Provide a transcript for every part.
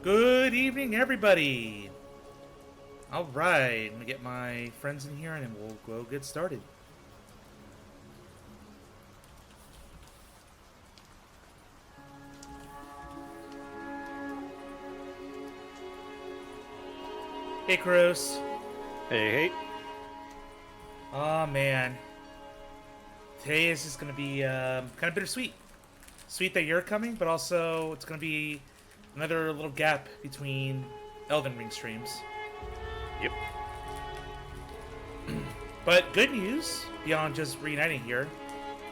Good evening, everybody. All right, let me get my friends in here, and then we'll go get started. Hey, Chris. Hey. Oh man, today is just gonna be kind of bittersweet. Sweet that you're coming, but also it's gonna be another little gap between Elden Ring streams. Yep. But good news, beyond just reuniting here,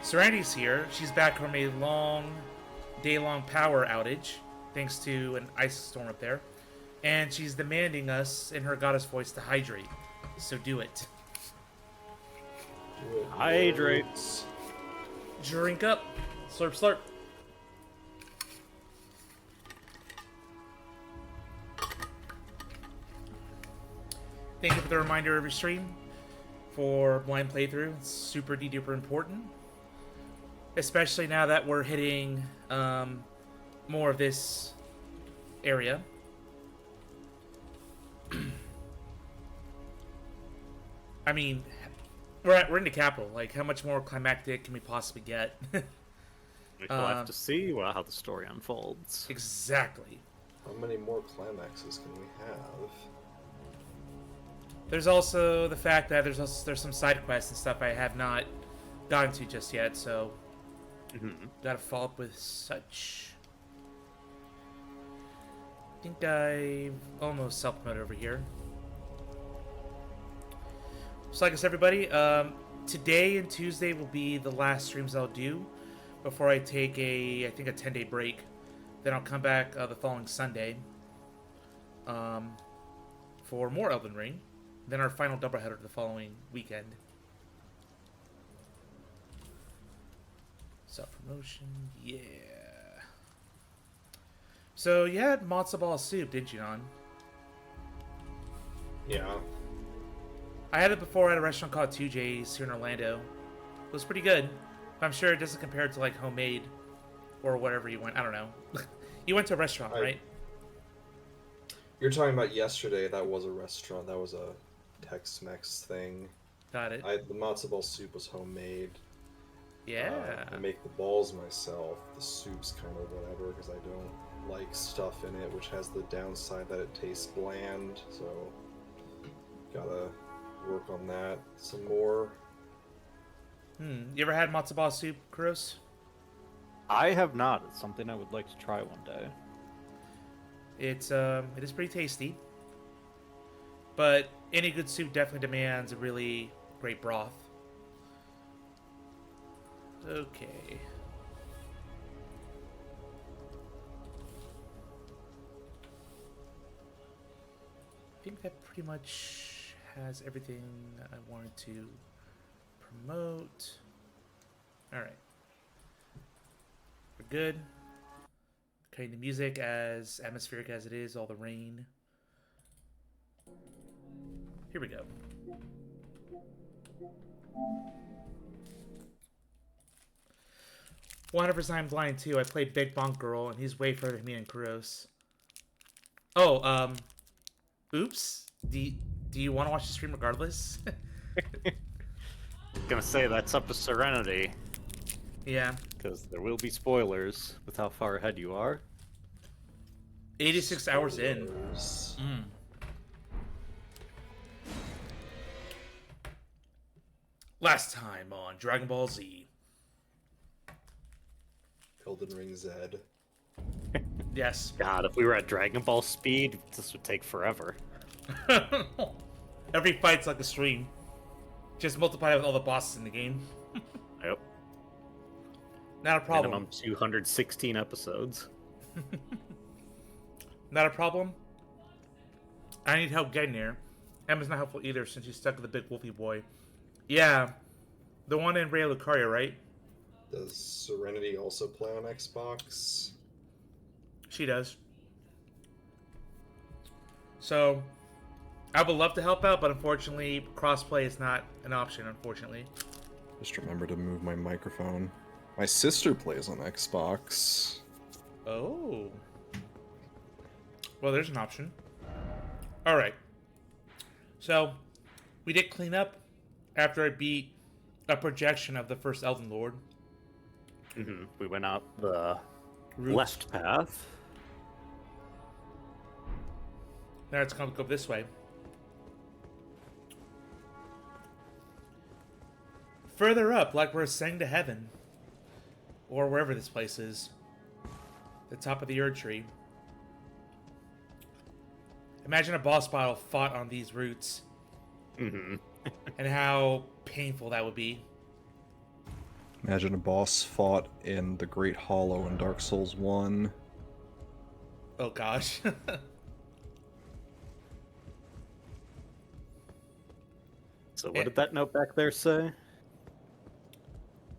Serenity's here. She's back from a long, day-long power outage, thanks to an ice storm up there. And she's demanding us, in her goddess voice, to hydrate. So do it. Hydrates. Drink up. Slurp, slurp. Thank you for the reminder every stream for blind playthrough. It's super duper important, especially now that we're hitting more of this area. I mean, we're in the capital. Like, how much more climactic can we possibly get? We'll have to see how the story unfolds. Exactly. How many more climaxes can we have? There's also the fact that there's some side quests and stuff I have not gotten to just yet, so gotta follow up with such. I think I've almost self-promoted over here. So, like I said, everybody, today and Tuesday will be the last streams I'll do before I take I think a 10-day break. Then I'll come back the following Sunday for more Elden Ring. Then our final doubleheader the following weekend. Self-promotion, yeah. So you had matzo ball soup, didn't you, Nan? Yeah. I had it before at a restaurant called 2J's here in Orlando. It was pretty good. But I'm sure it doesn't compare to like homemade or whatever you went. I don't know. You went to a restaurant, right? You're talking about yesterday. That was a restaurant. That was a Tex-Mex thing. Got it. The matzo ball soup was homemade. Yeah. I make the balls myself. The soup's kind of whatever because I don't like stuff in it, which has the downside that it tastes bland. So gotta work on that some more. You ever had matzo ball soup, Kuros? I have not. It's something I would like to try one day. It is pretty tasty. But any good soup definitely demands a really great broth. Okay. I think that pretty much has everything I wanted to promote. Alright. We're good. Cutting the music as atmospheric as it is, all the rain. Here we go. I'm blind too. I played Big Bonk Girl, and he's way further than me and Kuros. Oh, oops. Do you want to watch the stream regardless? I'm gonna say that's up to Serenity. Yeah. Because there will be spoilers with how far ahead you are. 86 hours in. Last time on Dragon Ball Z. Elden Ring Z. Yes. God, if we were at Dragon Ball speed, this would take forever. Every fight's like a stream. Just multiply with all the bosses in the game. Yep. Not a problem. Minimum 216 episodes. Not a problem. I need help getting there. Emma's not helpful either since she's stuck with the big wolfy boy. Yeah. The one in Raya Lucaria, right? Does Serenity also play on Xbox? She does. So, I would love to help out, but unfortunately, crossplay is not an option, unfortunately. Just remember to move my microphone. My sister plays on Xbox. Oh. Well, there's an option. All right. So, we did clean up after I beat a projection of the first Elden Lord. We went out the Route. left path. Now it's going to go this way. Further up, like we're ascending to heaven. Or wherever this place is. The top of the Erd Tree. Imagine a boss battle fought on these routes. Mm-hmm. And how painful that would be. Imagine a boss fought in the Great Hollow in Dark Souls 1. Oh gosh. So what did that note back there say?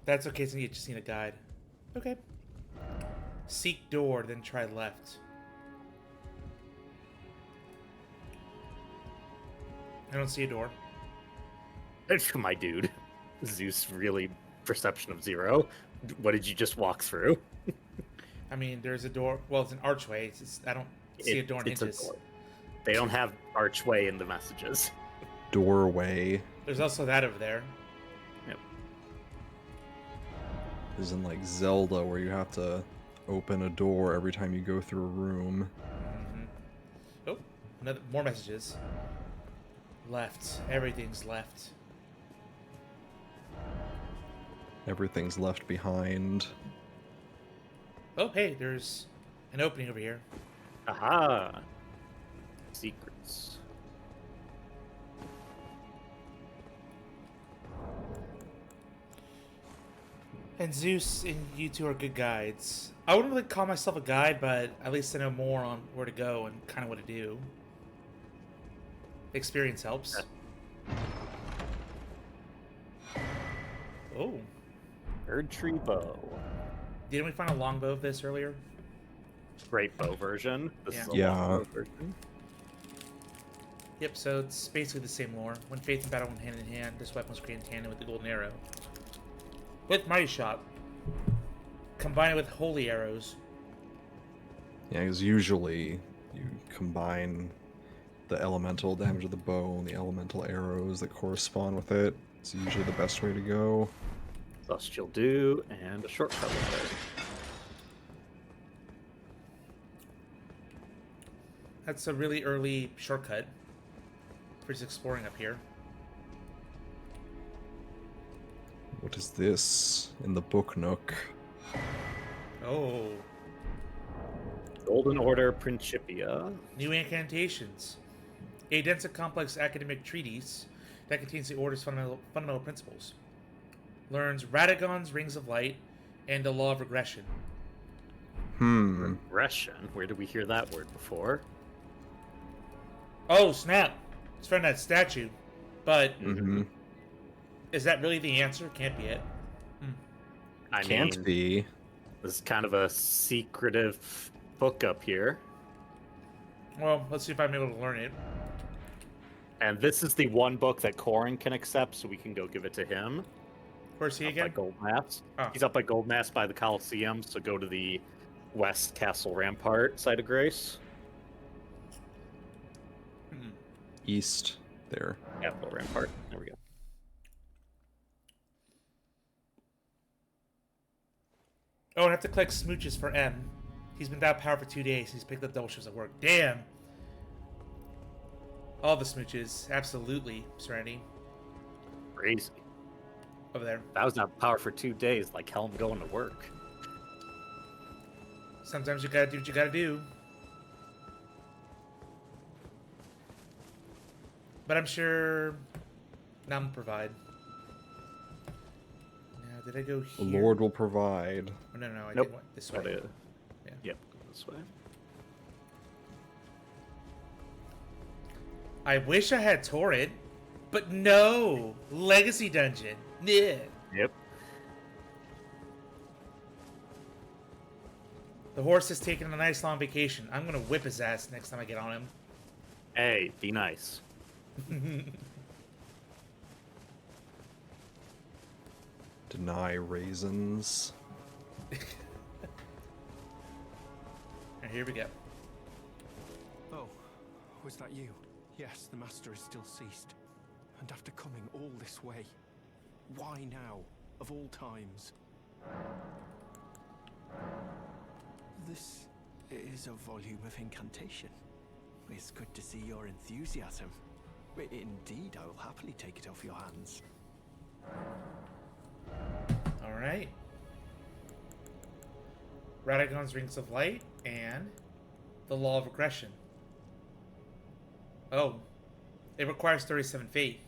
That's okay, so you just need a guide. Okay. Seek door, then try left. I don't see a door. My dude. Zeus really perception of 0. What did you just walk through? I mean, there's a door. Well, it's an archway. I don't see a door in It's a inches. door. They don't have archway in the messages. Doorway. There's also that over there. Yep. Is in like Zelda where you have to open a door every time you go through a room. Oh, more messages. Left. Everything's left. Everything's left behind. Oh, hey, there's an opening over here. Aha! Secrets. And Zeus and you two are good guides. I wouldn't really call myself a guide, but at least I know more on where to go and kind of what to do. Experience helps. Oh. Erd Tree Bow. Didn't we find a longbow of this earlier? Great bow version. This is a Yeah. longbow version. Yep, so it's basically the same lore. When faith and battle went hand in hand, this weapon was created in tandem with the golden arrow. With Mighty Shot. Combine it with holy arrows. Yeah, because usually you combine the elemental damage of the bow and the elemental arrows that correspond with it. It's usually the best way to go. Celestial Dew, and a shortcut letter. That's a really early shortcut for just exploring up here. What is this in the book nook? Oh. Golden Order Principia. New incantations. A dense and complex academic treatise that contains the Order's fundamental principles. Learns Radagon's Rings of Light and the Law of Regression. Regression? Where did we hear that word before? Oh, snap. It's from that statue. But Mm-hmm. is that really the answer? Can't be it. I Can't mean, be. this is kind of a secretive book up here. Well, let's see if I'm able to learn it. And this is the one book that Corin can accept, so we can go give it to him. Where's he Up again? by Goldmass. Oh. He's up by Goldmass by the Colosseum, so go to the West Castle Rampart site of Grace. East there. Capital Rampart. There we go. Oh, I have to collect smooches for M. He's been without power for 2 days. He's picked up double shifts at work. Damn. All the smooches. Absolutely, Serenity. Crazy. Over there. That was not power for 2 days, like hell I'm going to work. Sometimes you gotta do what you gotta do. But I'm sure Nam will provide. Now, did I go The here? Lord will provide. Oh, no, I Nope. did went this Got way. it. Yeah. Yep, this way. I wish I had Torrent, but no! Legacy Dungeon. Yeah. Yep. The horse has taken a nice long vacation. I'm gonna whip his ass next time I get on him. Hey, be nice. Deny raisins. And here we go. Was that you? Yes, the Master is still ceased. And after coming all this way, why now, of all times? This is a volume of incantation. It's good to see your enthusiasm. Indeed, I will happily take it off your hands. Alright. Radagon's Rings of Light and the Law of Regression. Oh. It requires 37 faith.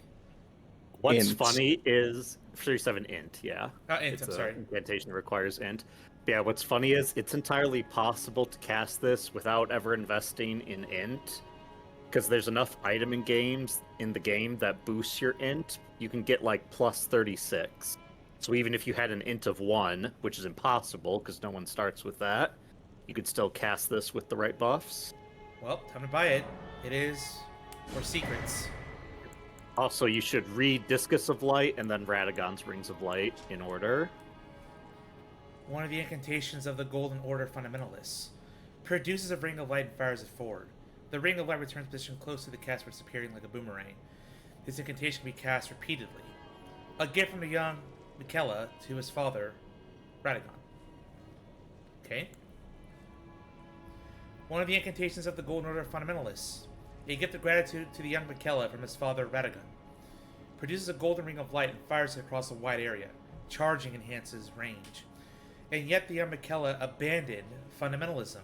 What's Int. funny is 37 int, yeah. Int, I'm sorry. Incantation requires int. But yeah, what's funny is it's entirely possible to cast this without ever investing in int. Because there's enough item in the game that boosts your int. You can get like plus 36. So even if you had an int of 1, which is impossible because no one starts with that, you could still cast this with the right buffs. Well, time to buy it. It is for secrets. Also, you should read Discus of Light and then Radagon's Rings of Light in order. One of the incantations of the Golden Order Fundamentalists. Produces a ring of light and fires it forward. The ring of light returns position close to the caster, disappearing like a boomerang. This incantation can be cast repeatedly. A gift from the young Michaela to his father, Radagon. Okay. One of the incantations of the Golden Order Fundamentalists. A gift of gratitude to the young Michaela from his father, Radagon. Produces a golden ring of light and fires it across a wide area. Charging enhances range. And yet the young Michaela abandoned fundamentalism,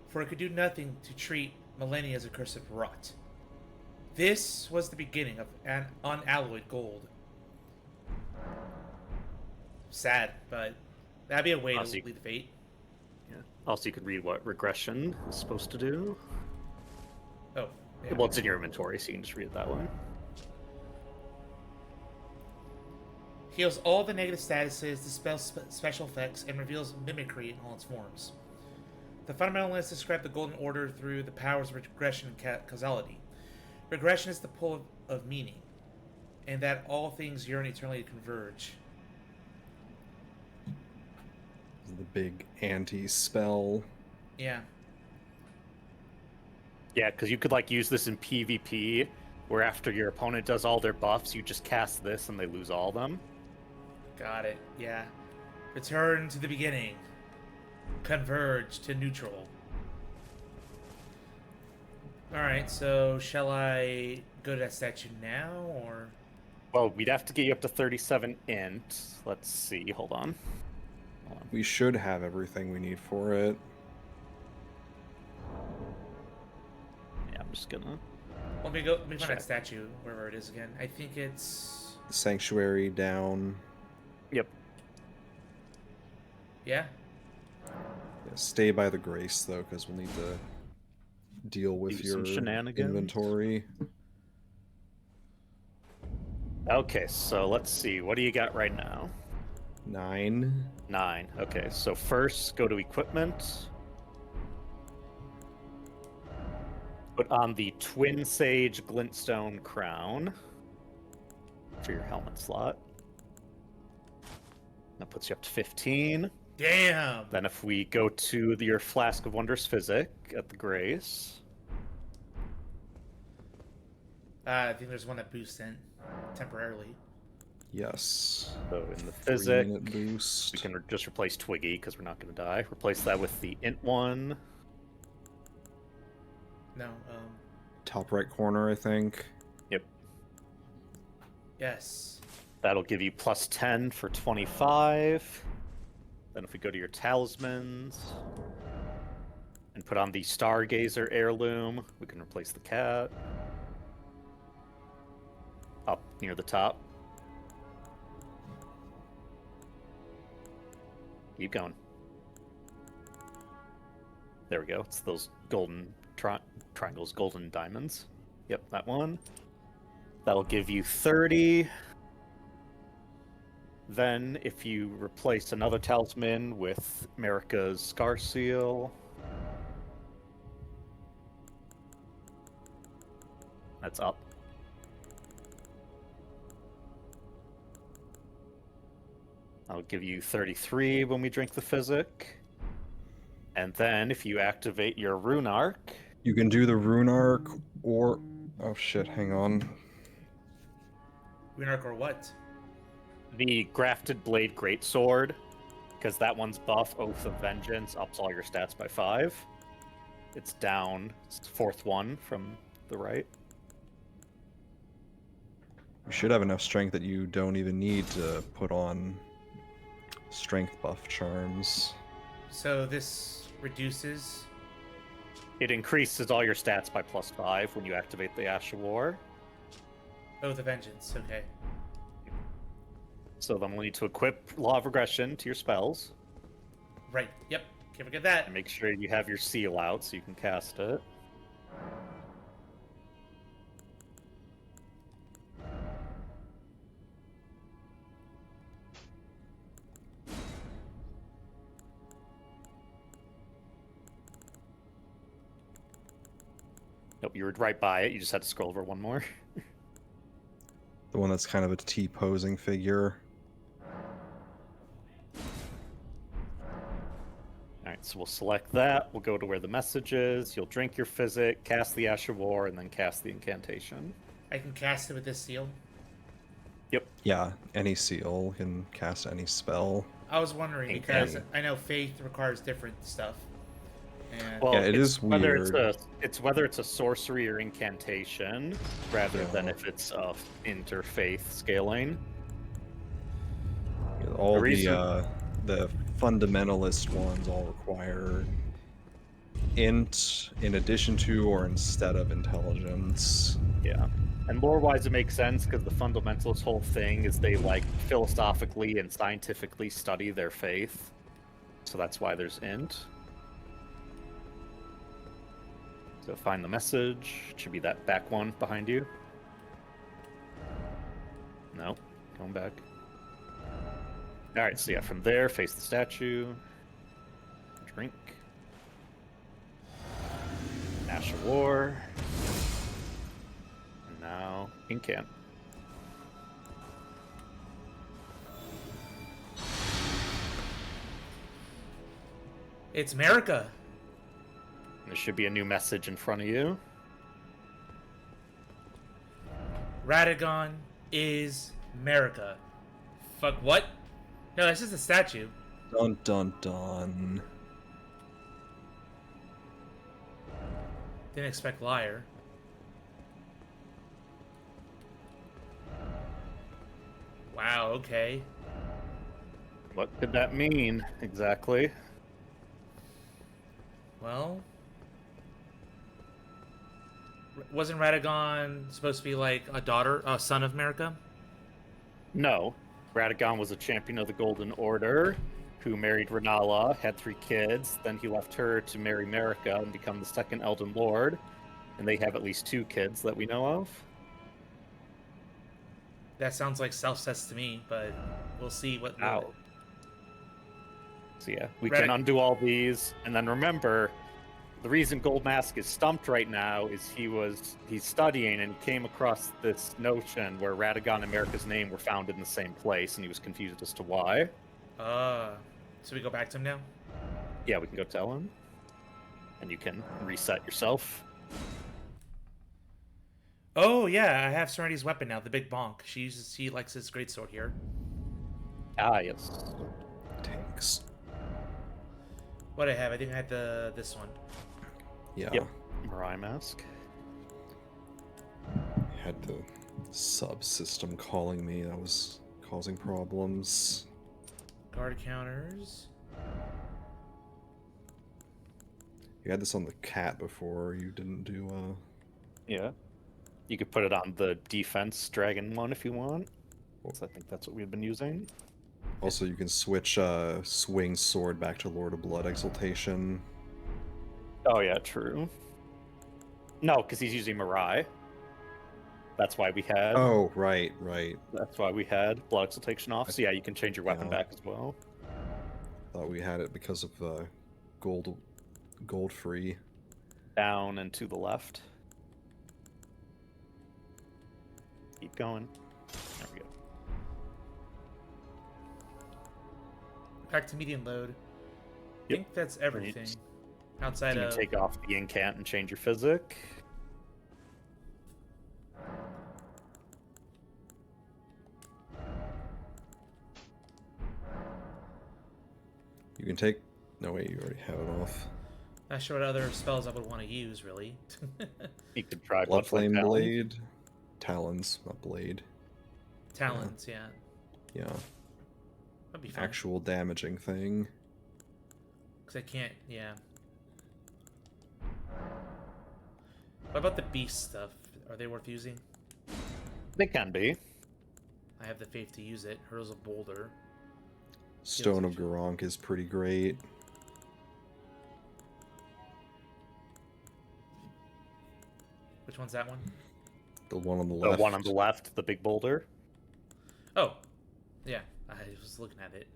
for it could do nothing to treat millennia as accursed rot. This was the beginning of an unalloyed gold. Sad, but that'd be a way to lead the fate. Yeah. Also, you could read what regression is supposed to do. Oh. Yeah. Well, it's in your inventory, so you can just read it that way. Heals all the negative statuses, dispels special effects, and reveals mimicry in all its forms. The fundamentalists describe the Golden Order through the powers of regression and causality. Regression is the pull of meaning, and that all things yearn eternally to converge. The big anti-spell. Yeah. Yeah, because you could like use this in PvP, where after your opponent does all their buffs, you just cast this and they lose all of them. Got it, yeah. Return to the beginning. Converge to neutral. Alright, so shall I go to that statue now, or...? Well, we'd have to get you up to 37 int. Let's see, hold on. We should have everything we need for it. Yeah, I'm just gonna... Let me find that statue, wherever it is again. I think it's... Sanctuary down. Yep. Yeah? Yeah, stay by the grace, though, because we'll need to deal with Do some your shenanigans. inventory. Okay, so let's see. What do you got right now? 9. 9. Okay, so first, go to equipment. Put on the Twin Sage Glintstone Crown for your helmet slot. That puts you up to 15. Damn! Then if we go to your Flask of Wondrous Physic at the Grace. I think there's one that boosts in temporarily. Yes. So in the 3 Physic, minute boost. we can just replace Twiggy because we're not going to die. Replace that with the Int one. No, Top right corner, I think. Yep. yes. That'll give you plus 10 for 25. Then if we go to your talismans and put on the Stargazer heirloom, we can replace the cat. Up near the top. Keep going. There we go. It's those golden triangles, golden diamonds. Yep, that one. That'll give you 30. Then, if you replace another talisman with Marika's Scar Seal, that's up. I'll give you 33 when we drink the Physic. And then, if you activate your Rune Arc, You can do the rune arc or... Oh shit, hang on. Runark or what? The Grafted Blade Greatsword, because that one's buff, Oath of Vengeance, ups all your stats by 5. It's down. It's the 4th one from the right. You should have enough strength that you don't even need to put on strength buff charms. So this reduces. It increases all your stats by +5 when you activate the Ash of War. Oh, the Vengeance. Okay. So then we'll need to equip Law of Regression to your spells. Right. Yep. Can't forget that. And make sure you have your seal out so you can cast it. Nope, you were right by it. You just had to scroll over one more. The one that's kind of a T-posing figure. Alright, so we'll select that. We'll go to where the message is. You'll drink your physic, cast the Ash of War, and then cast the incantation. I can cast it with this seal. Yep. Yeah, any seal can cast any spell. I was wondering Okay. because I know Faith requires different stuff. And Well, Yeah, it it's is whether weird. it's whether it's a sorcery or incantation, rather than if it's interfaith scaling. All The reason- the fundamentalist ones all require int in addition to or instead of intelligence. Yeah. And lore-wise, it makes sense because the fundamentalist whole thing is they like philosophically and scientifically study their faith, so that's why there's int. So find the message. It should be that back one behind you. No, going back. All right, so yeah, from there, face the statue. Drink. Ash of War. And now, incant. it's America. There should be a new message in front of you. Radagon is America. Fuck what? No, that's just a statue. Dun dun dun. Didn't expect liar. Wow, okay. What could that mean exactly? Well, wasn't Radagon supposed to be like a son of America? No. Radagon was a champion of the Golden Order who married Renala, had 3 kids, then he left her to marry Marika and become the second Elden Lord, and they have at least 2 kids that we know of. That sounds like self-cess to me, but we'll see what. Ow. So yeah, we Radic- can undo all these, and then remember, the reason Goldmask is stumped right now is he's studying and came across this notion where Radagon and Marika's name were found in the same place, and he was confused as to why. So we go back to him now? Yeah, we can go tell him, and you can reset yourself. Oh yeah, I have Serenity's weapon now, the big bonk. She likes his greatsword here. Ah, yes. Tanks. What I have? I think I had this one. Yeah. Yep. Mirai Mask. Had the subsystem calling me. That was causing problems. Guard counters. You had this on the cat before. You didn't do Yeah. You could put it on the defense dragon one if you want. So I think that's what we've been using. Also, you can switch swing sword back to Lord of Blood Exaltation. Oh yeah, true. No, because he's using Mirai. That's why we had. Oh, right. That's why we had Blood Exaltation off. So yeah, you can change your weapon Yeah. back as well. Thought we had it because of gold free. Down and to the left. Keep going. There we go. Back to medium load. I Yep. think that's everything. Outside You can of take off the incant and change your physic. You can take. No wait, you already have it off. not sure what other spells I would want to use really. You could try Blood Flame Talons. Blade, Talons, not Blade. Talons, yeah. Yeah, That'd be fun. actual damaging thing. Because I can't, yeah. What about the beast stuff? Are they worth using? They can be. I have the faith to use it. Hurls a boulder. Stone of Garank is pretty great. Which one's that one? The one on the The left. one on the left, the big boulder. Oh, yeah. I was looking at it.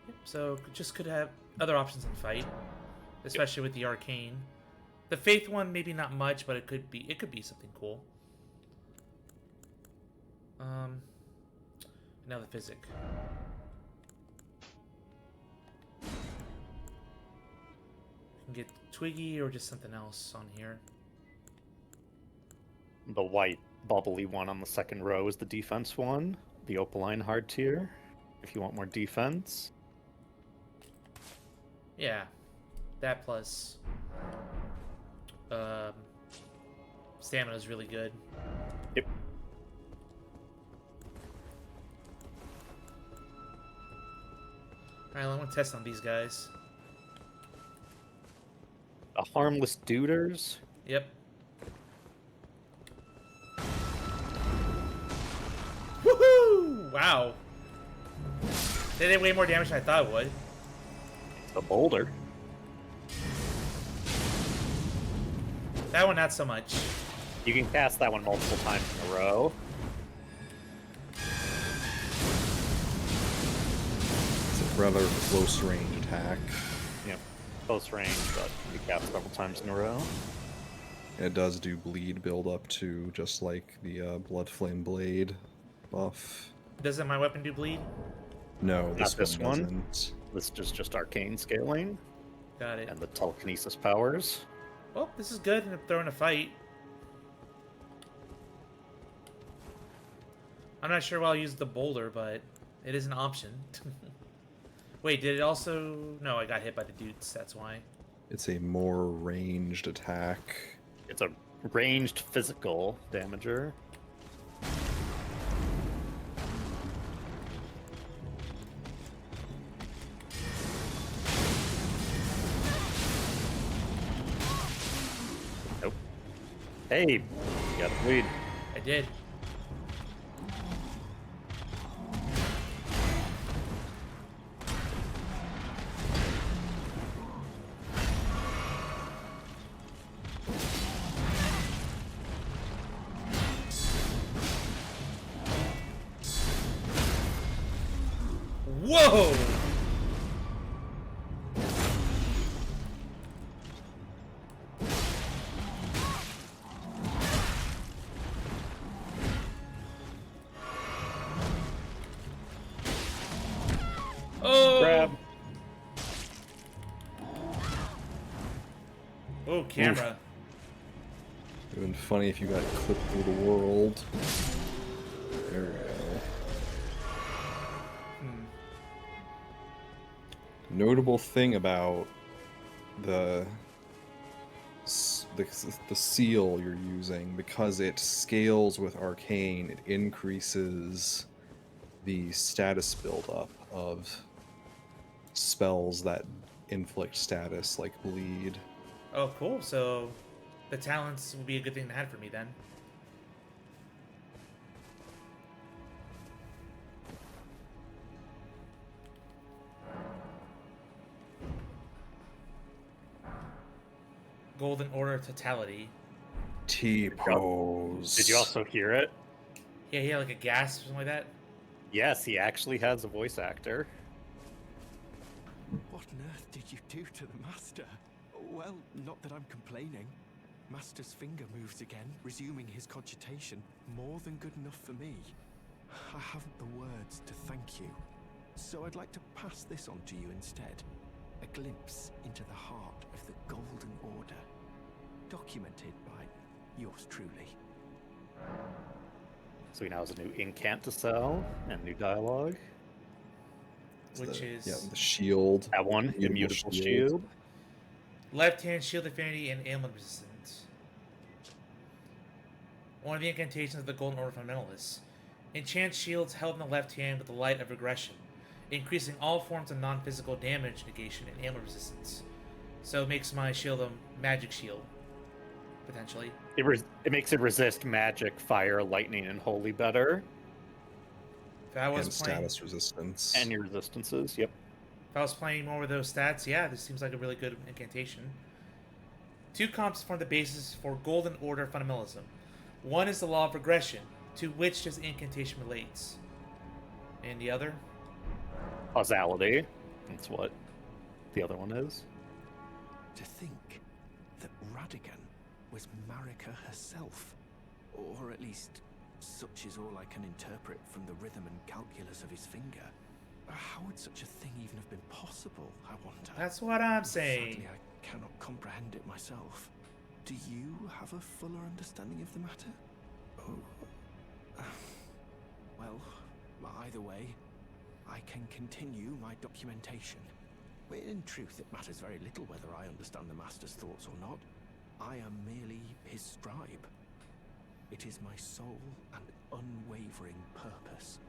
Yep, so just could have other options in fight, especially with the arcane. The faith one maybe not much, but it could be something cool. Now the physic. Can get Twiggy or just something else on here. The white bubbly one on the second row is the defense one. The opaline hard tier, if you want more defense. Yeah, that plus stamina is really good. Yep. Alright, I want to test on these guys. The harmless duders. Yep. Woohoo! Wow. They did way more damage than I thought it would. The boulder. That one, not so much. You can cast that one multiple times in a row. It's a rather close range attack. Yep. Close range, but you cast several times in a row. And it does do bleed build up to just like the Blood Flame Blade buff. Doesn't my weapon do bleed? No, Not this one. doesn't. This is just arcane scaling Got it. and the telekinesis powers. Well, this is good if they're in a fight. I'm not sure why I'll use the boulder, but it is an option. Wait, did it also... No, I got hit by the dudes, that's why. It's a more ranged attack. It's a ranged physical damager. Nope. Hey, you got a bleed. I did. Whoa! Oh! Grab. Oh, camera. It would have been funny if you got clipped through the world. There we go. Notable thing about the seal you're using, because it scales with arcane, it increases the status buildup of spells that inflict status, like bleed. Oh, cool. So the talents would be a good thing to have for me then. Golden Order Totality. T-pose. Did you also hear it? Yeah, he had like a gasp or something like that. Yes, he actually has a voice actor. What on earth did you do to the Master? Well, not that I'm complaining. Master's finger moves again, resuming his cogitation. More than good enough for me. I haven't the words to thank you, so I'd like to pass this on to you instead. A glimpse into the heart of the Golden Order, documented by yours truly. So he now has a new incant to sell and new dialogue. Which is the shield. That one, immutable shield. left-hand shield affinity and ailment resistance. One of the incantations of the Golden Order Fundamentalists. Enchant shields held in the left hand with the light of regression, increasing all forms of non-physical damage negation and ailment resistance. So it makes my shield a magic shield, potentially. It makes it resist magic, fire, lightning, and holy better. If I was And playing, status resistance. And your resistances, yep. if I was playing more with those stats, yeah, this seems like a really good incantation. 2 comps form the basis for Golden Order fundamentalism. One is the law of regression, to which this incantation relates. And the other? Causality. That's what the other one is. To think that Radigan was Marika herself, or at least such is all I can interpret from the rhythm and calculus of his finger. How would such a thing even have been possible, I wonder? That's what I'm saying. Sadly, I cannot comprehend it myself. Do you have a fuller understanding of the matter? Oh. Well, either way, I can continue my documentation. In truth, it matters very little whether I understand the Master's thoughts or not. I am merely his scribe. It is my sole and unwavering purpose.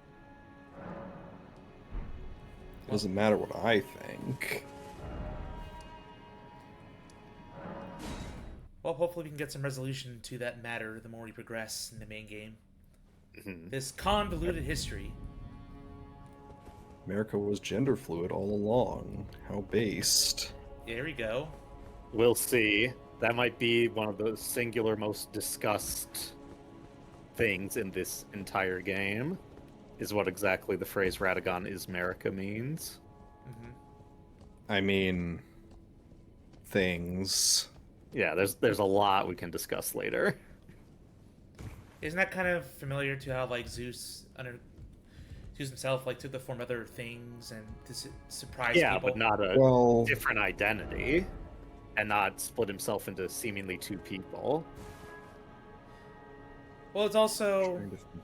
It doesn't matter what I think. Well, hopefully we can get some resolution to that matter the more we progress in the main game. This convoluted history. America was gender fluid all along. How based. There we go. We'll see. That might be one of the singular most discussed things in this entire game, is what exactly the phrase Radagon is America means. I mean, things. Yeah, there's a lot we can discuss later. Isn't that kind of familiar to how like Zeus himself like took the form of other things and to surprise Yeah, people? but not a Well, different identity, and not split himself into seemingly 2 people. Well, it's also trying to think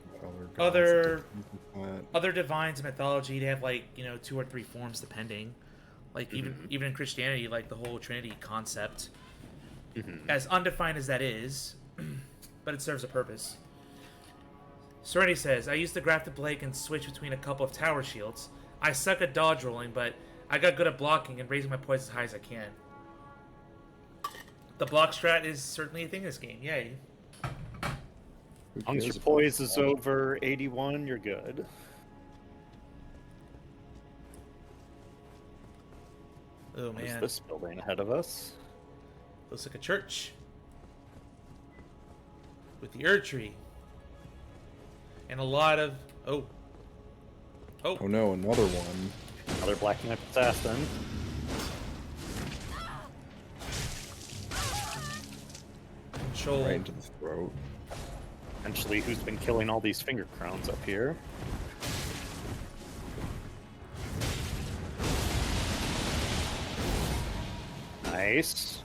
of other divines in mythology. They have like 2 or 3 forms depending. Like even in Christianity, like the whole Trinity concept, as undefined as that is, but it serves a purpose. Serenity says, I used to graph the Blake and switch between a couple of tower shields. I suck at dodge rolling, but I got good at blocking and raising my poise as high as I can. The block strat is certainly a thing in this game, yay. As long as your poise is over 81, you're good. Oh What is man, this building ahead of us? looks like a church. With the Erd tree. And a lot of... Oh no, another one. Another Black Knight assassin. Control. Right into the throat. Essentially, who's been killing all these finger crowns up here? Nice.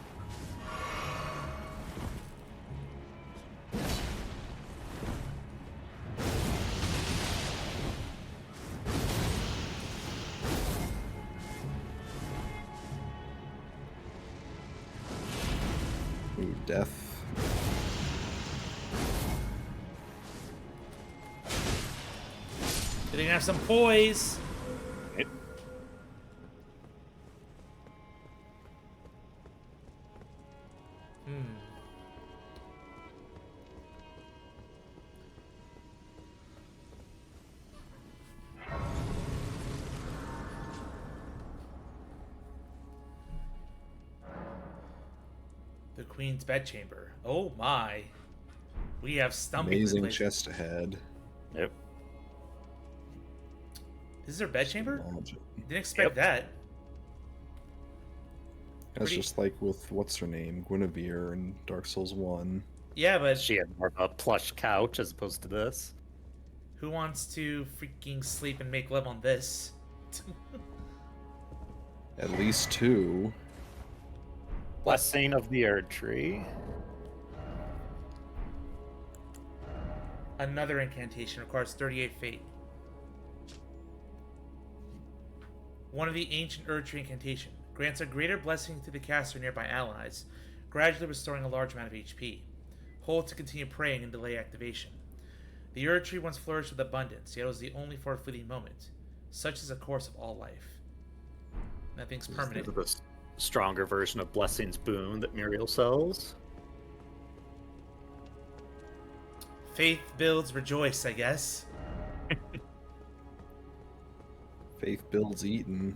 Ooh, death. They didn't have some poise. Yep. The Queen's bedchamber. Oh my. We have stumping Amazing places. chest ahead. Yep. This is her bedchamber? Imagine. Didn't expect Yep. that. That's Pretty- just like with what's her name, Guinevere in Dark Souls 1. Yeah, but She had more of a plush couch as opposed to this. Who wants to freaking sleep and make love on this? At least 2. Blessing of the Erd Tree. Another incantation requires 38 fate. One of the ancient Erd Tree incantation grants a greater blessing to the caster and nearby allies, gradually restoring a large amount of HP. Hold to continue praying and delay activation. The Erd Tree once flourished with abundance, yet it was the only for a fleeting moment. Such is the course of all life. Nothing's permanent. This is the stronger version of Blessing's Boon that Muriel sells. Faith builds rejoice, I guess. Faith builds Eaton.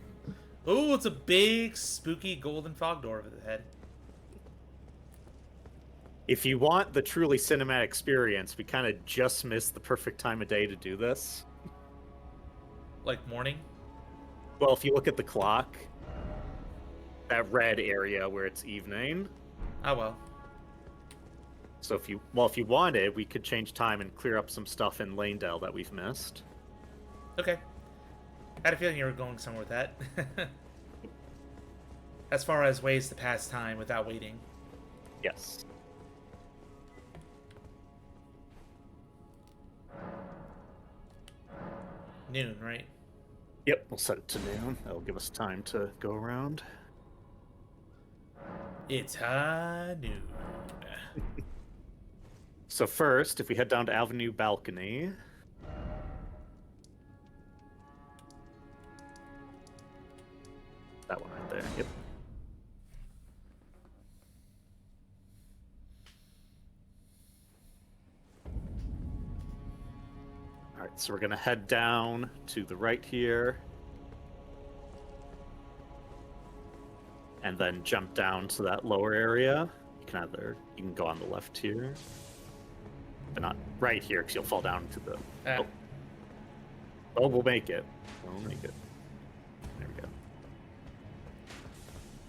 Ooh, it's a big, spooky golden fog door over the head. If you want the truly cinematic experience, we kind of just missed the perfect time of day to do this. Like morning? Well, if you look at the clock, that red area where it's evening. Oh well. So if you wanted, we could change time and clear up some stuff in Lanedale that we've missed. Okay. I had a feeling you were going somewhere with that. As far as ways to pass time without waiting. Yes. Noon, right? Yep, we'll set it to noon. That'll give us time to go around. It's high noon. So first, if we head down to Avenue Balcony... That one right there, yep. Alright, so we're gonna head down to the right here. And then jump down to that lower area. You can go on the left here. But not right here, because you'll fall down to the... Oh, we'll make it. We'll make it. There we go.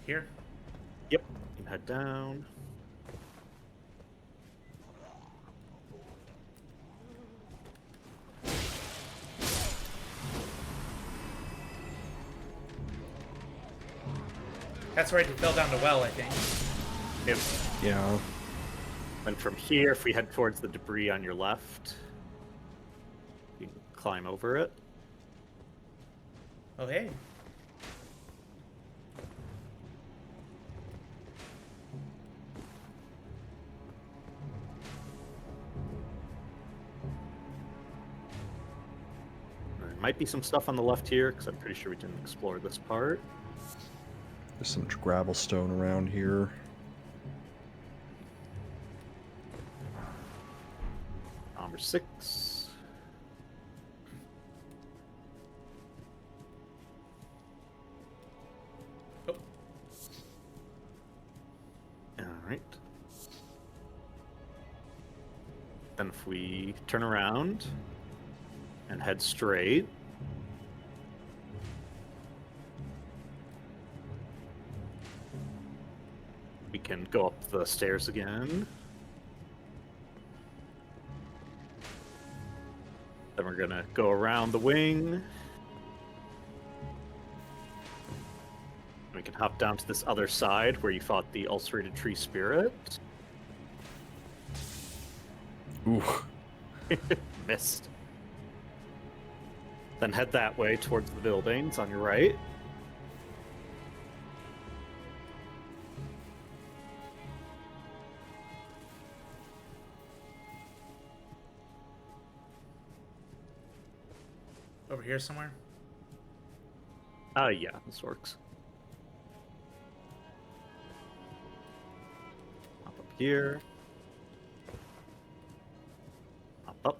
Here? Yep. You can head down. That's right, it fell down the well, I think. Yep. Yeah. And from here, if we head towards the debris on your left, you can climb over it. Oh, hey. There might be some stuff on the left here, because I'm pretty sure we didn't explore this part. There's some gravel stone around here. Number 6. Oh. Alright. Then if we turn around and head straight, we can go up the stairs again. Then we're gonna go around the wing. We can hop down to this other side where you fought the ulcerated tree spirit. Ooh. Missed. Then head that way towards the buildings on your right. Over here somewhere? Yeah, this works. Hop up here. Hop up.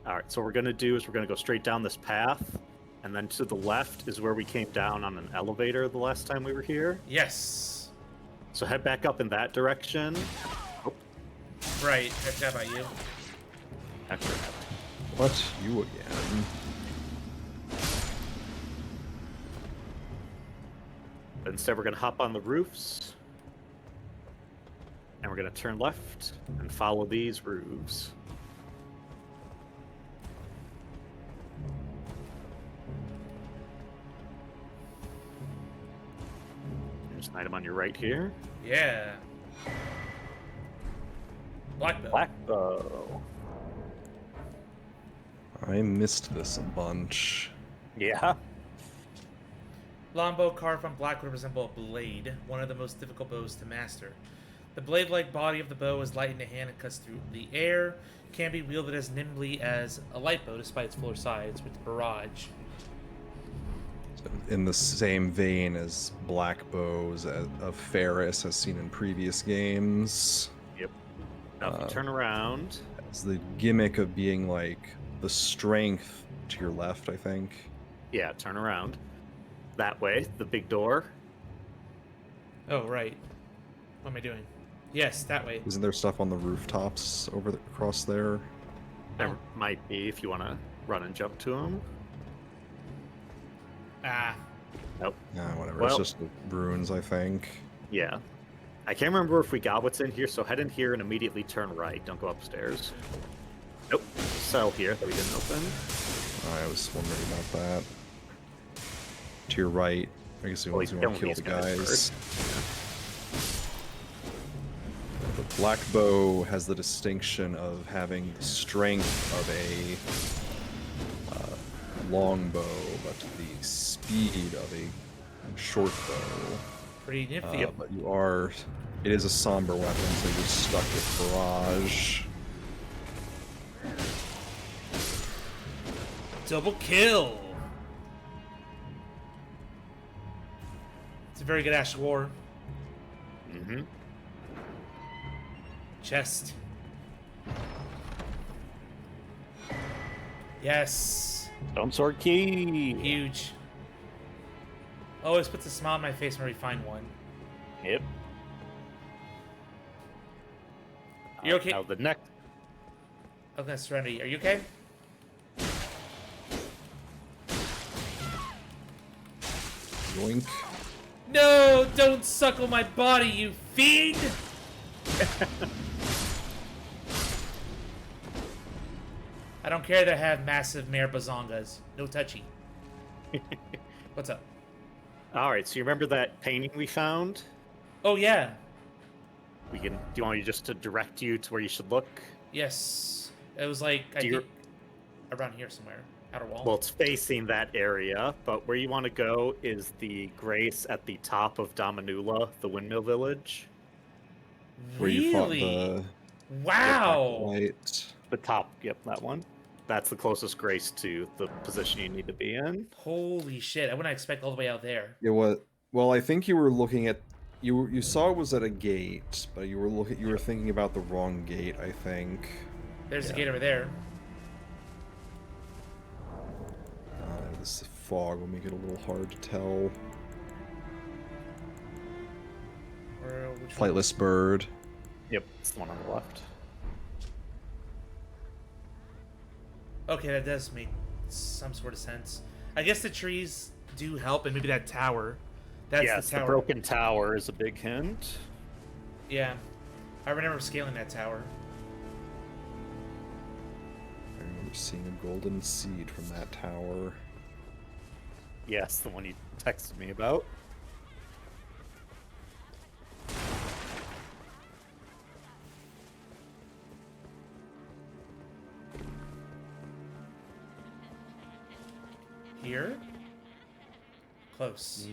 Alright, so what we're going to do is we're going to go straight down this path, and then to the left is where we came down on an elevator the last time we were here. Yes. So head back up in that direction. Oh, Right, I forgot about you. after What? You again? Instead, we're going to hop on the roofs. And we're we're going to turn left and follow these roofs. There's an item on your right here. Yeah. Black bow. Black bow. I missed this a bunch. Yeah. Longbow carved from black would resemble a blade, one of the most difficult bows to master. The blade-like body of the bow is light in the hand and cuts through the air, can be wielded as nimbly as a light bow despite its fuller sides with the barrage. So in the same vein as black bows of Ferris as seen in previous games. Yep. Now if you turn around. It's the gimmick of being like the strength to your left, I think. Yeah, turn around. That way, the big door. Oh, right. What am I doing? Yes, that way. Isn't there stuff on the rooftops across there? There might be if you want to run and jump to them. Ah. Nope. Nah, whatever. Well, it's just the ruins, I think. Yeah. I can't remember if we got what's in here, so head in here and immediately turn right. Don't go upstairs. Nope. Cell here that we didn't open. I was wondering about that. To your right. I guess you want to kill these the guys guys. first. The black bow has the distinction of having the strength of a long bow, but the speed of a short bow. Pretty nifty. But it is a somber weapon, so you're stuck with barrage. Double kill. It's a very good Ash of War. Mm-hmm. Chest. Yes. Stone sword key. Huge. Always puts a smile on my face when we find one. Yep. You okay? Now the next. Okay, Serenity, are you okay? Yoink. No, don't suckle my body, you fiend! I don't care that I have massive mare bazongas. No touchy. What's up? All right. So you remember that painting we found? Oh, yeah. We can. Do you want me just to direct you to where you should look? Yes. It was like, I think, around here somewhere. Outer wall. Well, it's facing that area, but where you want to go is the grace at the top of Damanula, the windmill village. Where you fought really? Wow. Right. The top, yep, that one. That's the closest grace to the position you need to be in. Holy shit! I wouldn't expect all the way out there. It was. Well, I think you were looking at. You saw it was at a gate, but you were thinking about the wrong gate, I think. There's a gate over there. This fog will make it a little hard to tell. Which one? Flightless bird. Yep, it's the one on the left. Okay, that does make some sort of sense. I guess the trees do help, and maybe that tower. That's Yes, the tower. the broken tower is a big hint. Yeah, I remember scaling that tower. I remember seeing a golden seed from that tower. Yes, the one you texted me about. Here? Close.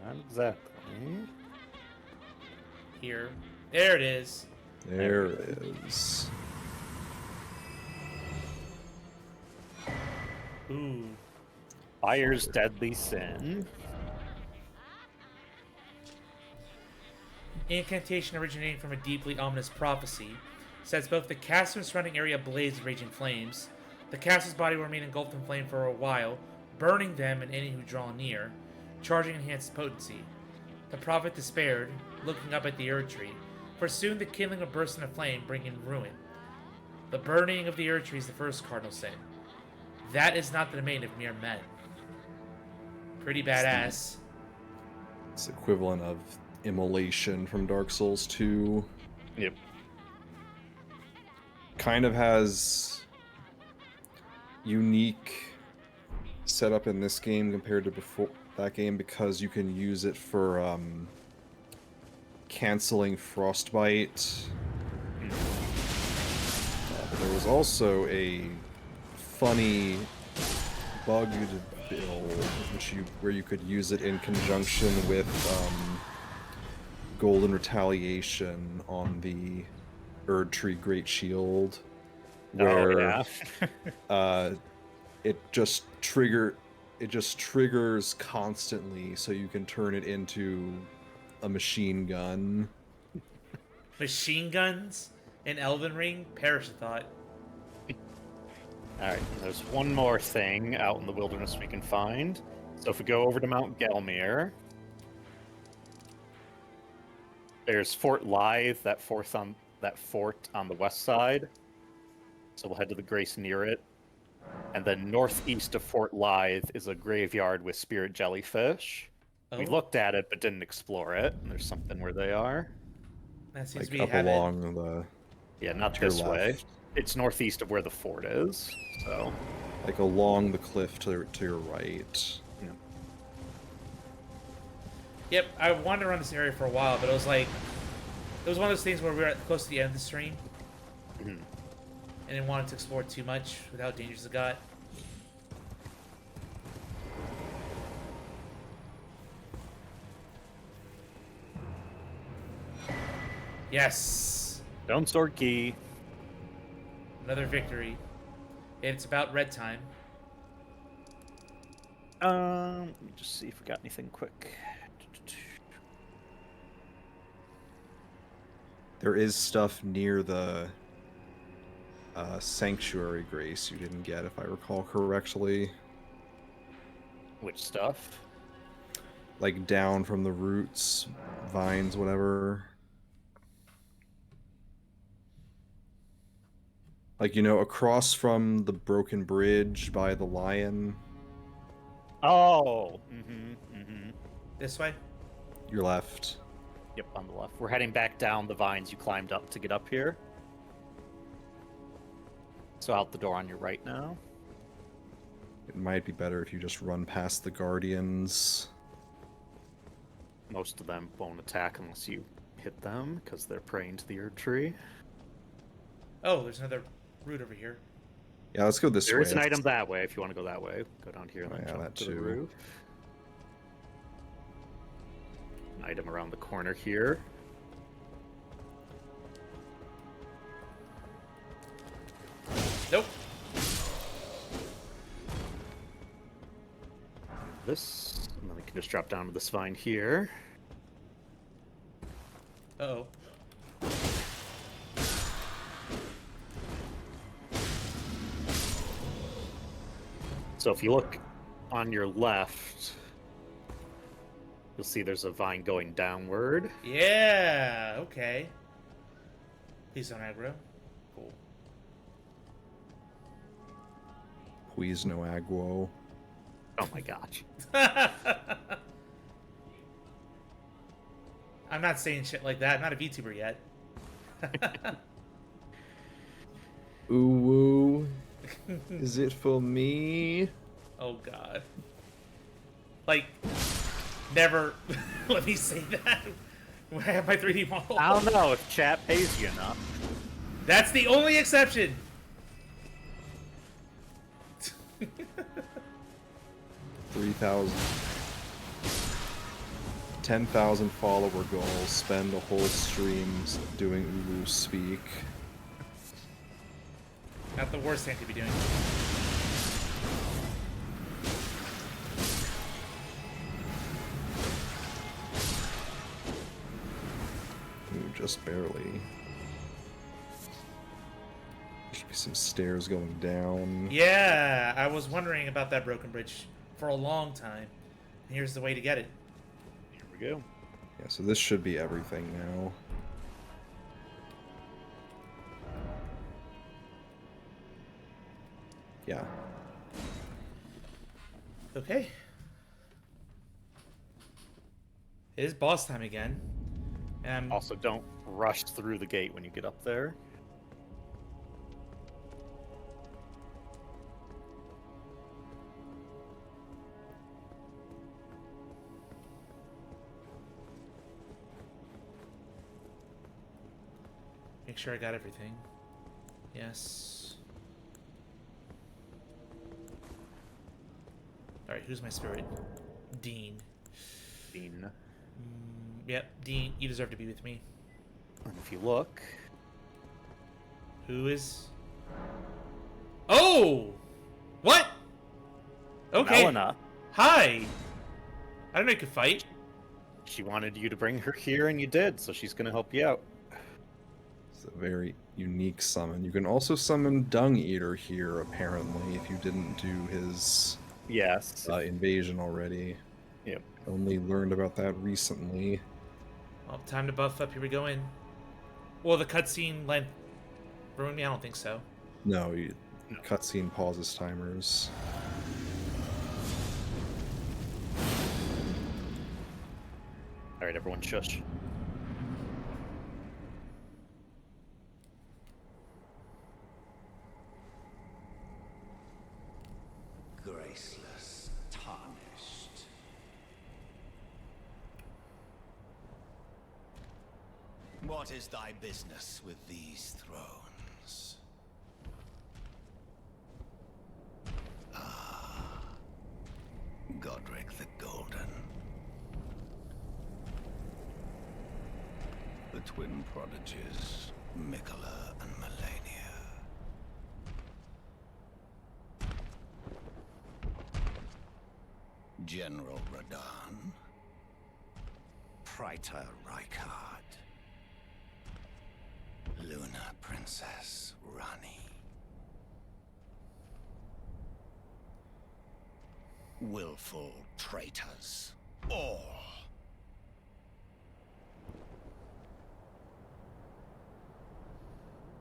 Not exactly. Here. There it is. There it is. Ooh. Fire's deadly sin. Incantation originating from a deeply ominous prophecy sets both the castle and surrounding area ablaze with raging flames. The castle's body will remain engulfed in flame for a while, burning them and any who draw near, charging enhanced potency. The prophet despaired, looking up at the Erd Tree, for soon the kindling would burst into flame, bringing ruin. The burning of the Erd Tree is the first cardinal sin. That is not the domain of mere men. Pretty badass. It's equivalent of immolation from Dark Souls 2. Yep. kind of has unique setup in this game compared to before that game because you can use it for canceling frostbite. But there was also a funny bugged build where you could use it in conjunction with Golden Retaliation on the Erd Tree Great Shield, where it just triggers constantly, so you can turn it into a machine gun. Machine guns in Elden Ring? Perish the thought. Alright, there's one more thing out in the wilderness we can find. So if we go over to Mount Gelmir, there's Fort Lythe, that fort on the west side. So we'll head to the Grace near it. And then northeast of Fort Lythe is a graveyard with spirit jellyfish. Oh. We looked at it but didn't explore it. And there's something where they are. That seems to Like be up habit. along the... Yeah, not to your this way. left. It's northeast of where the fort is. So, Like along the cliff to your right. yeah. Yep, I wanted to run this area for a while, but it was like... It was one of those things where we were close to the end of the stream. Mhm. And didn't want to explore too much with how dangerous it got. Yes! Stone Sword Key. Another victory. And it's about red time. Let me just see if we got anything quick. There is stuff near the Sanctuary Grace you didn't get, if I recall correctly. Which stuff? Like down from the roots, vines, whatever. Like, you know, across from the broken bridge by the lion. Oh! This way? Your left. Yep, on the left. We're heading back down the vines you climbed up to get up here. So out the door on your right now. It might be better if you just run past the guardians. Most of them won't attack unless you hit them, because they're praying to the Erd Tree. Oh, there's another route over here. Yeah, let's go this way. There is an item that way if you want to go that way. Go down here and then Yeah, jump that to the too. roof. An item around the corner here. Nope. This, and then we can just drop down to this vine here. Uh-oh. So if you look on your left, you'll see there's a vine going downward. Yeah, okay. Please don't aggro. Cool. Please no aggro. Oh my gosh. I'm not saying shit like that. I'm not a VTuber yet. Ooh woo. Is it for me? Oh god. Like, never let me say that when I have my 3D model. I don't know if chat pays you enough. That's the only exception. 3,000. 10,000 follower goal. Spend a whole stream doing Ulu speak. Not the worst thing to be doing. Ooh, just barely. There should be some stairs going down. Yeah, I was wondering about that broken bridge for a long time. And here's the way to get it. Here we go. Yeah, so this should be everything now. Yeah. Okay. It is boss time again. And I'm... Also, don't rush through the gate when you get up there. Make sure I got everything. Yes. Alright, who's my spirit? Dean. Dean. Yep, Dean, you deserve to be with me. And if you look, Who is... Oh! What? Okay. Melina. Hi! I didn't know you could fight. She wanted you to bring her here, and you did, so she's going to help you out. It's a very unique summon. You can also summon Dung Eater here, apparently, if you didn't do his Yes. invasion already. Yep. Only learned about that recently. Well, time to buff up. Here we go in. Well, the cutscene length ruined me? I don't think so. No, cutscene pauses timers. All right, everyone, shush. Graceless, tarnished. What is thy business with these thrones? Ah, Godric the Golden. The twin prodigies, Mikola and Melania. General Radahn, Praetor Rykard, Luna Princess Rani, willful traitors, all.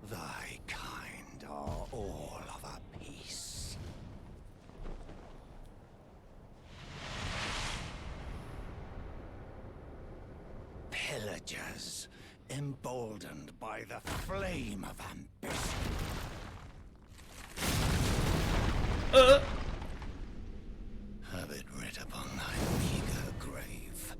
Thy kind are all of a piece. Pillagers, emboldened by the flame of ambition. Have it writ upon thy meager grave.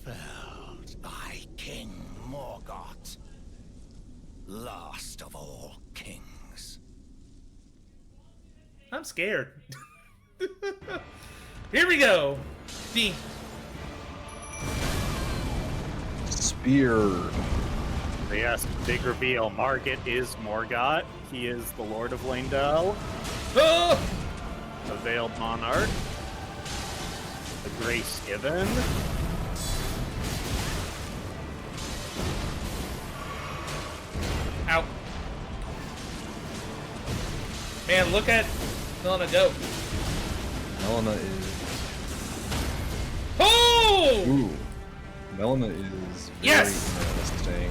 Felled thy king Morgoth, last of all kings. I'm scared. Here we go. Dean. Spear. Yes, big reveal. Margit is Morgoth. He is the Lord of Leyndell, Oh! the Veiled Monarch, the Grace Given. Ow. Man, look at Melina go. Melina is... Oh! Ooh. Melina is very Yes! interesting.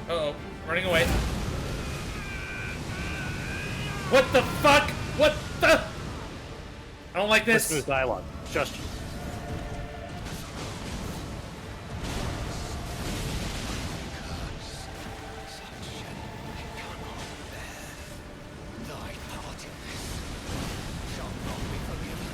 Uh-oh. Running away. What the fuck? What the? I don't like Listen to this. his dialogue. Shush. Thy part in this shall not be forgiven.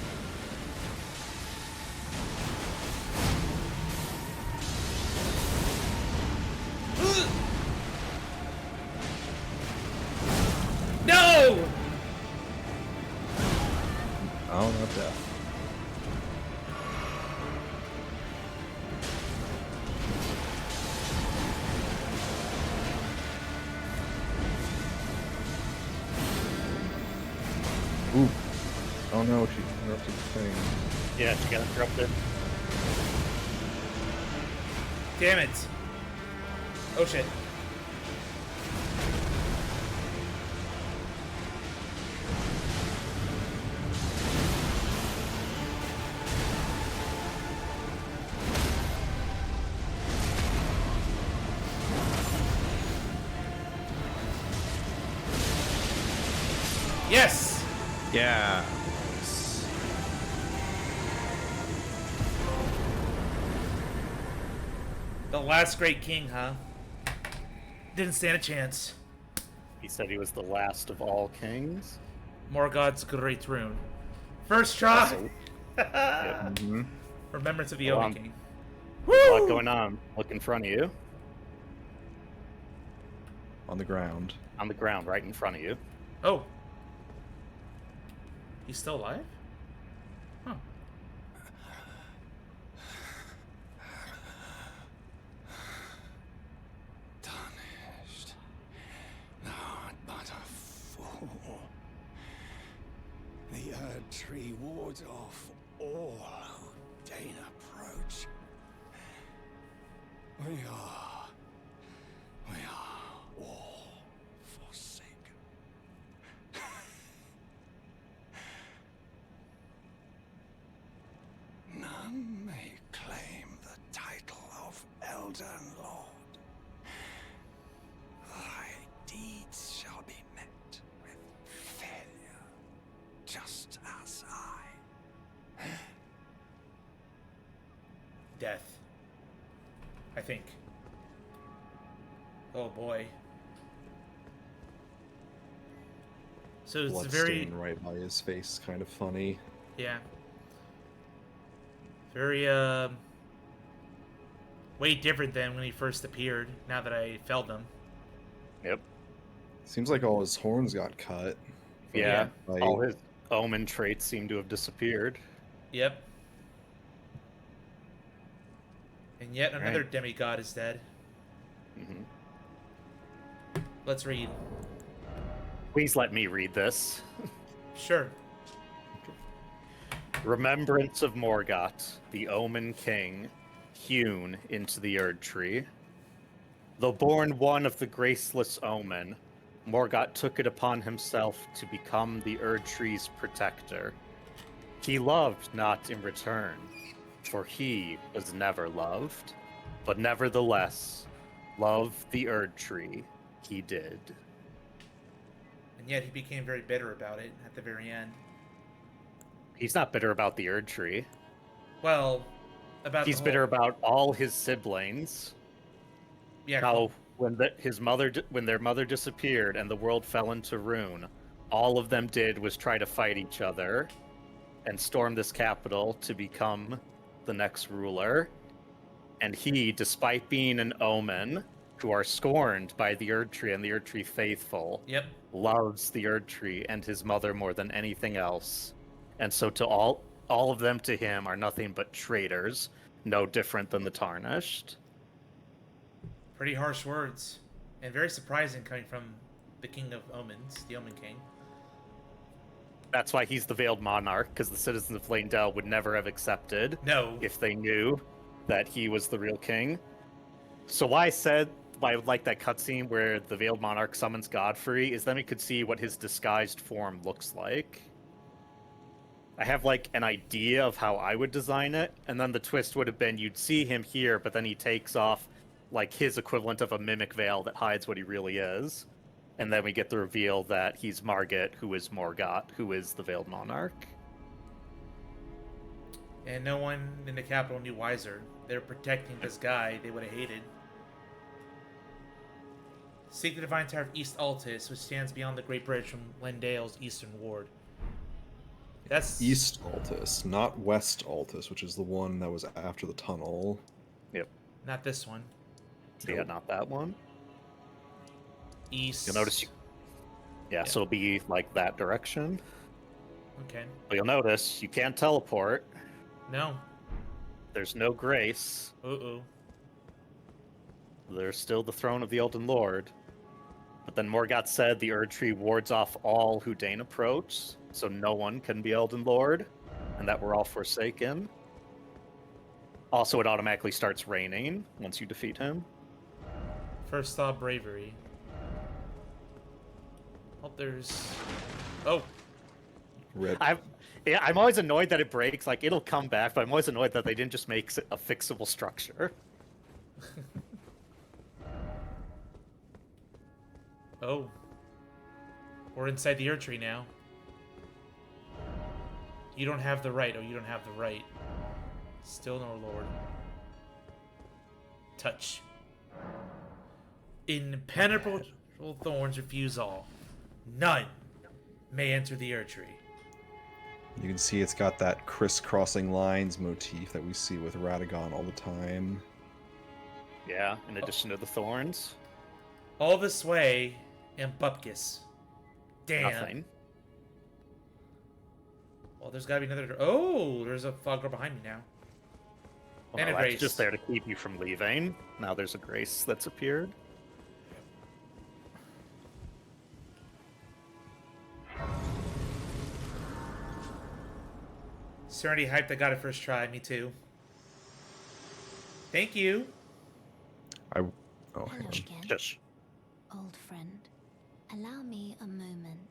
No! Oh, not that. Ooh. Oh no, she interrupted the thing. Yeah, she got interrupted. Damn it. Oh shit. Yes! Yeah. The last great king, huh? Didn't stand a chance. He said he was the last of all kings. Morgoth's great rune. First try! Yep. Remembrance of the Well, Omen King. A lot going on. Look in front of you. On the ground. On the ground, right in front of you. Oh. He's still alive? Huh. Tarnished. Not but a fool. The Erd Tree wards off all who deign approach. We are all forsaken. None may claim the title of Elden Lord. Thy deeds shall be met with failure, just as I. Death. I think. Oh boy. So it's Blood very... stain right by his face, kind of funny. Yeah. Very, way different than when he first appeared, now that I felled him. Yep. Seems like all his horns got cut. from Yeah. that fight. All his omen traits seem to have disappeared. Yep. And yet another Right. demigod is dead. Let's read. Please let me read this. Sure. Remembrance of Morgoth, the Omen King, hewn into the Erd Tree. Though born one of the graceless Omen, Morgoth took it upon himself to become the Erd Tree's protector. He loved not in return, for he was never loved, but nevertheless, love the Erd Tree he did. And yet he became very bitter about it at the very end. He's not bitter about the Erd Tree. Well, about He's the bitter whole... about all his siblings. Yeah, How when when their mother disappeared and the world fell into ruin, all of them did was try to fight each other and storm this capital to become the next ruler. And he, despite being an Omen, who are scorned by the Erd Tree and the Erd Tree faithful, Yep. loves the Erd Tree and his mother more than anything else. And so to all of them to him are nothing but traitors, no different than the Tarnished. Pretty harsh words. And very surprising coming from the King of Omens, the Omen King. That's why he's the Veiled Monarch, because the citizens of Leyndell would never have accepted No. if they knew that he was the real king. So why I would like that cutscene where the Veiled Monarch summons Godfrey is then we could see what his disguised form looks like. I have like an idea of how I would design it, and then the twist would have been you'd see him here, but then he takes off like his equivalent of a mimic veil that hides what he really is. And then we get the reveal that he's Margit, who is Morgoth, who is the Veiled Monarch. And no one in the capital knew wiser. They were protecting this guy they would have hated. Seek the Divine Tower of East Altus, which stands beyond the Great Bridge from Leyndale's eastern ward. That's... East Altus, not West Altus, which is the one that was after the tunnel. Yep. Not this one. Yeah, not that one. East... You'll notice yeah, so it'll be like that direction. Okay. But you'll notice you can't teleport. No. There's no grace. Uh-oh. There's still the throne of the Elden Lord. But then Morgoth said the Erd Tree wards off all who deign approach, so no one can be Elden Lord, and that we're all forsaken. Also, it automatically starts raining once you defeat him. First thought, bravery. Oh, there's... Oh. Red. I'm always annoyed that it breaks. Like, it'll come back, but I'm always annoyed that they didn't just make it a fixable structure. Oh. We're inside the Erd Tree now. You don't have the right. Oh, you don't have the right. Still no Lord. Touch. Impenetrable thorns refuse all. None may enter the Erd Tree. You can see it's got that crisscrossing lines motif that we see with Radagon all the time. Yeah, in addition to the thorns. All this way in Bupkis. Damn. Nothing. Well, there's gotta be another. Oh, there's a fog girl behind me now. Well, And no, a that's grace. just there to keep you from leaving. Now there's a grace that's appeared. Serenity hyped. I got it first try. Me too. Thank you. Oh, hang Hello on. again, Shush. old friend. Allow me a moment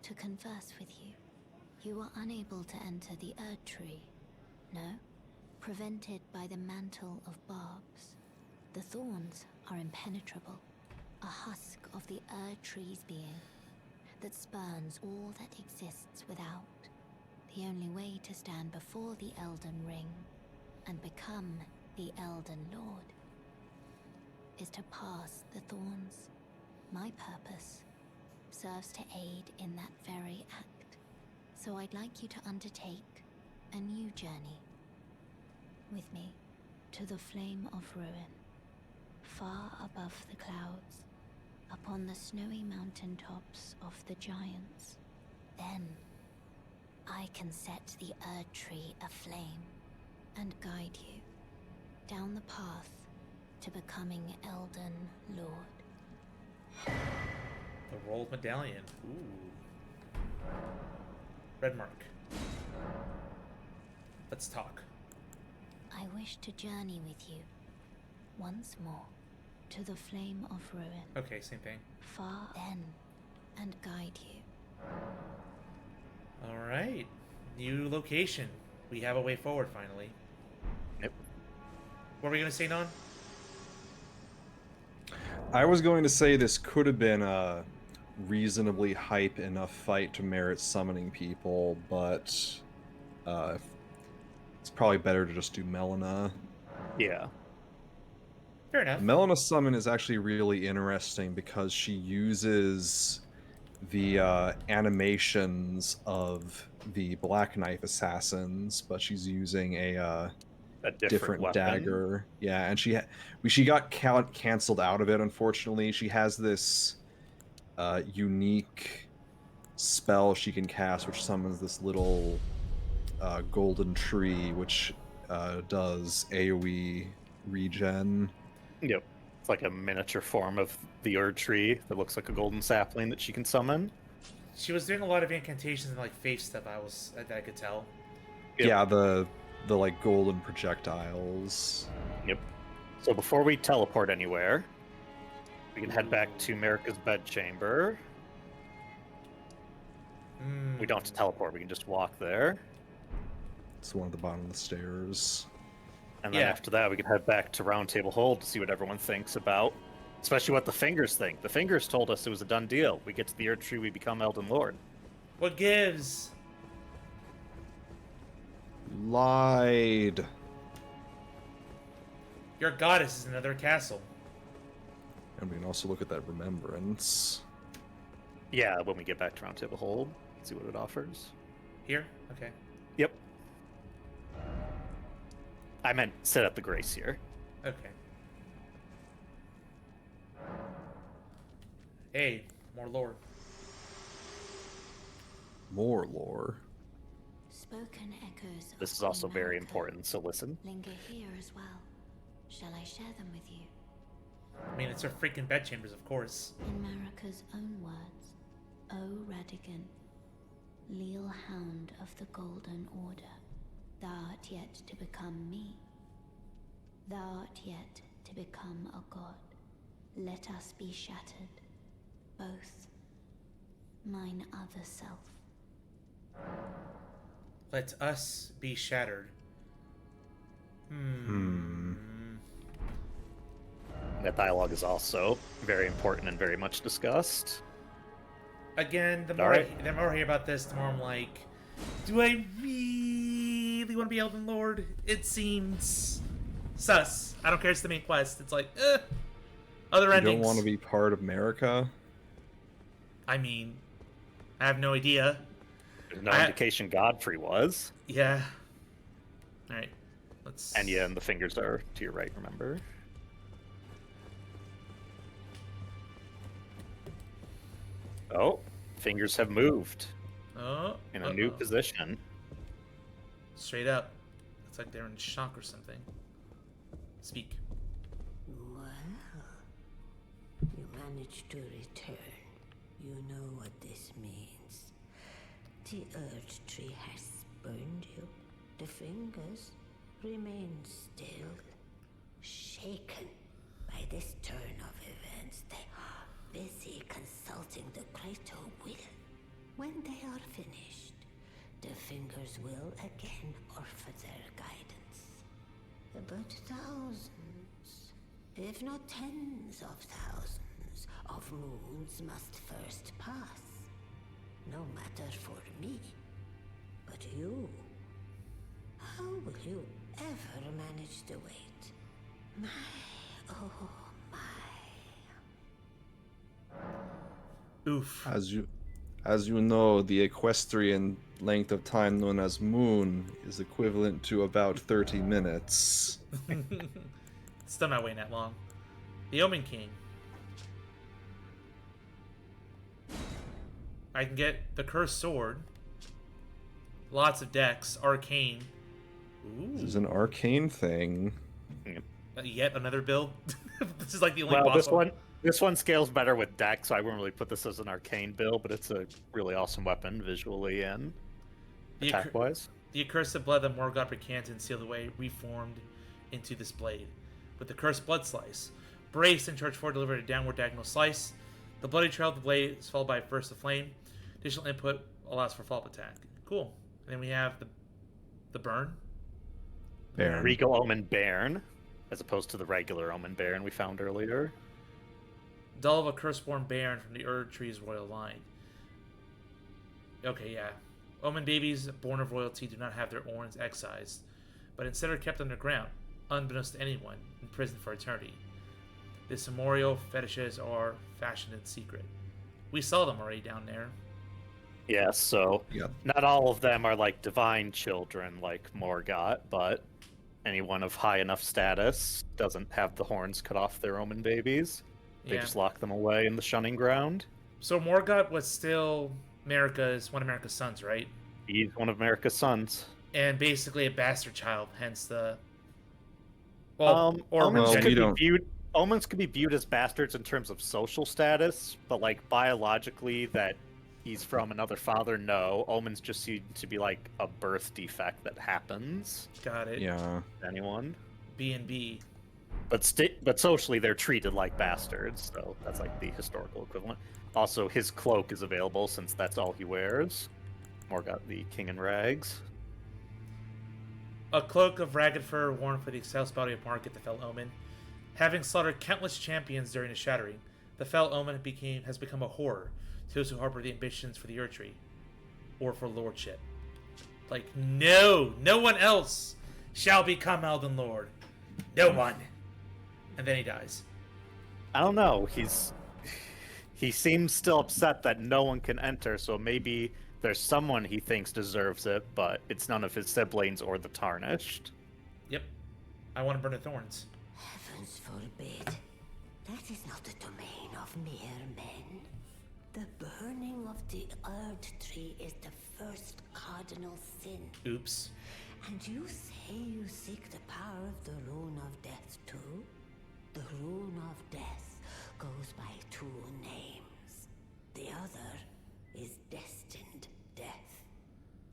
to converse with you. You were unable to enter the Erd Tree, no? Prevented by the mantle of barbs. The thorns are impenetrable, a husk of the Erd Tree's being that spurns all that exists without. The only way to stand before the Elden Ring and become the Elden Lord is to pass the thorns. My purpose serves to aid in that very act, so I'd like you to undertake a new journey with me to the Flame of Ruin, far above the clouds, upon the snowy mountaintops of the giants. Then I can set the Erd Tree aflame and guide you down the path to becoming Elden Lord. The rolled medallion. Ooh. Red mark. Let's talk. I wish to journey with you once more to the Flame of Ruin, Okay, same thing. far then, and guide you. All right. New location. We have a way forward finally. Yep. What were we gonna say, Non? I was going to say this could have been a reasonably hype enough fight to merit summoning people, but it's probably better to just do Melina. Yeah. Fair enough. Melina summon is actually really interesting because she uses the animations of the Black Knife assassins, but she's using a different weapon. dagger. Yeah, and she got canceled out of it, unfortunately. She has this unique spell she can cast, which summons this little golden tree, which does AoE regen. Yep. It's like a miniature form of the Erd Tree that looks like a golden sapling that she can summon. She was doing a lot of incantations and like faith stuff. That I could tell. Yep. Yeah, the like golden projectiles. Yep. So before we teleport anywhere, we can head back to Marika's bedchamber. We don't have to teleport, we can just walk there. It's the one at the bottom of the stairs. And then Yeah. after that, we can head back to Round Table Hold to see what everyone thinks about, especially what the Fingers think. The Fingers told us it was a done deal. We get to the Erd Tree, we become Elden Lord. What gives? Lied. Your goddess is in another castle. And we can also look at that remembrance. Yeah, when we get back to Round Table Hold, see what it offers. Here? Okay. Yep. I meant set up the Grace here. Okay. Hey, more lore. More lore. Spoken echoes This of is also very Marika important, so listen. linger here as well. Shall I share them with you? I mean, it's her freaking bedchambers, of course. In Marika's own words, O Radigan, leal hound of the Golden Order, thou art yet to become me. Thou art yet to become a god. Let us be shattered, both. Mine other self. Let us be shattered. That dialogue is also very important and very much discussed. Again, the All more, right. the more I hear about this, the more I'm like, do I really want to be Elden Lord? It seems sus. I don't care, it's the main quest. It's like, other You endings. don't want to be part of Marika? I mean, I have no idea. There's no I- indication Godfrey was. Yeah. All right. Let's. And yeah, and the fingers are to your right, remember? Oh, fingers have moved Oh. in a new position. Straight up. It's like they're in shock or something. Speak. Well, you managed to return. You know what this means. The Earth Tree has spurned you. The fingers remain still, shaken by this turn of events. They are busy consulting the greater will. When they are finished, the fingers will again offer their guidance. But thousands, if not tens of thousands, of moons must first pass. No matter for me, but you. How will you ever manage the weight? My, oh my. Oof. As you know, the equestrian length of time known as moon is equivalent to about 30 minutes. Still not waiting that long. The Omen King. I can get the Cursed Sword. Lots of decks. Arcane. Ooh. This is an arcane thing. Yet another build. This is like the only Well, boss. this one scales better with deck, so I wouldn't really put this as an arcane build, but it's a really awesome weapon visually and attack-wise. The accursed blood that Morgoth recanted and sealed away reformed into this blade. With the cursed blood slice. Braced and charged forward delivered a downward diagonal slice. The bloody trail of the blade is followed by a burst of flame. Additional input allows for follow-up attack. Cool. And then we have the burn. Baron. Regal Omen Bairn, as opposed to the regular Omen Bairn we found earlier. Dull of a curse-born baron from the Erd Tree's royal line. Okay, yeah. Omen babies born of royalty do not have their horns excised, but instead are kept underground, unbeknownst to anyone, imprisoned for eternity. These memorial fetishes are fashioned in secret. We saw them already down there. Yes, so Yeah. not all of them are like divine children like Morgoth, but anyone of high enough status doesn't have the horns cut off their Omen babies. They Yeah. just lock them away in the shunning ground. So Morgoth was still one of America's sons, right? He's one of America's sons. And basically a bastard child, hence the... Omens Well, could we be don't- viewed. Omens could be viewed as bastards in terms of social status, but like biologically, that he's from another father. No, Omens just seem to be like a birth defect that happens Got it. Yeah. to anyone. B&B. But socially, they're treated like bastards. So that's like the historical equivalent. Also, his cloak is available since that's all he wears. Morgoth, the king in rags. A cloak of ragged fur worn for the excel's body of Market, the fell omen. Having slaughtered countless champions during the shattering, the fell omen has become a horror to those who harbor the ambitions for the Earth Tree, or for lordship. Like, no one else shall become Elden Lord. No one. And then he dies. I don't know. He seems still upset that no one can enter, so maybe there's someone he thinks deserves it, but it's none of his siblings or the Tarnished. Yep. I want to burn the thorns. Heavens forbid. That is not the domain of mere men. The burning of the Earth Tree is the first cardinal sin. Oops. And you say you seek the power of the Rune of Death too? The Rune of Death goes by two names. The other is Destined Death.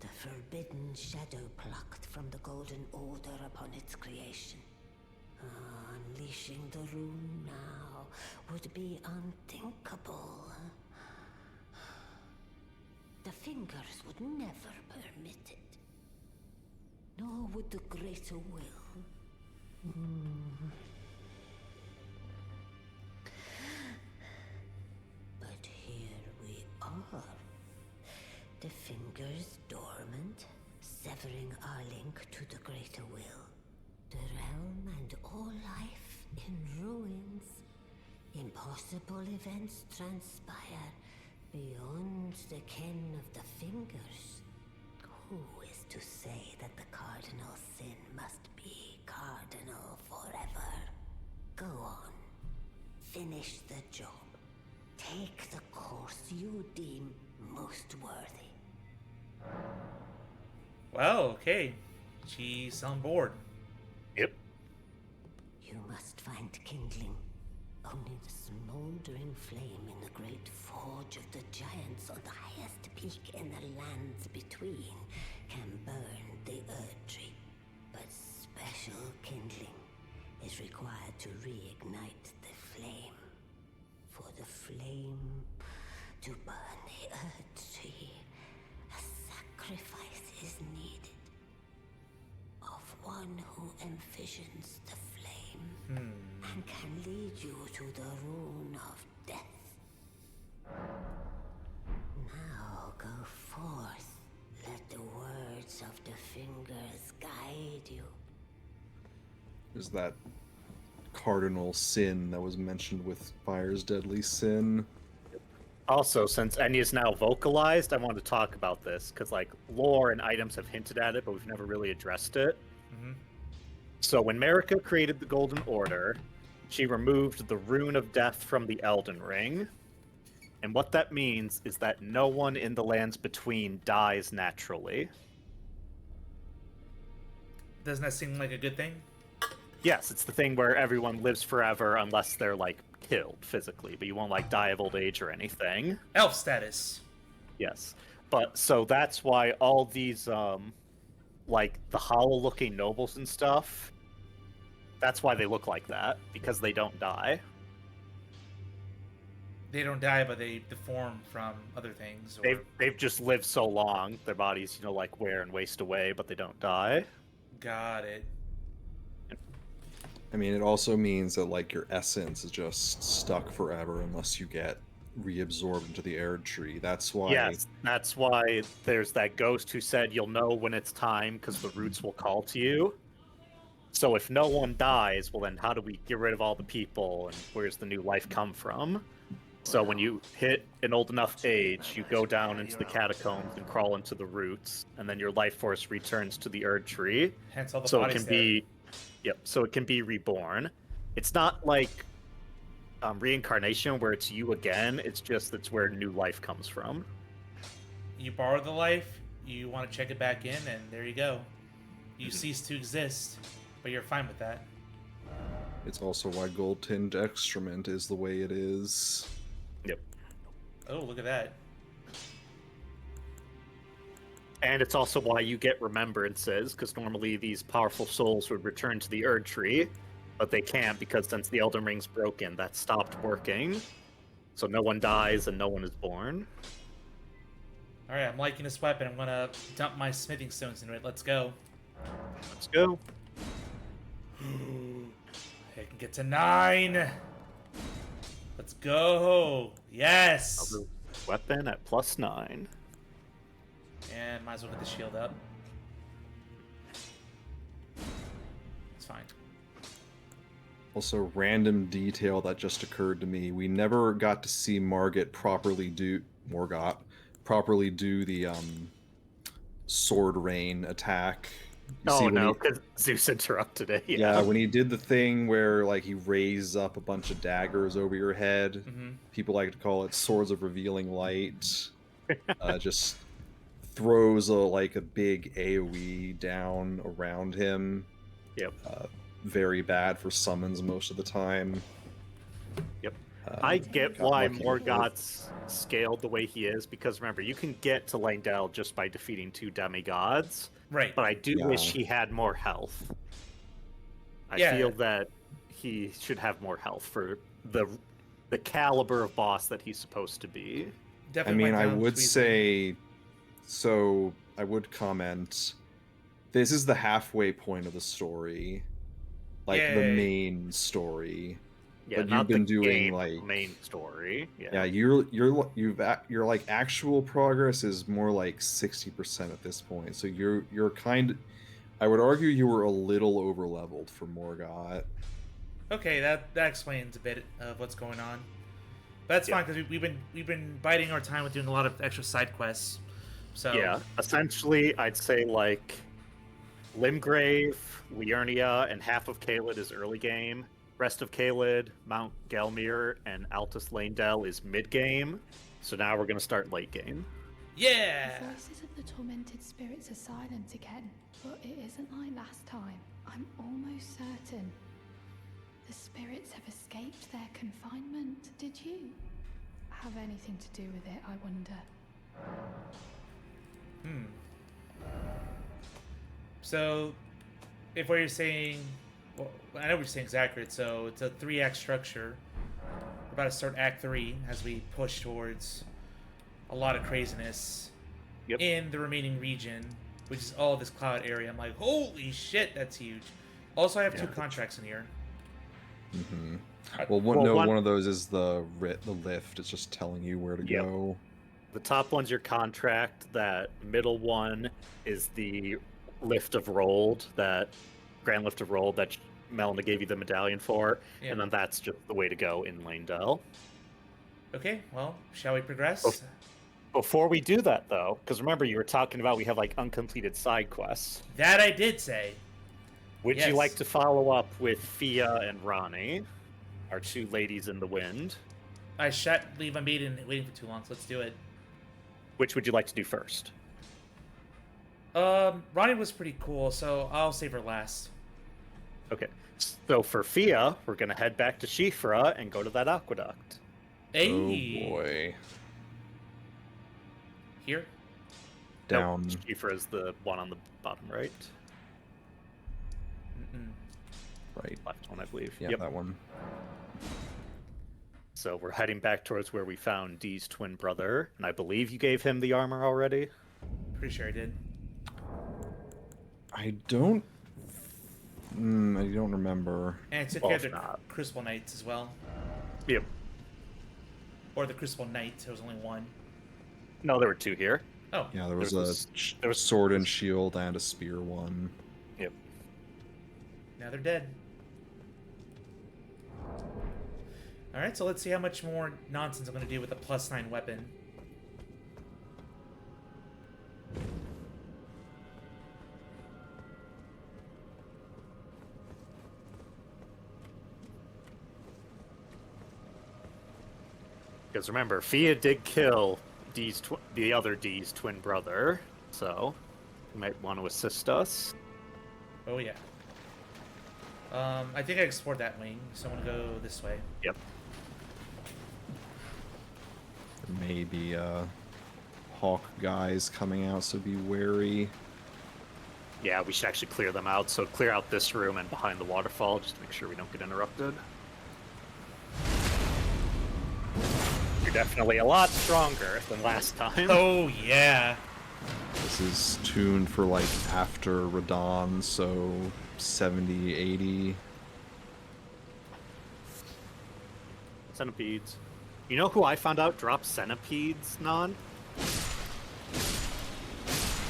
The forbidden shadow plucked from the Golden Order upon its creation. Unleashing the rune now would be unthinkable. The fingers would never permit it. Nor would the greater will. But here we are. The fingers dormant, severing our link to the greater will. The realm and all life in ruins. Impossible events transpire Beyond the ken of the fingers, who is to say that the cardinal sin must be cardinal forever? Go on. Finish the job. Take the course you deem most worthy. Well, okay. She's on board. Yep. You must find kindling. Only the smoldering flame in the great forge of the giants on the highest peak in the lands between can burn the Earth Tree. But special kindling is required to reignite the flame. For the flame to burn the Earth Tree, a sacrifice is needed. Of one who envisions the flame and can lead you to the rune of death. Now go forth. Let the words of the fingers guide you. Is that cardinal sin that was mentioned with Fire's deadly sin? Also, since Enya's now vocalized, I want to talk about this, because, like, lore and items have hinted at it, but we've never really addressed it. Mm-hmm. So when Marika created the Golden Order, she removed the Rune of Death from the Elden Ring. And what that means is that no one in the lands between dies naturally. Doesn't that seem like a good thing? Yes, it's the thing where everyone lives forever unless they're, like, killed physically, but you won't, like, die of old age or anything. Elf status. Yes. But, so that's why all these, like, the hollow-looking nobles and stuff, that's why they look like that, because they don't die. They don't die, but they deform from other things. Or... They've just lived so long, their bodies, like, wear and waste away, but they don't die. Got it. I mean, it also means that, like, your essence is just stuck forever unless you get reabsorbed into the Erd Tree. That's why... Yes, that's why there's that ghost who said you'll know when it's time because the roots will call to you. So if no one dies, well then how do we get rid of all the people and where's the new life come from? So when you hit an old enough age, you go down into the catacombs and crawl into the roots, and then your life force returns to the Erd Tree. Hence all the So it bodies can there. be... Yep, so it can be reborn. It's not like reincarnation where it's you again, it's just that's where new life comes from. You borrow the life, you want to check it back in, and there you go. You cease to exist, but you're fine with that. It's also why gold-tinged excrement is the way it is. Yep. Oh, look at that. And it's also why you get remembrances, because normally these powerful souls would return to the Erd Tree, but they can't because since the Elden Ring's broken, that stopped working. So no one dies and no one is born. Alright, I'm liking this weapon. I'm gonna dump my smithing stones into it. Let's go. Let's go. I can get to 9. Let's go. Yes. Another weapon at +9. And might as well get the shield up. It's fine. Also, random detail that just occurred to me. We never got to see Morgot properly do the sword rain attack. You see Oh when no, he- because Zeus interrupted it. Yeah, when he did the thing where like he raised up a bunch of daggers over your head. Mm-hmm. People like to call it swords of revealing light. Just throws a big AoE down around him. Yep. Very bad for summons most of the time. Yep. I get why lucky with Morgoth's scaled the way he is, because remember, you can get to Langdell just by defeating 2 demigods. Right. But I do Yeah. wish he had more health. I Yeah. feel that he should have more health for the caliber of boss that he's supposed to be. I Definitely mean, went I down would tweezing. say, so I would comment, this is the halfway point of the story, like the Yay. main story. Yeah, But not you've been the doing, game like- main story. Yeah, your like actual progress is more like 60% at this point. So you're I would argue you were a little over leveled for Morgoth. Okay, that explains a bit of what's going on. But that's Yeah. fine because we've been biding our time with doing a lot of extra side quests. So Yeah, essentially, I'd say like Limgrave, Liurnia, and half of Caelid is early game. Rest of Caelid, Mount Gelmir, and Altus Lanedell is mid game. So now we're gonna start late game. yeah. The voices of the tormented spirits are silent again, but it isn't like last time. I'm almost certain the spirits have escaped their confinement. Did you have anything to do with it, I wonder? So, if what you're saying, well, I know what you're saying is accurate. So it's a 3-act structure. We're about to start Act 3 as we push towards a lot of craziness in the remaining region, which is all this cloud area. I'm like, holy shit, that's huge. Also, I have 2 contracts in here. Mm-hmm. Well, one of those is the lift. It's just telling you where to go. The top one's your contract. That middle one is the lift of Rolled, that Grand Lift of Rolled that Melina gave you the medallion for, and then that's just the way to go in Lanedell. Okay, well, shall we progress? Before we do that, though, because remember you were talking about we have like uncompleted side quests. That I did say. Would you like to follow up with Fia and Ronnie, our 2 ladies in the wind? I shan't leave a meeting waiting for too long, so let's do it. Which would you like to do first? Ronnie was pretty cool, so I'll save her last. Okay, so for Fia, we're gonna head back to Shifra and go to that aqueduct. Hey. Oh boy. Here? Down. Nope, Shifra is the one on the bottom right. Right. Left one, I believe. Yeah, that one. So we're heading back towards where we found Dee's twin brother, and I believe you gave him the armor already. Pretty sure I did. I don't remember. And I took care of the Crucible Knights as well. Yep. Or the Crucible Knight, there was only one. No, there were 2 here. Oh. Yeah, there was a sword and shield and a spear one. Yep. Now they're dead. Alright, so let's see how much more nonsense I'm going to do with a +9 weapon. Because remember, Fia did kill the other Dee's twin brother, so you might want to assist us. Oh yeah. I think I explored that wing, so I'm going to go this way. Yep. Maybe hawk guys coming out, so be wary. Yeah, we should actually clear them out. So clear out this room and behind the waterfall, just to make sure we don't get interrupted. You're definitely a lot stronger than last time. Oh yeah. This is tuned for like after Radon, so 70, 80. Centipedes. You know who I found out dropped centipedes, Non?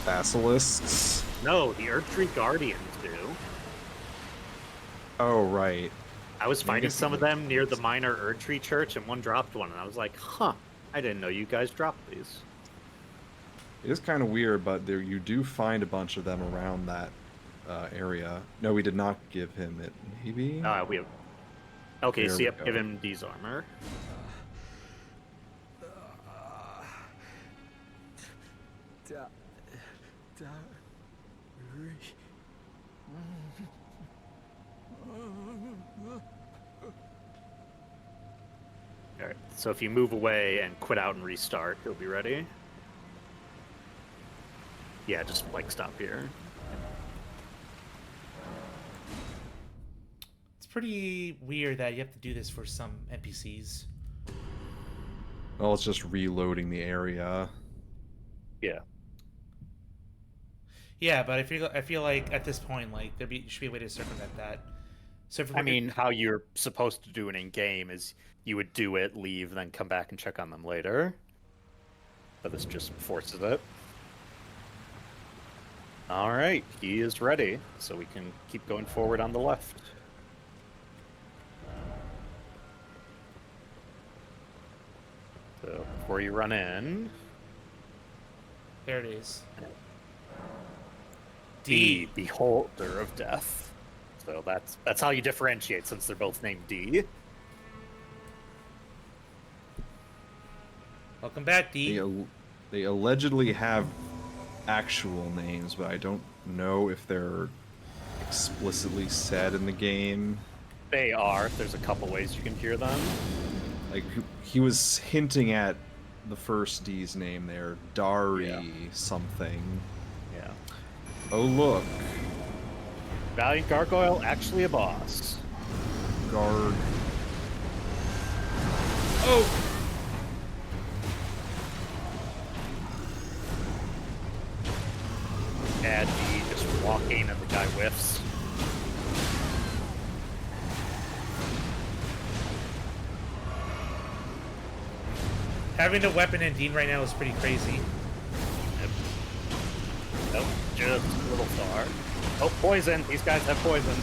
Basilisks? No, the Erdtree Guardians do. Oh, right. I was finding some of them near the minor Erdtree church, and one dropped one, and I was like, huh, I didn't know you guys dropped these. It is kind of weird, but there you do find a bunch of them around that area. No, we did not give him it. Maybe? We have... Okay, There so we yep, go. give him Dee's armor. Alright, so if you move away and quit out and restart, he'll be ready. Yeah, just like stop here. It's pretty weird that you have to do this for some NPCs. Well, it's just reloading the area. Yeah. Yeah, but I feel like at this point, like should be a way to circumvent that. So if I mean, how you're supposed to do it in game is you would do it, leave, then come back and check on them later. But this just forces it. All right, he is ready, so we can keep going forward on the left. So before you run in, There it is. D, Beholder of Death. So that's how you differentiate, since they're both named D. Welcome back, D. They allegedly have actual names, but I don't know if they're explicitly said in the game. They are. There's a couple ways you can hear them. Like, he was hinting at the first D's name there, Dari something. Yeah. Oh, look. Valiant Gargoyle, actually a boss. Guard. Oh! And D just walking and the guy whiffs. Having a weapon in Dean right now is pretty crazy. Yep. Nope, just a little far. Oh, poison! These guys have poison.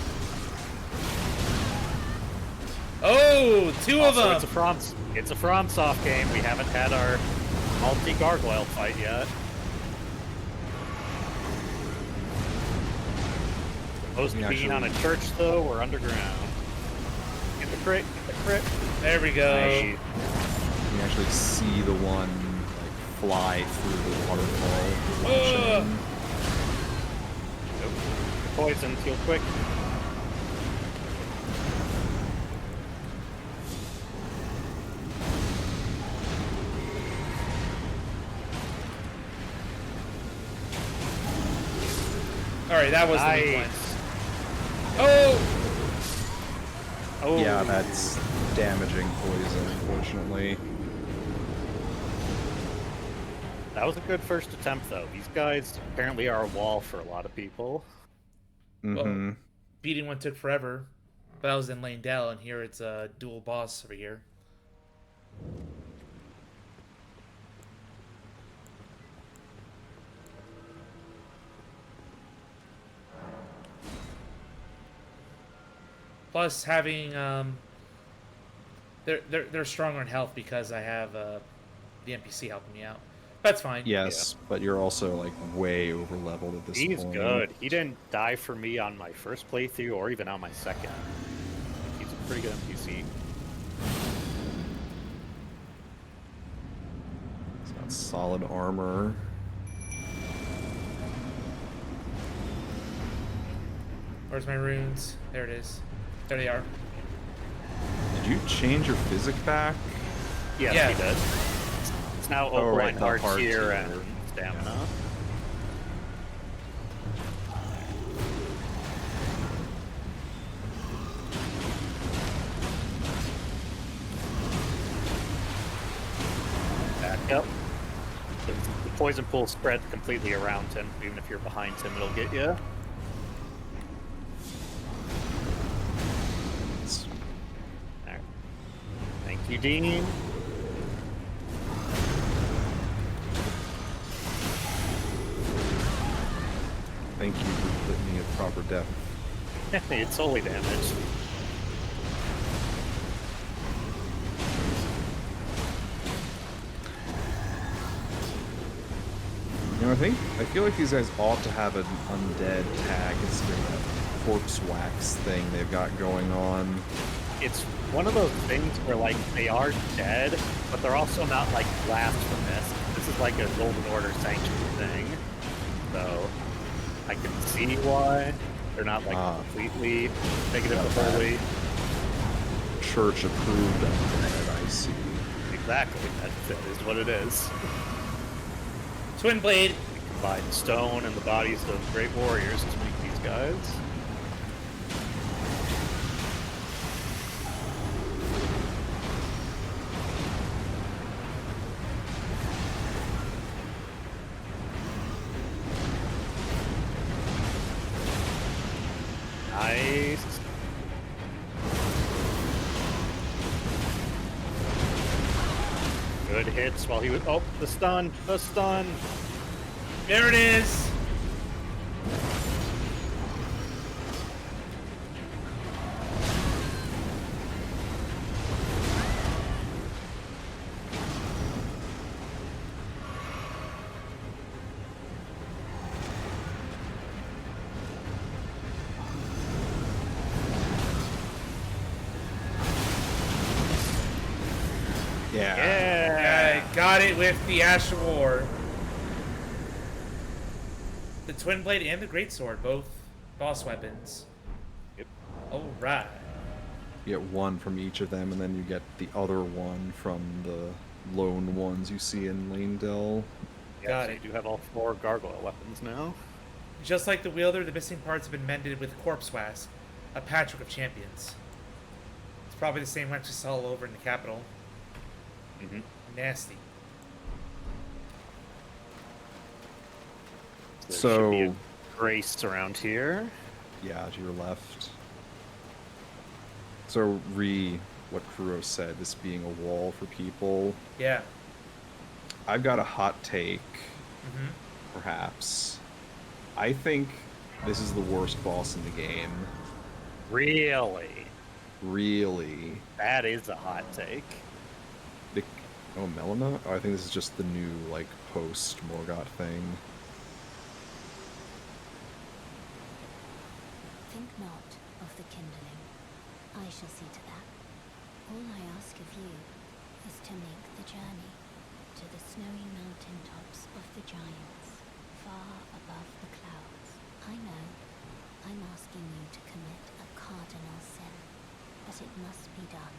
Oh, two of them! It's a FromSoft game. We haven't had our multi-gargoyle fight yet. Supposed to be on a church, though. We're underground. Get the crit, get the crit. There we go. Nice. You can actually see the one like fly through the waterfall. Nope. Poison, heal quick. Alright, that was Nice. the big one. Oh! Oh. Yeah, that's damaging poison, unfortunately. That was a good first attempt, though. These guys apparently are a wall for a lot of people. Mm-hmm. Well, beating one took forever, but I was in Lane Dell, and here it's a dual boss over here. Plus, having they're stronger in health because I have the NPC helping me out. That's fine. Yes, but you're also like way over leveled at this point. He's good. He didn't die for me on my first playthrough or even on my second. He's a pretty good NPC. He's got solid armor. Where's my runes? There it is. There they are. Did you change your physic back? Yes, Yeah. he did. It's now Oh, right, Opaline the Heart heart here tier. and Stamina. Back up. The poison pool spreads completely around him. Even if you're behind him, it'll get you. There. Thank you, Dean. Thank you for putting me at proper depth. It's only damage. You know, I feel like these guys ought to have an undead tag considering that corpse wax thing they've got going on. It's one of those things where, like, they are dead, but they're also not, like, blasphemous. This is like a Golden Order sanctuary thing. So, I can see why they're not, like, completely negative to holy. Church approved undead, I see. Exactly. That is what it is. Twin blade. We combine stone and the bodies of great warriors to make these guys. Nice. Good hits while he was. Oh, the stun! The stun! There it is. Yeah. Got it with the Ash of War. The Twin Blade and the Greatsword, both boss weapons. Yep. Alright. You get one from each of them, and then you get the other one from the lone ones you see in Lanedell. Got so it. You do have all 4 gargoyle weapons now. Just like the wielder, the missing parts have been mended with Corpse Wask, a patchwork of champions. It's probably the same wrench we saw all over in the capital. Mm-hmm. Nasty. There So- should be a grace around here. Yeah, to your left. So, what Kuro said, this being a wall for people. Yeah. I've got a hot take, Mm-hmm. perhaps. I think this is the worst boss in the game. Really? Really. That is a hot take. Oh, Melina? Oh, I think this is just the new, like, post-Morgoth thing. Think not of the kindling. I shall see to that. All I ask of you is to make the journey to the snowy mountain tops of the giants, far above the clouds. I know I'm asking you to commit a cardinal sin, but it must be done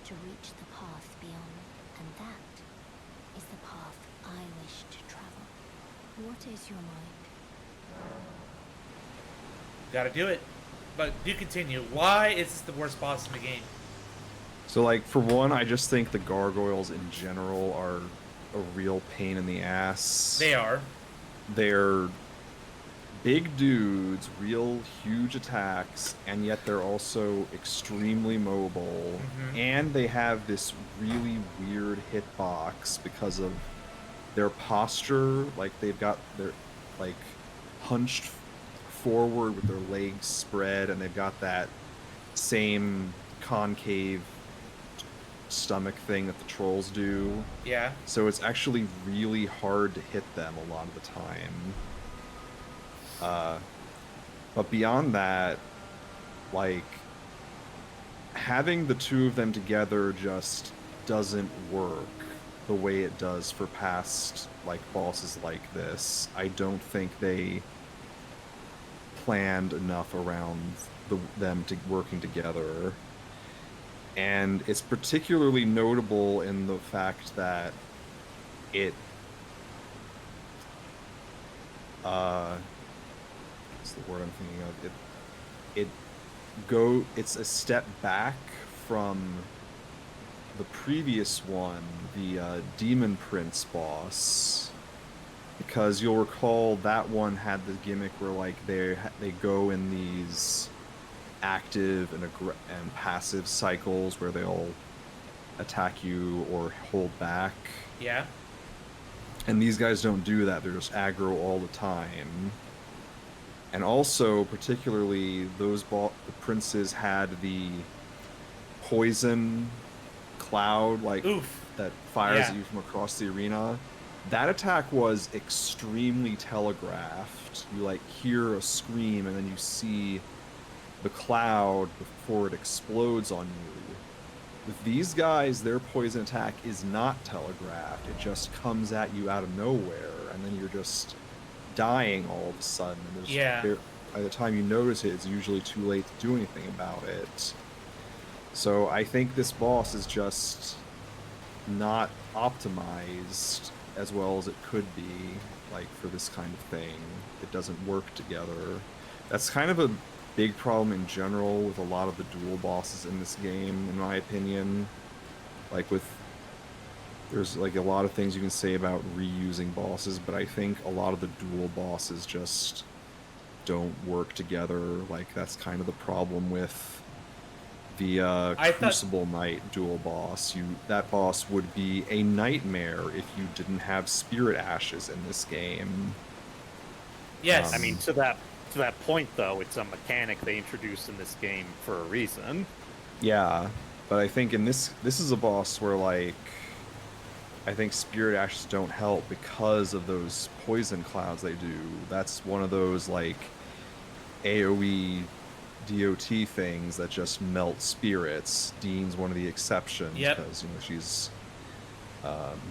to reach the path beyond, and that is the path I wish to travel. What is your mind? Gotta do it. But do continue. Why is this the worst boss in the game? So, like, for one, I just think the gargoyles in general are a real pain in the ass. They are. They're big dudes, real huge attacks, and yet they're also extremely mobile. Mhm. And they have this really weird hitbox because of their posture. Like, they've got their, like, hunched forward with their legs spread, and they've got that same concave stomach thing that the trolls do. Yeah. So it's actually really hard to hit them a lot of the time. But beyond that, like, having the two of them together just doesn't work the way it does for past, like, bosses like this. I don't think they planned enough around them working together. And it's particularly notable in the fact that it what's the word I'm thinking of? It's a step back from the previous one, the Demon Prince boss, because you'll recall that one had the gimmick where, like, they go in these active and passive cycles where they'll attack you or hold back. Yeah. And these guys don't do that. They're just aggro all the time. And also, particularly, the princes had the poison cloud, like, Oof. that fires Yeah. at you from across the arena. That attack was extremely telegraphed. You, like, hear a scream, and then you see the cloud before it explodes on you. With these guys, their poison attack is not telegraphed. It just comes at you out of nowhere, and then you're just dying all of a sudden. And by the time you notice it, it's usually too late to do anything about it. So I think this boss is just not optimized as well as it could be, like, for this kind of thing. It doesn't work together. That's kind of a big problem in general with a lot of the dual bosses in this game, in my opinion. Like, there's, like, a lot of things you can say about reusing bosses, but I think a lot of the dual bosses just don't work together. Like, that's kind of the problem with the Crucible Knight dual boss. That boss would be a nightmare if you didn't have Spirit Ashes in this game. Yes. I mean, to that point, though, it's a mechanic they introduced in this game for a reason. Yeah, but I think in this is a boss where, like, I think Spirit Ashes don't help because of those poison clouds they do. That's one of those, like, AoE DOT things that just melt spirits. Dean's one of the exceptions because, you know, she's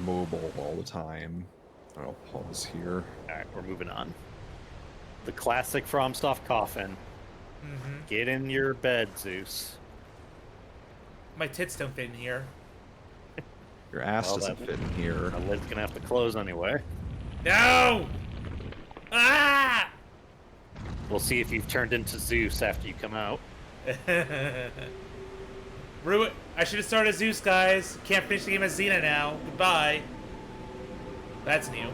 mobile all the time. I'll pause here. Alright, we're moving on. The classic FromSoft coffin. Mm-hmm. Get in your bed, Zeus. My tits don't fit in here. Your ass Well, doesn't that- fit in here. The lid's gonna have to close anyway. No! Ah! We'll see if you've turned into Zeus after you come out. Ruin. I should have started as Zeus, guys. Can't finish the game as Xena now. Goodbye. That's new.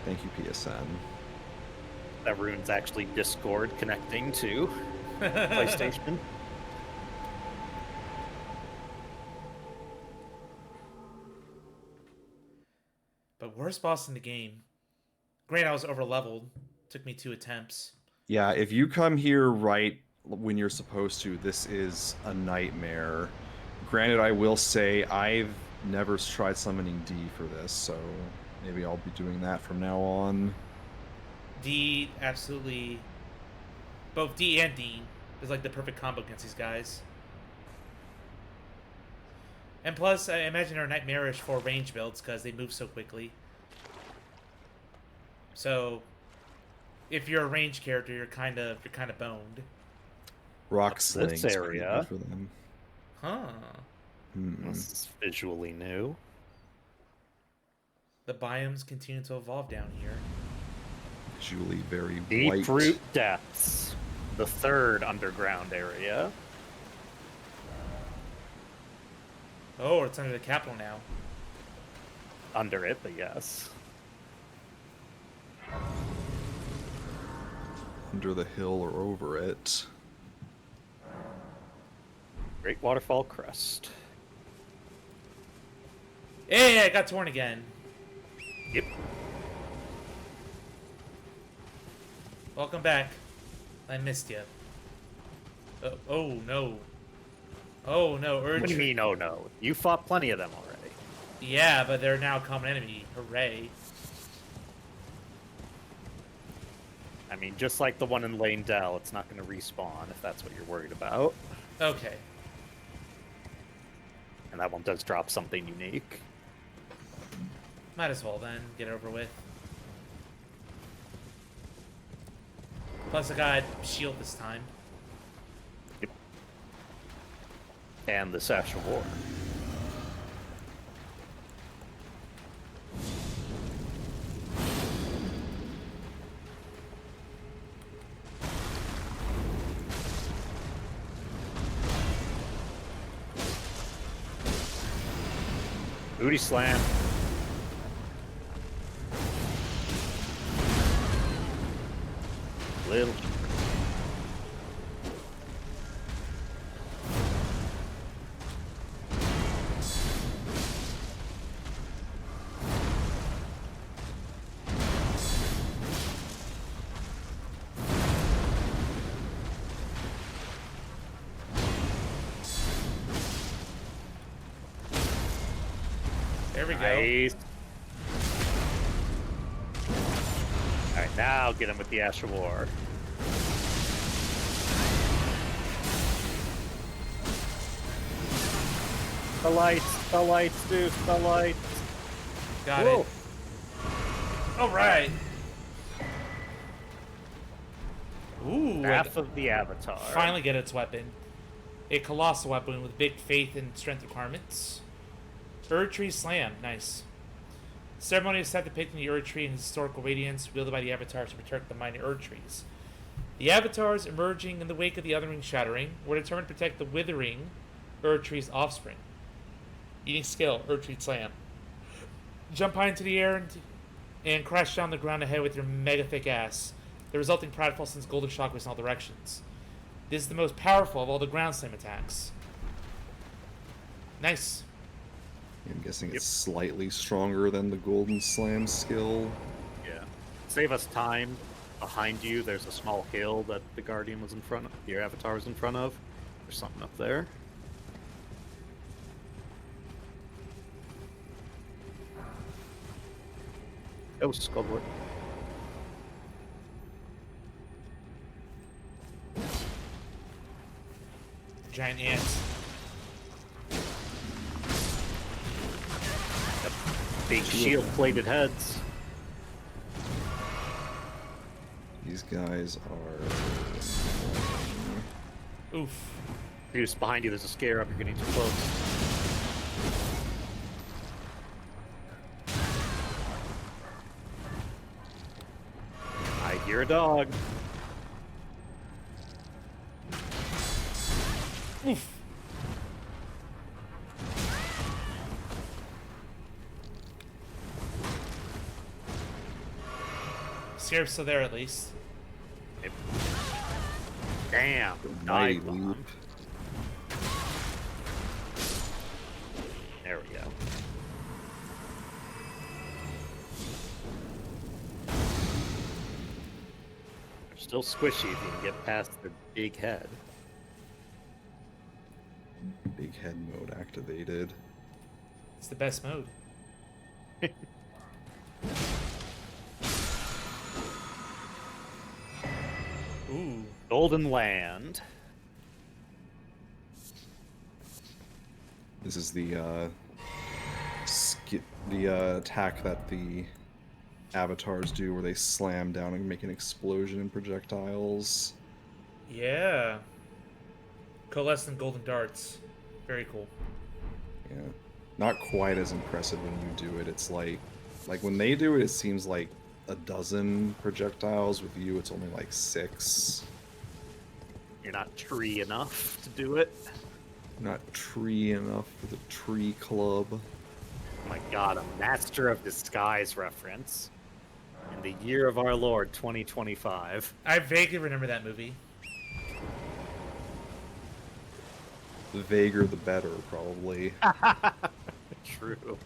Thank you, PSN. That rune's actually Discord connecting to PlayStation. But worst boss in the game. Granted, I was over leveled. Took me 2 attempts. Yeah, if you come here right when you're supposed to, this is a nightmare. Granted, I will say I've never tried summoning D for this, so maybe I'll be doing that from now on. D, absolutely. Both D and D is like the perfect combo against these guys. And plus, I imagine they're nightmarish for range builds because they move so quickly. So, if you're a range character, you're kind of boned. Rock sling's this pretty area? good for them. Huh. Hmm. This is visually new. The biomes continue to evolve down here. Visually very Deep white. Root Depths. The third underground area. Oh, it's under the capital now. Under it, but yes. Under the hill or over it. Great Waterfall Crest. Hey, I got torn again. Yep. Welcome back. I missed you. Oh no. Oh no, What do you mean, oh no? You fought plenty of them already. Yeah, but they're now a common enemy. Hooray. I mean, just like the one in Lane Dell, it's not going to respawn if that's what you're worried about. Okay. And that one does drop something unique. Might as well then. Get it over with. Plus I got shield this time. Yep. And the Sash of War. Booty slam. Little. There we go. Nice. Alright, now get him with the Ash of War. The lights, dude, the lights. Got Whoa. it. Alright. Ooh. Half of the Avatar. Finally get its weapon. A colossal weapon with big faith and strength requirements. Erd Tree Slam. Nice. Ceremony is set depicting the Erd Tree in historical radiance wielded by the Avatars to protect the mighty Erd Trees. The Avatars, emerging in the wake of the Othering Shattering, were determined to protect the withering Erd Tree's offspring. Eating skill, Erd Tree Slam. Jump high into the air and crash down the ground ahead with your mega thick ass. The resulting prideful sends golden shockwaves in all directions. This is the most powerful of all the ground slam attacks. Nice. I'm guessing it's slightly stronger than the Golden Slam skill. Yeah. Save us time. Behind you, there's a small hill that the Guardian was in front of. Your Avatar was in front of. There's something up there. Oh, Skullboard. Giant ants. Big shield-plated heads. These guys are... Oof. Zeus, behind you, there's a scare up. You're getting too close. I hear a dog. Oof. Scarab's still there at least. Damn. Mighty Dive bomb. leap. There we go. They're still squishy if you can get past their big head. Big head mode activated. It's the best mode. Ooh. Golden Land. This is the attack that the avatars do, where they slam down and make an explosion in projectiles. Yeah. Coalescent golden darts. Very cool. Yeah, not quite as impressive when you do it. It's like when they do it, it seems like a dozen projectiles. With you, it's only like 6. You're not tree enough to do it. Not tree enough for the tree club. Oh my god, a Master of Disguise reference. In the year of our Lord, 2025. I vaguely remember that movie. The vaguer, the better, probably. True.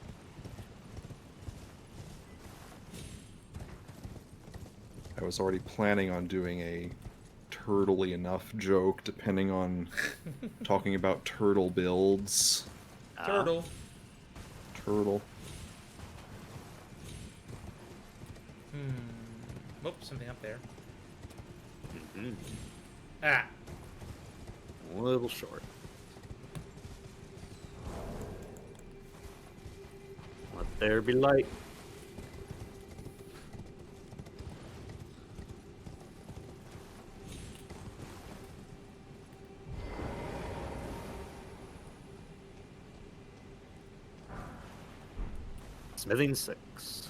I was already planning on doing a turtley enough joke, depending on talking about turtle builds. Turtle. Turtle. Whoop, something up there. Mm-hmm. Ah. A little short. Let there be light. Smithing 6.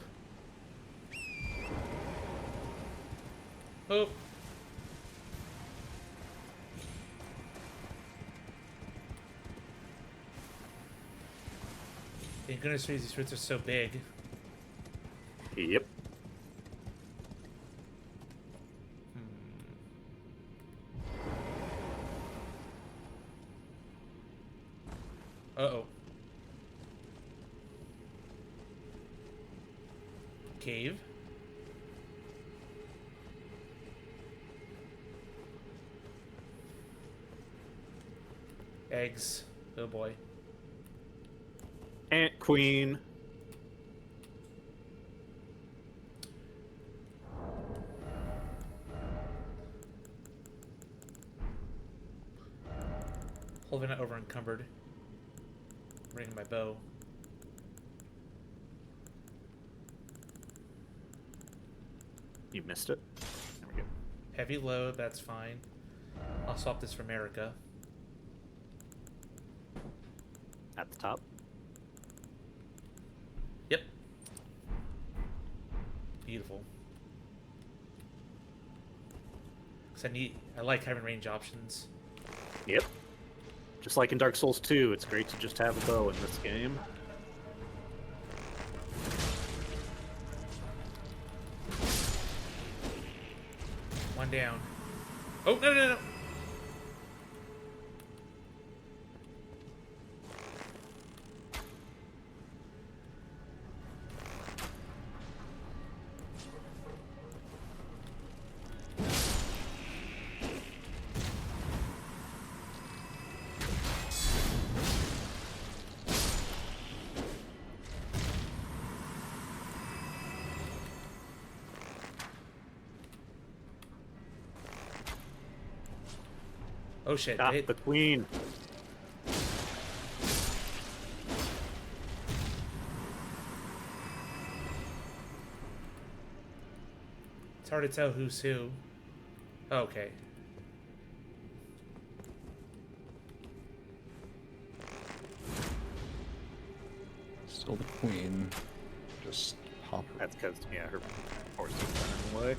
Oh. Thank goodness these fruits are so big. Yep. Uh-oh. Cave. Eggs. Oh boy. Ant Queen. Holding it over encumbered. Bringing my bow. You missed it. There we go. Heavy load, that's fine. I'll swap this for America. At the top. Yep. Beautiful. Cause I like having range options. Yep. Just like in Dark Souls 2, it's great to just have a bow in this game. One down. Oh, no. Oh shit, Stop the queen. hard to tell who's who. Okay. Still the queen. Just pop her. That's because, yeah, her horse is running away.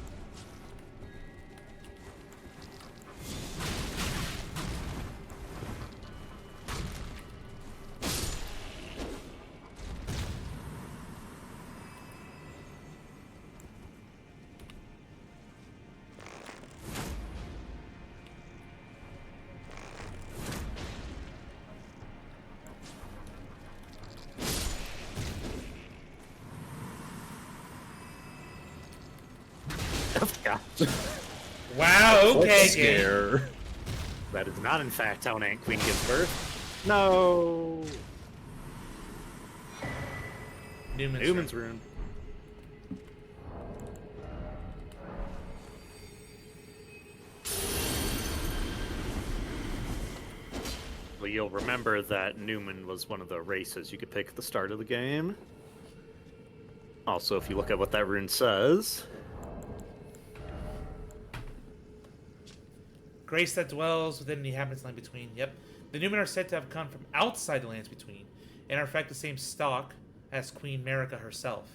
Wow, okay, game. Scare. That is not, in fact, how an Ant Queen gives birth. No! Newman's rune. Well, you'll remember that Newman was one of the races you could pick at the start of the game. Also, if you look at what that rune says... Grace that dwells within the inhabitants' land between. Yep. The Numen are said to have come from outside the lands between, and are in fact the same stock as Queen Marika herself.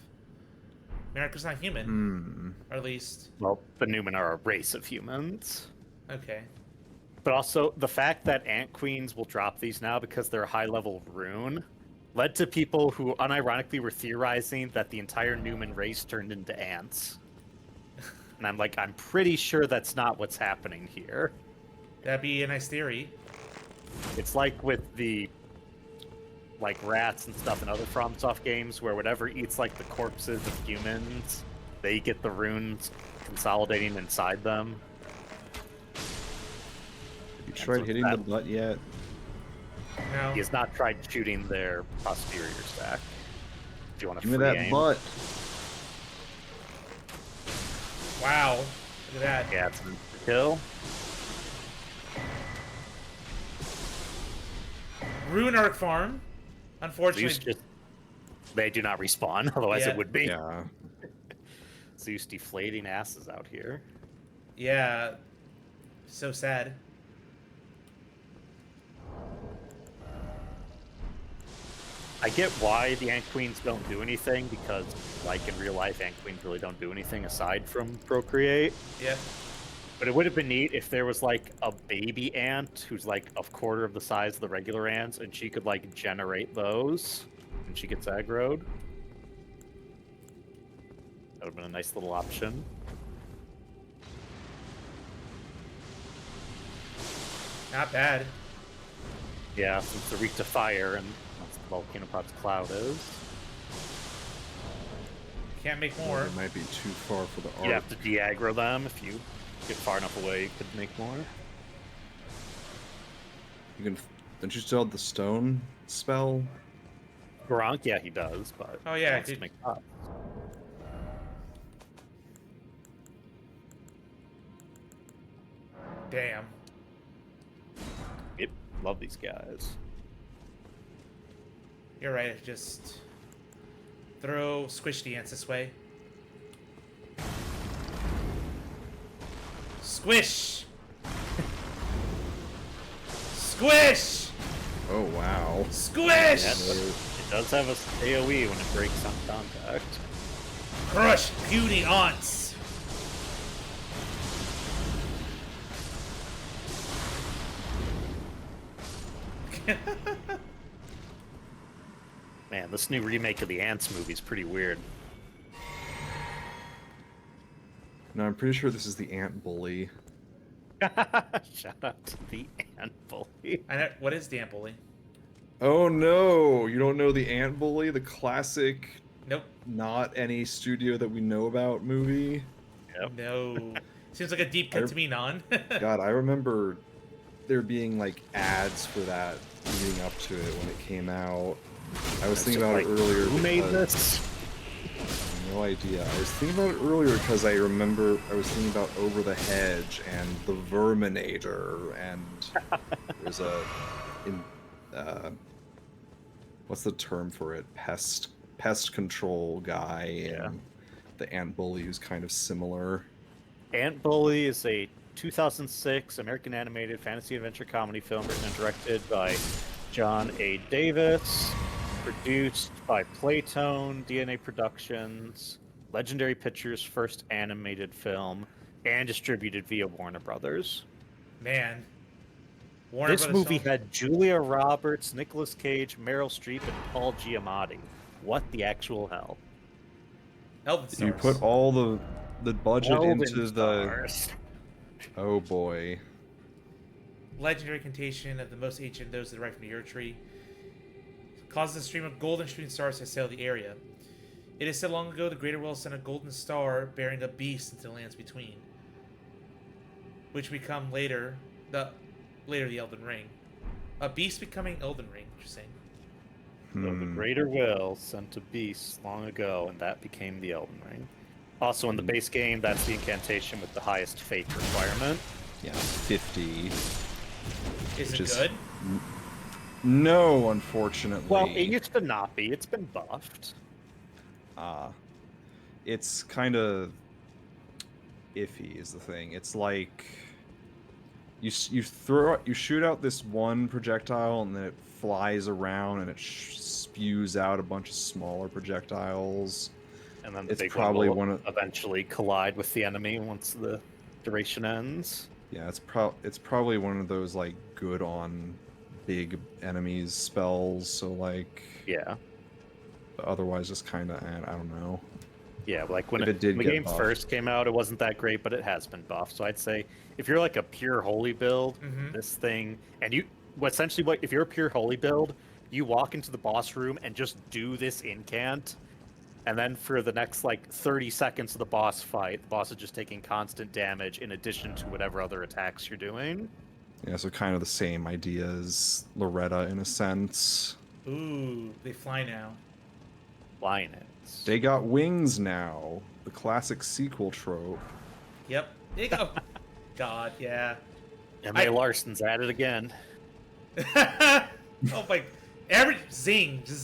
Marika's not human. Or at least... Well, the Numen are a race of humans. Okay. But also, the fact that Ant Queens will drop these now because they're a high-level rune led to people who unironically were theorizing that the entire Numen race turned into ants. And I'm like, I'm pretty sure that's not what's happening here. That'd be a nice theory. It's like with the like rats and stuff in other FromSoft games where whatever eats like the corpses of humans, they get the runes consolidating inside them. Have you tried hitting the butt yet? No. He has not tried shooting their posterior stack. Do you want to Give me that aim? butt. Wow. Look at that. Yeah, it's a kill. Rune Arc Farm. Unfortunately. Zeus just, they do not respawn, otherwise Yeah. it would be. Yeah. Zeus deflating asses out here. Yeah. So sad. I get why the Ant Queens don't do anything, because, like, in real life, Ant Queens really don't do anything aside from procreate. Yeah. But it would have been neat if there was, like, a baby ant who's, like, a quarter of the size of the regular ants, and she could, like, generate those, and she gets aggroed. That would have been a nice little option. Not bad. Yeah, since they're weak to fire, and that's what the Volcanopod's cloud is. Can't make Or more. it might be too far for the arc. You have to de-aggro them. If you get far enough away, you could make more. You can. Don't you still have the stone spell? Gronk, yeah, he does, but Oh, he yeah, wants to dude. make pots. Damn. Yep, love these guys. You're right. Just throw squish the ants this way. Squish! Squish! Oh wow. Squish! Yeah, it does have a AoE when it breaks on contact. Crush puny aunts! Man, this new remake of the Ants movie is pretty weird. No, I'm pretty sure this is the ant bully. Shout out to the Ant Bully. What is Dan Bully? Oh no! You don't know the ant bully, the classic, Nope. not any studio that we know about movie. Yep. No. Seems like a deep cut to me, Non. God, I remember there being like ads for that leading up to it when it came out. I was thinking about it earlier. Who made because- this? No idea. I was thinking about it earlier because I remember I was thinking about Over the Hedge and the Verminator, and there's what's the term for it? Pest control guy, and the ant bully who's kind of similar. Ant Bully is a 2006 American animated fantasy adventure comedy film written and directed by John A. Davis, produced by Playtone, DNA Productions, Legendary Pictures' first animated film, and distributed via Warner Brothers. Man. Warner This Brothers movie film? had Julia Roberts, Nicolas Cage, Meryl Streep, and Paul Giamatti. What the actual hell? Elden Stars. You put all the budget Elden into Stars. Oh boy. Legendary contagion of the most ancient, those that derive from the Earth Tree, causes a stream of golden shooting stars to sail the area. It is said long ago the Greater Will sent a golden star bearing a beast into the lands between, which become later the Elden Ring. A beast becoming Elden Ring, interesting. So the Greater Will sent a beast long ago, and that became the Elden Ring. Also, in the base game, that's the incantation with the highest fate requirement. Yeah, 50. Is Which it is- good? No, unfortunately. Well, it used to not be. It's been buffed. It's kind of iffy is the thing. It's like you shoot out this one projectile and then it flies around and it spews out a bunch of smaller projectiles. And then the It's big probably one will one of- eventually collide with the enemy once the duration ends. Yeah, it's probably one of those like good on big enemies spells. So like Yeah. otherwise just kind of I don't know. Yeah, like when If it did the get game buffed. first came out, it wasn't that great, but it has been buffed. So I'd say if you're like a pure holy build, this thing, and if you're a pure holy build, you walk into the boss room and just do this incant, and then for the next like 30 seconds of the boss fight, the boss is just taking constant damage in addition to whatever other attacks you're doing. Yeah, so kind of the same idea as Loretta in a sense. Ooh, they fly now. Flying it. They got wings now. The classic sequel trope. Yep. They go. God, yeah. M.A. Larson's at it again. Oh my! Just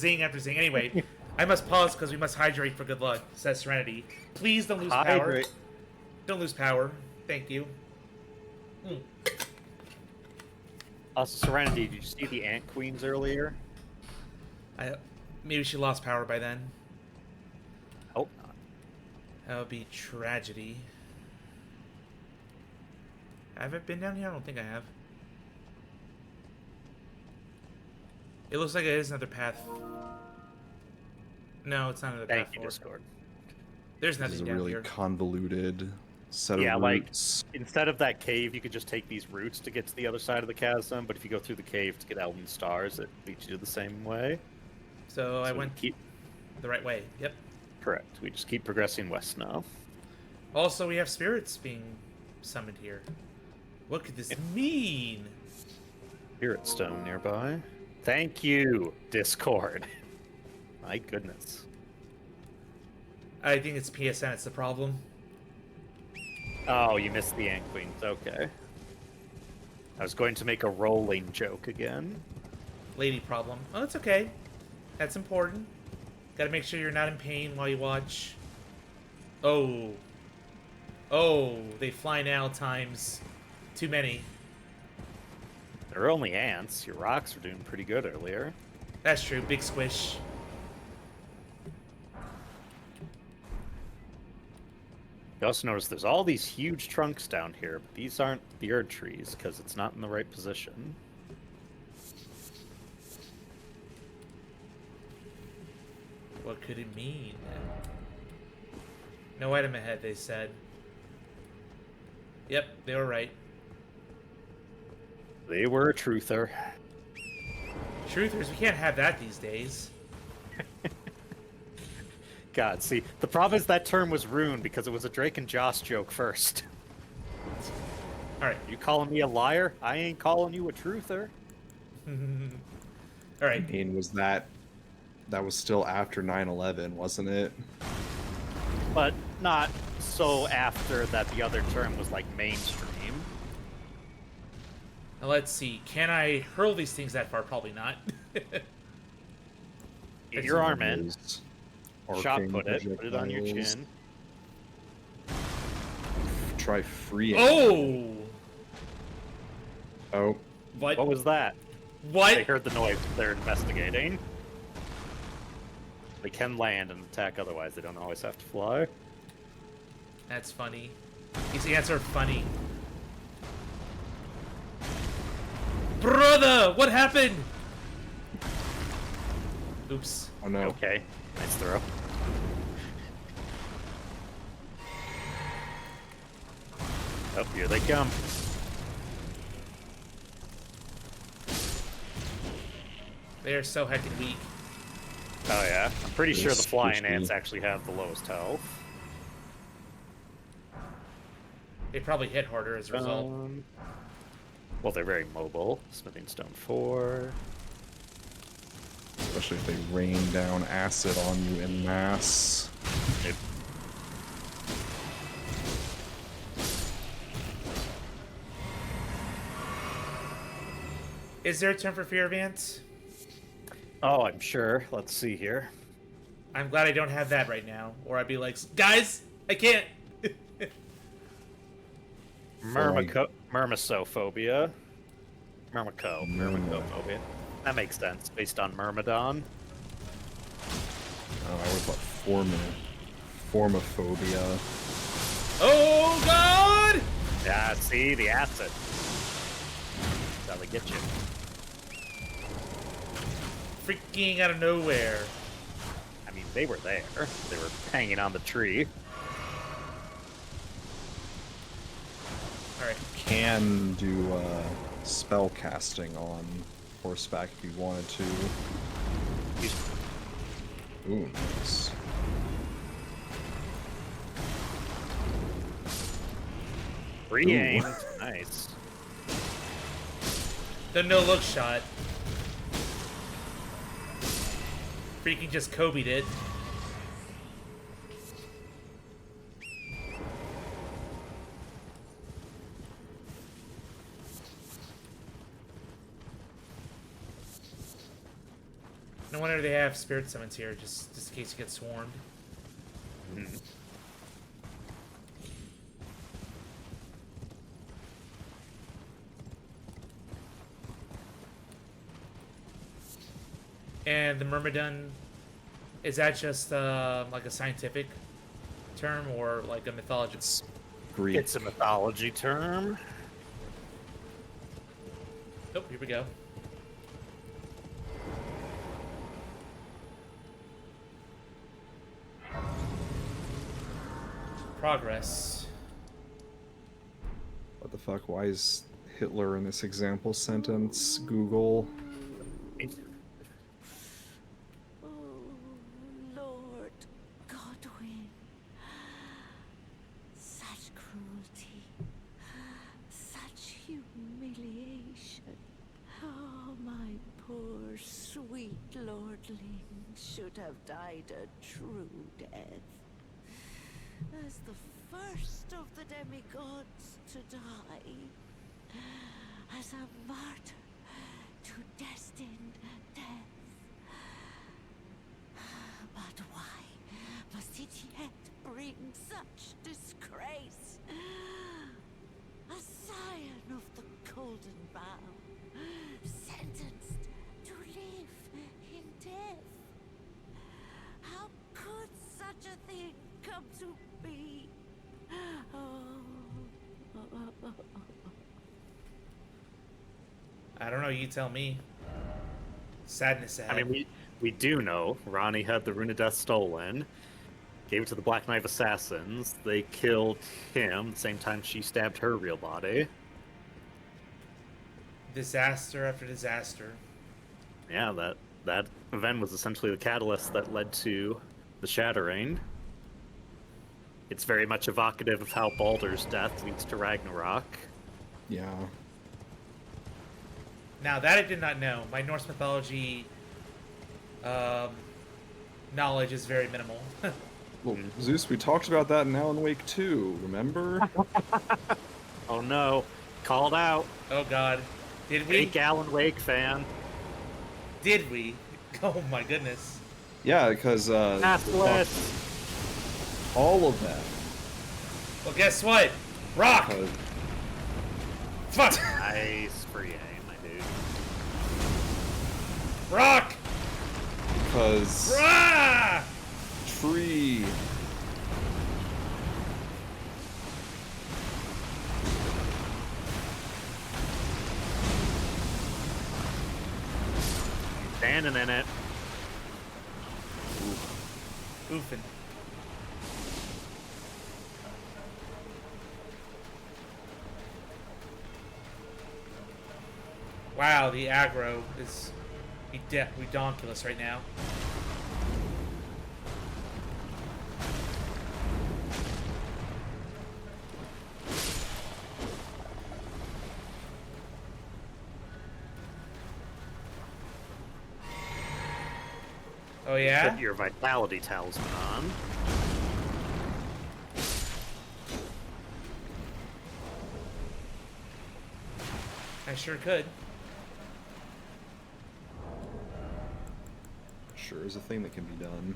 zing after zing. Anyway, I must pause because we must hydrate for good luck. Says Serenity. Please don't lose power. Hydrate. Don't lose power. Thank you. Also, Serenity, did you see the Ant Queens earlier? Maybe she lost power by then. Hope not. That would be tragedy. Have I been down here? I don't think I have. It looks like it is another path. No, it's not another path. Thank you, forward. Discord. There's This is nothing a down really here. convoluted set Yeah, of like routes. instead of that cave, you could just take these routes to get to the other side of the chasm. But if you go through the cave to get Elden Stars, it leads you the same way. So I we went the right way. Yep. Correct. We just keep progressing west now. Also, we have spirits being summoned here. What could this mean? Spirit Stone nearby. Thank you, Discord. My goodness. I think it's PSN. It's the problem. Oh, you missed the Ant Queens. Okay. I was going to make a rolling joke again. Lady problem. Oh, it's okay. That's important. Gotta make sure you're not in pain while you watch. Oh. Oh, they fly now times too many. They're only ants. Your rocks were doing pretty good earlier. That's true. Big squish. You also notice there's all these huge trunks down here, but these aren't the Erd trees because it's not in the right position. What could it mean? No item ahead, they said. Yep, they were right. They were a truther. Truthers, we can't have that these days. God, see, the problem is that term was ruined because it was a Drake and Joss joke first. Alright. You calling me a liar? I ain't calling you a truther. Alright. I mean, that was still after 9/11, wasn't it? But not so after that the other term was like mainstream. Now let's see. Can I hurl these things that far? Probably not. Get your arm in. Those Shot arcane put it on your projectiles. chin. try freeing. Oh! Oh. What? What was that? What? They heard the noise. They're investigating. They can land and attack otherwise. They don't always have to fly. That's funny. Easy answer, funny. Brother, what happened? Oops. Oh no. Okay. Nice throw. Oh, here they come. They are so heckin' weak. Oh yeah. I'm pretty They're sure the flying squishy. ants actually have the lowest health. They probably hit harder as a result. Well, they're very mobile. Smithing stone 4. Especially if they rain down acid on you en masse. It, Is there a turn for Fear of Ants? oh, I'm sure. Let's see here. I'm glad I don't have that right now, or I'd be like, guys, I can't. Myrmecophobia. Myrmecophobia. That makes sense, based on Myrmidon. Oh, I would have thought formophobia. Oh, God! Yeah, see, the acid. That's how they get you. Freaking out of nowhere. I mean, they were there. They were hanging on the tree. Alright. Can do spell casting on horseback if you wanted to. Ooh, nice. Re-aimed. Nice. The no-look shot. Freaking just Kobe'd it. No wonder they have spirit summons here, just in case you get swarmed. Mm. And the Myrmidon, is that just like a scientific term or like a mythology? It's Greek. It's a mythology term. Oh, here we go. Progress. What the fuck? Why is Hitler in this example sentence? Google. Oh, Lord Godwin. Such cruelty. Such humiliation. Oh, my poor, sweet lordling should have died a true death. As the first of the demigods to die. As a martyr to destined death. But why must it yet bring such disgrace? A scion of the golden bough, sentenced to live in death. How could such a thing come to be? I don't know, you tell me. Sadness ahead. I mean, we do know Ronnie had the Rune of Death stolen, gave it to the Black Knight Assassins. They killed him the same time she stabbed her real body. Disaster after disaster. Yeah, that event was essentially the catalyst that led to the Shattering. It's very much evocative of how Baldur's death leads to Ragnarok. Yeah. Now that I did not know. My Norse mythology knowledge is very minimal. Well, Zeus, we talked about that in Alan Wake 2, remember? Oh no, called out. Oh god. Did we? Big Alan Wake fan. Did we? Oh my goodness. Yeah, because Atlas. all of that. Well, guess what? Rock! Because, Fuck! Nice free aim, my dude. Rock! because Rah! tree. Standing in it. Oofing. Wow, the aggro is redonkulous right now. Oh yeah? Put your vitality talisman on. I sure could. Sure is a thing that can be done.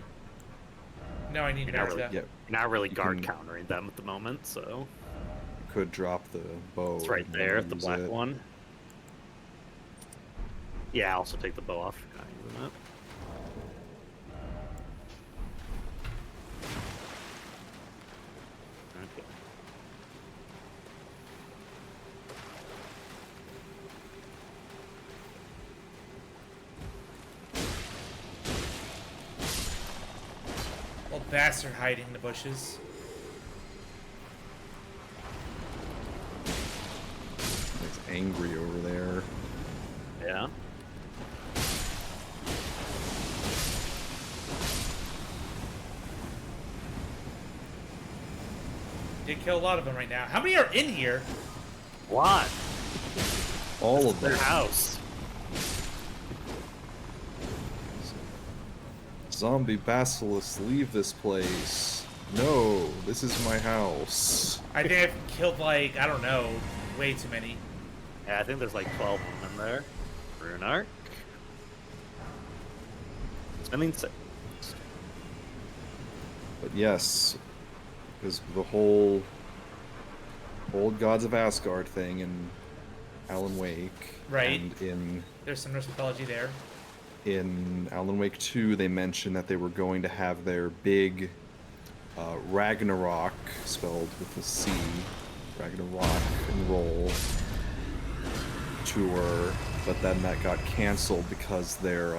No, I need You're not Bertha. really, Yeah, you're not really You guard can- countering them at the moment, so you could drop the bow. it's right if you there, wanna the use black it. one. Yeah, I'll also take the bow off. Not using it. Okay. Old bastard hiding in the bushes. It's angry over there. Yeah. Did kill a lot of them right now. How many are in here? What? All of Their them. house. Zombie basilisks, leave this place. No, this is my house. I think I've killed like, I don't know, way too many. Yeah, I think there's like 12 of them in there. Rune arc. I mean, But yes, because the whole old gods of Asgard thing in Alan Wake. Right. And There's some Norse mythology there. in Alan Wake 2, they mentioned that they were going to have their big Ragnarok, spelled with a C, Ragnarok and roll tour, but then that got canceled because their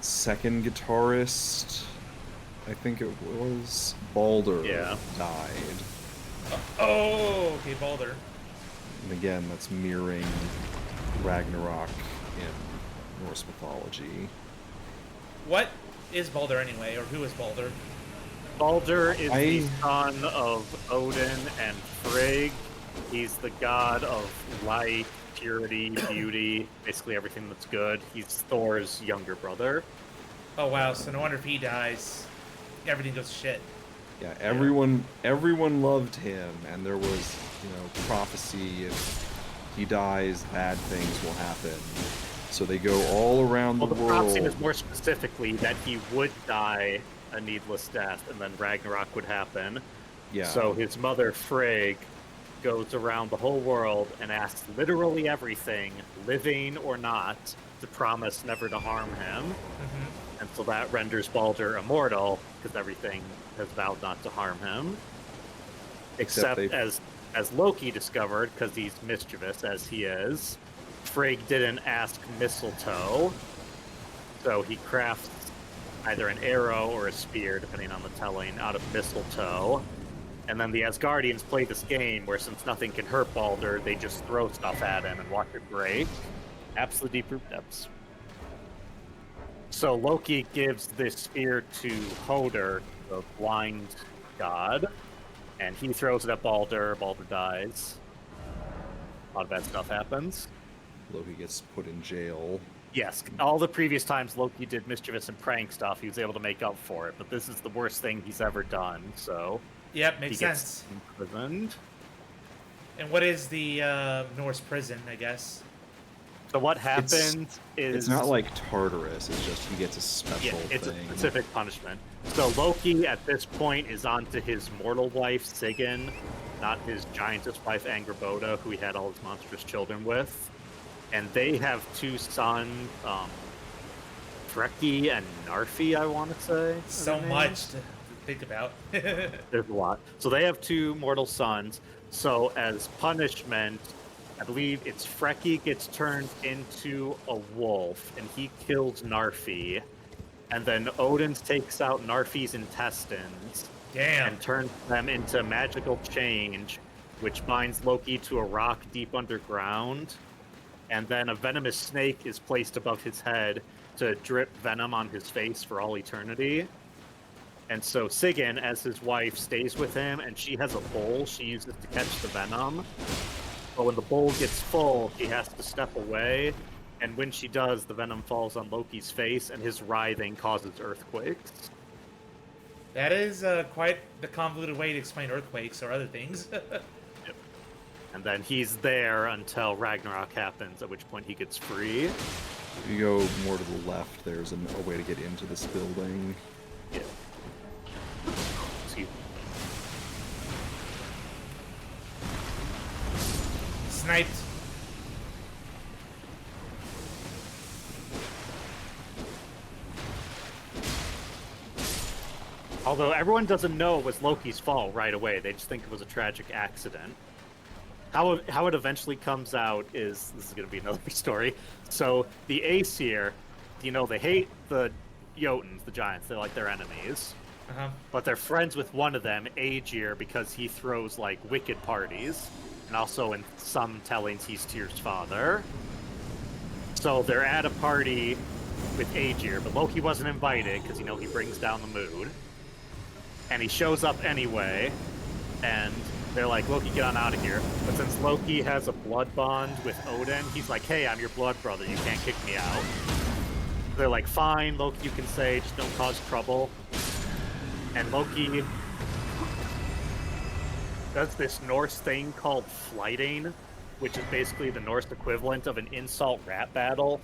second guitarist, I think it was, Balder, Yeah. died. Oh, okay, Balder. And again, that's mirroring Ragnarok in Norse mythology. What is Balder anyway, or who is Balder? Balder is the I- son of Odin and Frigg. He's the god of light, purity, beauty, basically everything that's good. He's Thor's younger brother. Oh wow, so no wonder if he dies, everything goes to shit. Yeah, everyone loved him, and there was, prophecy if he dies, bad things will happen. So they go all around Well, the the prophecy world. was more specifically that he would die a needless death, and then Ragnarok would happen. Yeah. So his mother, Frigg, goes around the whole world and asks literally everything, living or not, to promise never to harm him. Mm-hmm. And so that renders Balder immortal, because everything has vowed not to harm him. Except Except they- as Loki discovered, because he's mischievous as he is, Frigg didn't ask mistletoe, so he crafts either an arrow or a spear, depending on the telling, out of mistletoe. And then the Asgardians play this game where, since nothing can hurt Balder, they just throw stuff at him and watch it break. Absolute deep root depths. So Loki gives this spear to Hoder, the blind god, and he throws it at Balder. Balder dies. A lot of bad stuff happens. Loki gets put in jail. Yes, all the previous times Loki did mischievous and prank stuff, he was able to make up for it, but this is the worst thing he's ever done, so Yep, he makes gets sense. imprisoned. And what is the Norse prison, I guess? So what happens is... It's not like Tartarus, it's just he gets a special it's thing. a specific punishment. So Loki, at this point, is on to his mortal wife, Sigyn, not his giantess wife, Angrboda, who he had all his monstrous children with. And they have 2 sons, Freki and Narfi, I want to say. So much to think about. There's a lot. So they have 2 mortal sons. So as punishment, I believe it's Freki gets turned into a wolf, and he kills Narfi. And then Odin takes out Narfi's intestines. Damn. And turns them into magical change, which binds Loki to a rock deep underground. And then a venomous snake is placed above his head to drip venom on his face for all eternity. And so Sigyn, as his wife, stays with him, and she has a bowl she uses to catch the venom. But when the bowl gets full, she has to step away, and when she does, the venom falls on Loki's face, and his writhing causes earthquakes. That is quite the convoluted way to explain earthquakes or other things. Yep. And then he's there until Ragnarok happens, at which point he gets free. If you go more to the left, there's a way to get into this building. Yeah. Excuse me. Sniped. Although everyone doesn't know it was Loki's fault right away. They just think it was a tragic accident. How it eventually comes out is... This is going to be another story. So, the Aesir, they hate the Jotuns, the giants. They're like their enemies. Uh-huh. But they're friends with one of them, Aegir, because he throws, like, wicked parties. And also, in some tellings, he's Tyr's father. So, they're at a party with Aegir, but Loki wasn't invited, because, he brings down the mood. And he shows up anyway, and they're like, Loki, get on out of here. But since Loki has a blood bond with Odin, he's like, hey, I'm your blood brother, you can't kick me out. They're like, fine, Loki, you can say, just don't cause trouble. And Loki does this Norse thing called flighting, which is basically the Norse equivalent of an insult rap battle.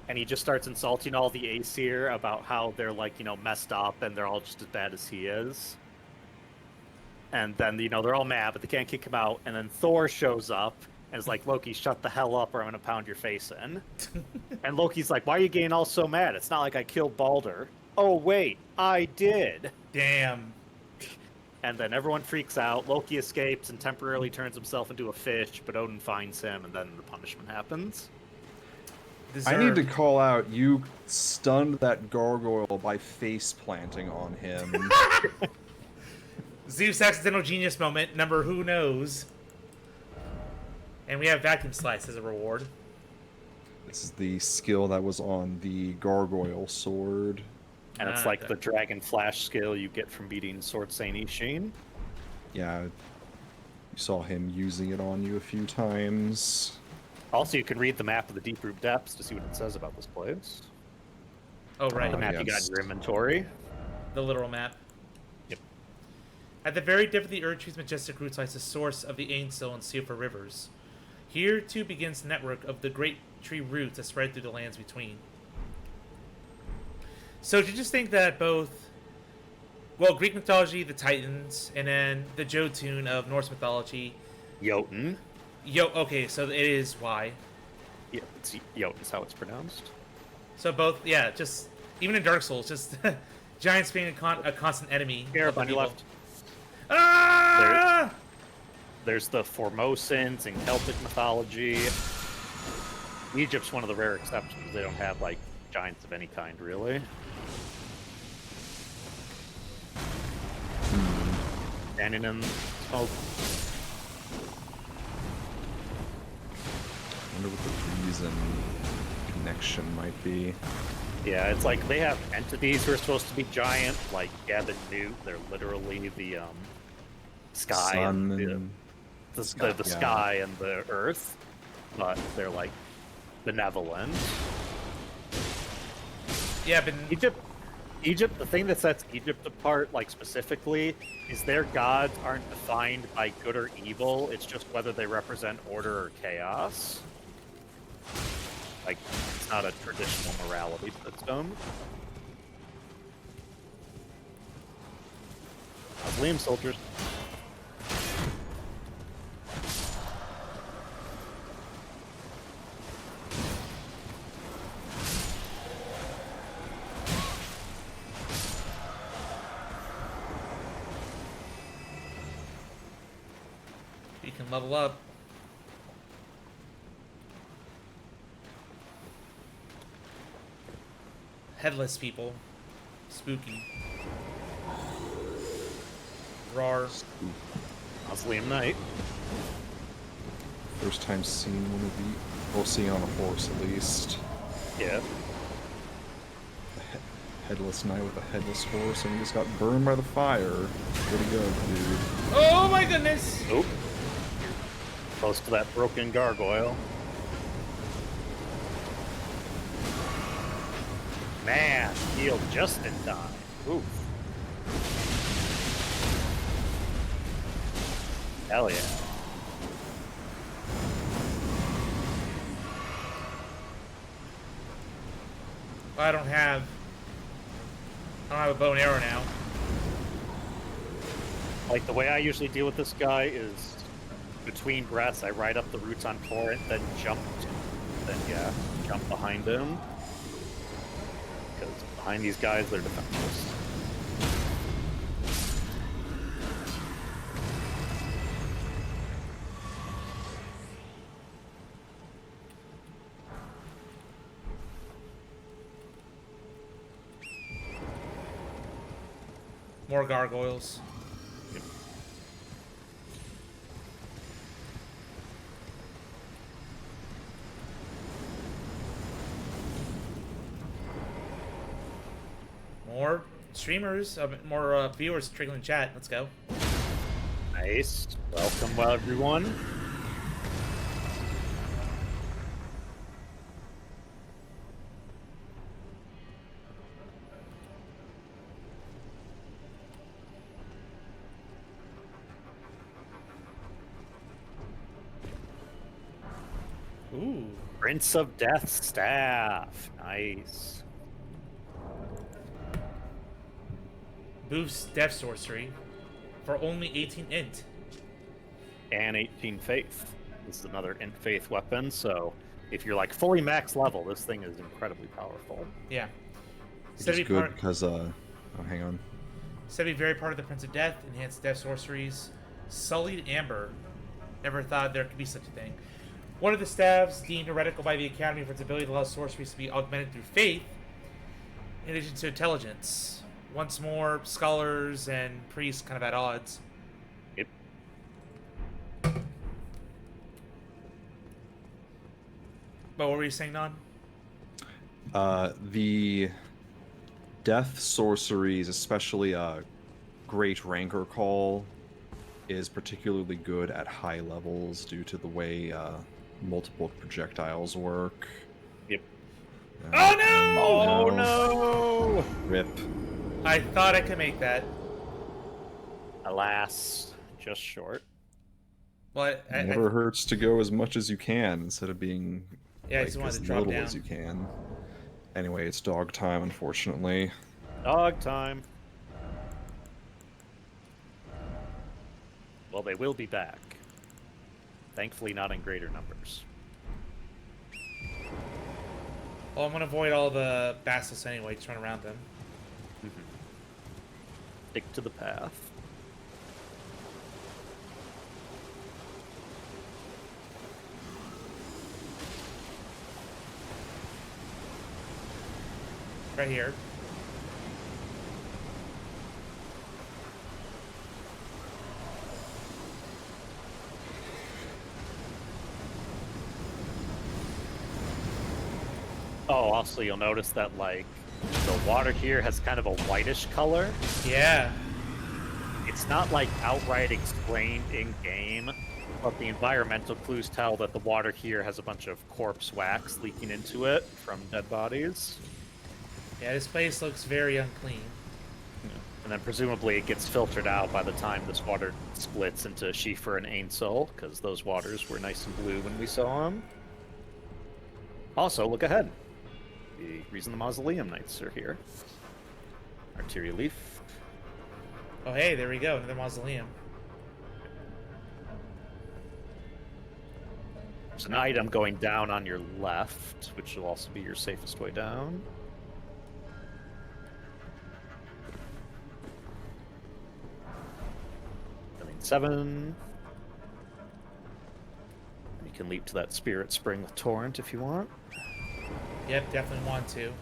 And he just starts insulting all the Aesir about how they're, like, messed up and they're all just as bad as he is. And then, they're all mad, but they can't kick him out. And then Thor shows up and is like, Loki, shut the hell up or I'm going to pound your face in. And Loki's like, why are you getting all so mad? It's not like I killed Balder. Oh, wait, I did. Damn. And then everyone freaks out. Loki escapes and temporarily turns himself into a fish, but Odin finds him, and then the punishment happens. I need to call out, you stunned that gargoyle by face planting on him. Zeus accidental genius moment, number who knows. And we have vacuum slice as a reward. This is the skill that was on the gargoyle sword. And it's like the dragon flash skill you get from beating Sword Saint Ishin. Yeah, you saw him using it on you a few times. Also, you can read the map of the Deep Root Depths to see what it says about this place. Oh, right. The map you got in your inventory. The literal map. Yep. At the very depth of the Erdtree's majestic roots lies the source of the Ainsel and Siofra rivers. Here, too, begins the network of the great tree roots that spread through the lands between. So, did you just think that both, Greek mythology, the Titans, and then the Jotun of Norse mythology... Jotun. Okay, so it is why. Yeah, it's Jotun's how it's pronounced. So both, just even in Dark Souls, just giants being a constant enemy. Here, on your left. Ah! There's the Formosans in Celtic mythology. Egypt's one of the rare exceptions. They don't have, like, giants of any kind, really. Standing in smoke. I wonder what the reason connection might be. Yeah, it's like they have entities who are supposed to be giant, like the Newt. They're literally the sky Sun and the sky and the earth, but they're like benevolent. Yeah, but Egypt. The thing that sets Egypt apart, like specifically, is their gods aren't defined by good or evil. It's just whether they represent order or chaos. Like, it's not a traditional morality system. Liam soldiers. You can level up. Headless people. Spooky. Rar. How's Liam Knight? First time seeing one of the... Well, seeing on a horse, at least. Yeah. Headless knight with a headless horse, and he just got burned by the fire. Pretty good, dude. Oh my goodness! Oop. Close to that broken gargoyle. Man, healed just in time. Oof. Hell yeah. I don't have a bow and arrow now. Like, the way I usually deal with this guy is between breaths, I ride up the roots on torrent, then jump behind him. Because behind these guys, they're defenseless. More gargoyles. Yep. More streamers, more viewers trickling chat. Let's go. Nice. Welcome, everyone. Ooh. Prince of Death Staff. Nice. Boosts Death Sorcery for only 18 int. And 18 Faith. This is another int Faith weapon, so if you're like fully max level, this thing is incredibly powerful. Yeah. Which is good because, oh, hang on. Said to be very part of the Prince of Death, enhanced Death Sorceries. Sullied Amber. Never thought there could be such a thing. One of the staves deemed heretical by the Academy for its ability to allow sorceries to be augmented through faith, in addition to intelligence. Once more, scholars and priests kind of at odds. Yep. But what were you saying, Non? The death sorceries, especially Great Rancor Call, is particularly good at high levels due to the way multiple projectiles work. Yep. Oh no! Oh no! Rip. I thought I could make that. Alas, just short. Well, It never hurts to go as much as you can instead of being yeah, I like, just wanted as to drop little down. as you can. Anyway, it's dog time, unfortunately. Dog time. Well, they will be back. Thankfully, not in greater numbers. Well, I'm gonna avoid all the basilisks anyway, just run around them. Stick to the path. Right here. Oh, also you'll notice that, like, the water here has kind of a whitish color. Yeah. It's not, like, outright explained in-game, but the environmental clues tell that the water here has a bunch of corpse wax leaking into it from dead bodies. Yeah, this place looks very unclean. And then presumably it gets filtered out by the time this water splits into Schiefer and Ainsel, because those waters were nice and blue when we saw them. Also, look ahead. The reason the Mausoleum Knights are here. Arteria Leaf. Oh, hey, there we go. Another mausoleum. There's an item going down on your left, which will also be your safest way down. Building 7. You can leap to that Spirit Spring with Torrent if you want. Yep, definitely want to.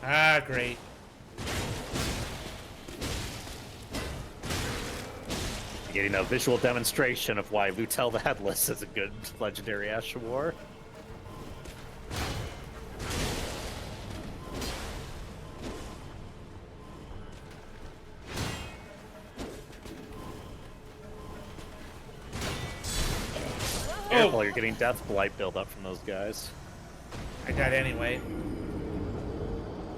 Ah, great. Getting a visual demonstration of why Lutel the Headless is a good legendary Ash of War. Careful, you're getting Death Blight build up from those guys. I died anyway.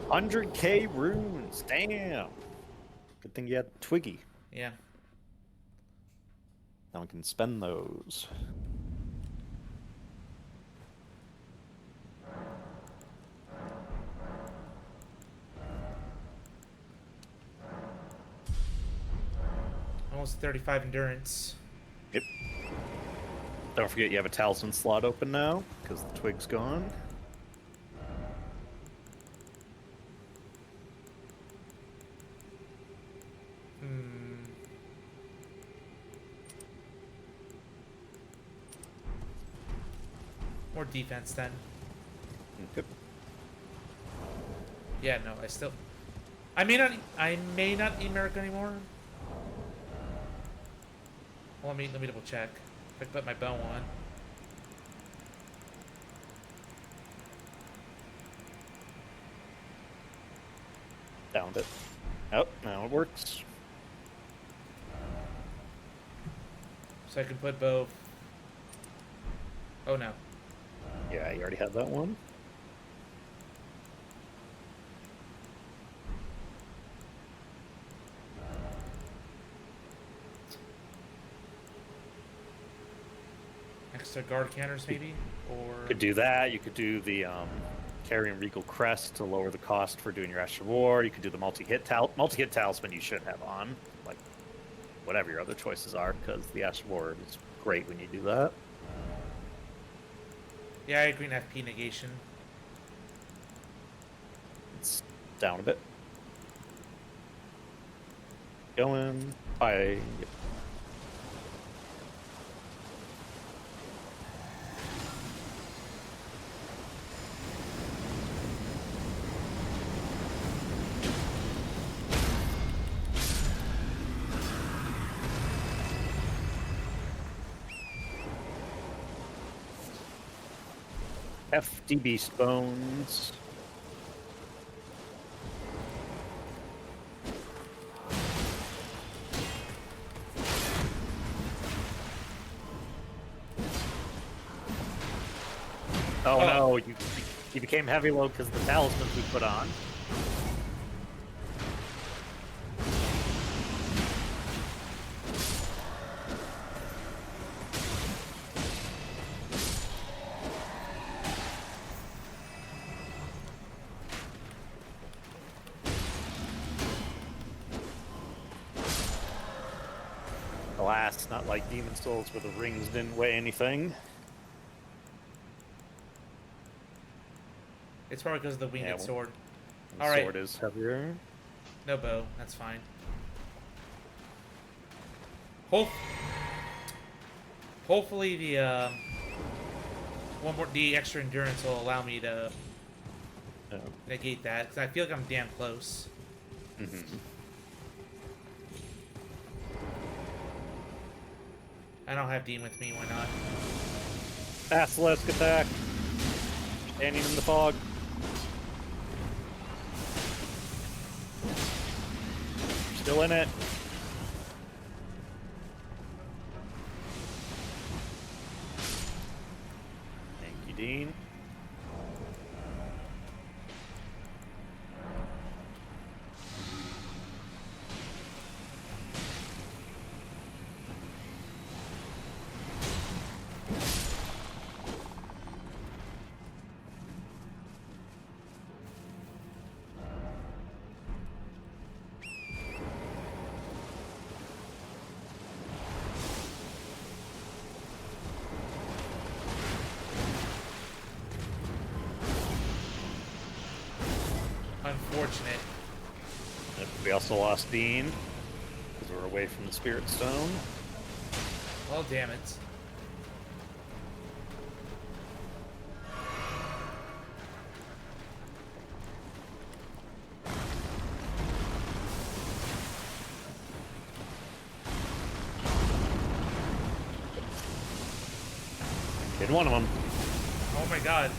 100k runes, damn. Good thing you had Twiggy. Yeah. Now we can spend those. Almost 35 endurance. Yep. Don't forget you have a talisman slot open now, because the twig's gone. More defense then. Yep. Yeah, no, I may not need Merrick anymore. Well, let me double check. If I put my bow on. Downed it. Oh, now it works. So I can put both. Oh no. Yeah, you already had that one. Extra guard counters maybe? Or Could do that. You could do the carrying Regal Crest to lower the cost for doing your Ash of War. You could do the multi-hit talisman you should have on. Like, whatever your other choices are, because the Ash of War is great when you do that. yeah, I agree in FP negation. It's down a bit. Going by. FDB Bones. Oh no, you became heavy load because of the talismans we put on. Alas, not like Demon Souls where the rings didn't weigh anything. It's probably because of the winged sword. The All right. sword is heavier. No bow. That's fine. Hopefully the the extra endurance will allow me to negate that, because I feel like I'm damn close. Mm-hmm. I don't have Dean with me. Why not? Basilisk attack. Standing in the fog. Still in it. Thank you, Dean. Unfortunate. Yep, we also lost Dean, because we're away from the Spirit Stone. Well, damn it. Hit one of them. Oh my god.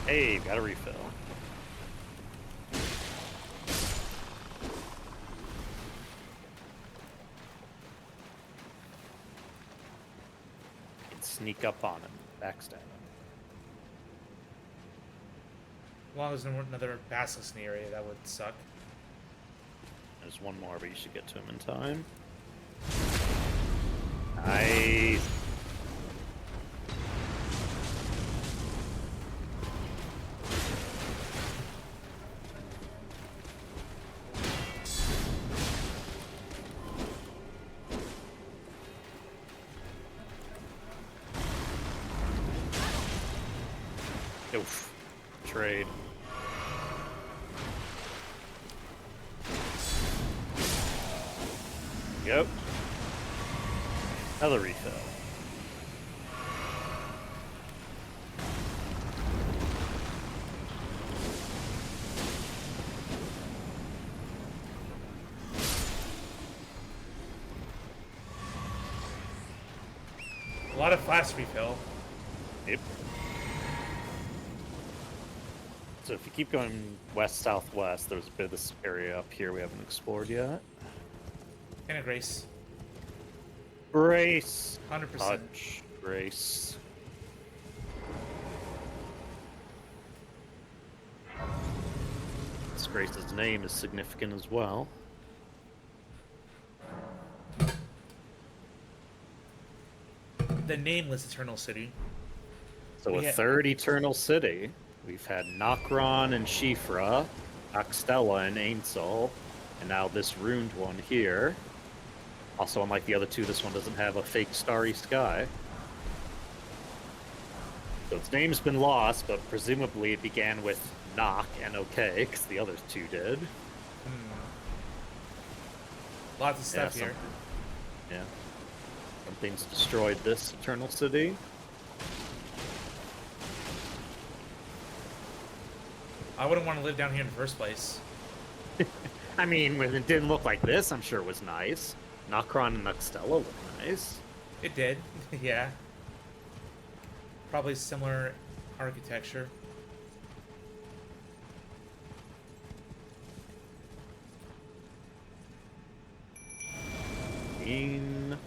Hey, got a refill. Can sneak up on him, backstab him. As long as there weren't another basilisk in the area, that would suck. There's one more, but you should get to him in time. Nice. Oof. Trade. Yep. Another refill. A lot of flask refill. Yep. So if you keep going west-southwest, there's a bit of this area up here we haven't explored yet. And a grace. Grace! 100%. Touch. Grace. This Grace's name is significant as well. The nameless Eternal City. So a third Eternal City. We've had Nokron and Shifra, Axtella and Ainsel, and now this ruined one here. Also, unlike the other two, this one doesn't have a fake starry sky. So its name's been lost, but presumably it began with Nok and OK, because the other two did. Lots of stuff here. Yeah. Something's destroyed this Eternal City. I wouldn't want to live down here in the first place. I mean, when it didn't look like this, I'm sure it was nice. Nokron and Axtella look nice. It did, yeah. Probably similar architecture. In...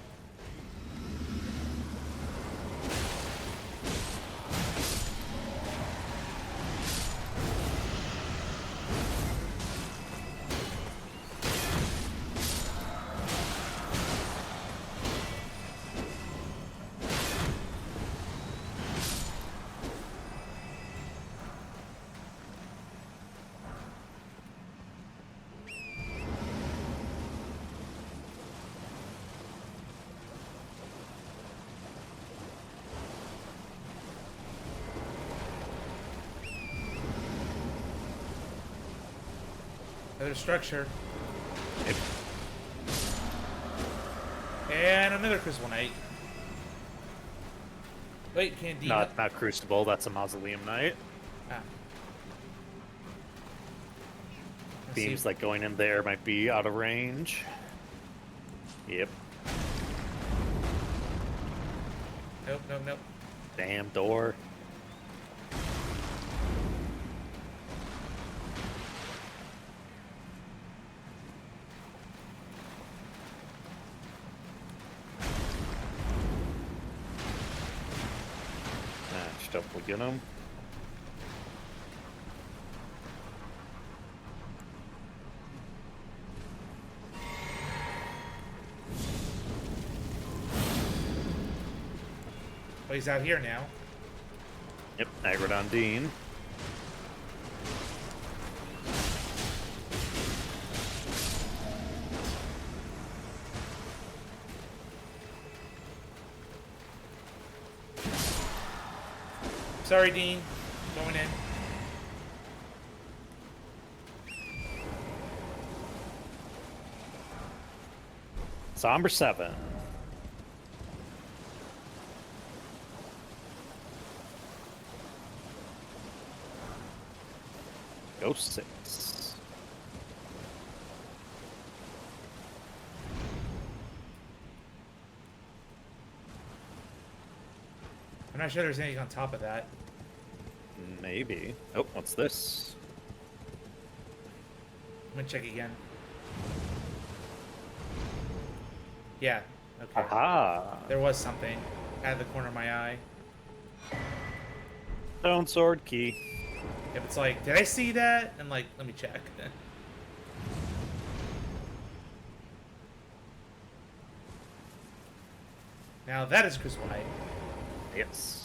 Another structure. Yep. And another Crucible Knight. Wait, Candida. Not Crucible, that's a Mausoleum Knight. Ah. Seems like going in there might be out of range. Yep. Nope, nope, nope. Damn door. definitely get him. Oh, he's out here now. Yep, aggroed on Dean. Sorry, Dean. Going in. Somber 7. Ghost 6. I'm not sure there's anything on top of that. Maybe. Oh, what's this? I'm gonna check again. Yeah, okay. Aha! There was something out of the corner of my eye. Stone sword key. If it's like, did I see that? And like, let me check. Now that is Crucible Knight. Yes.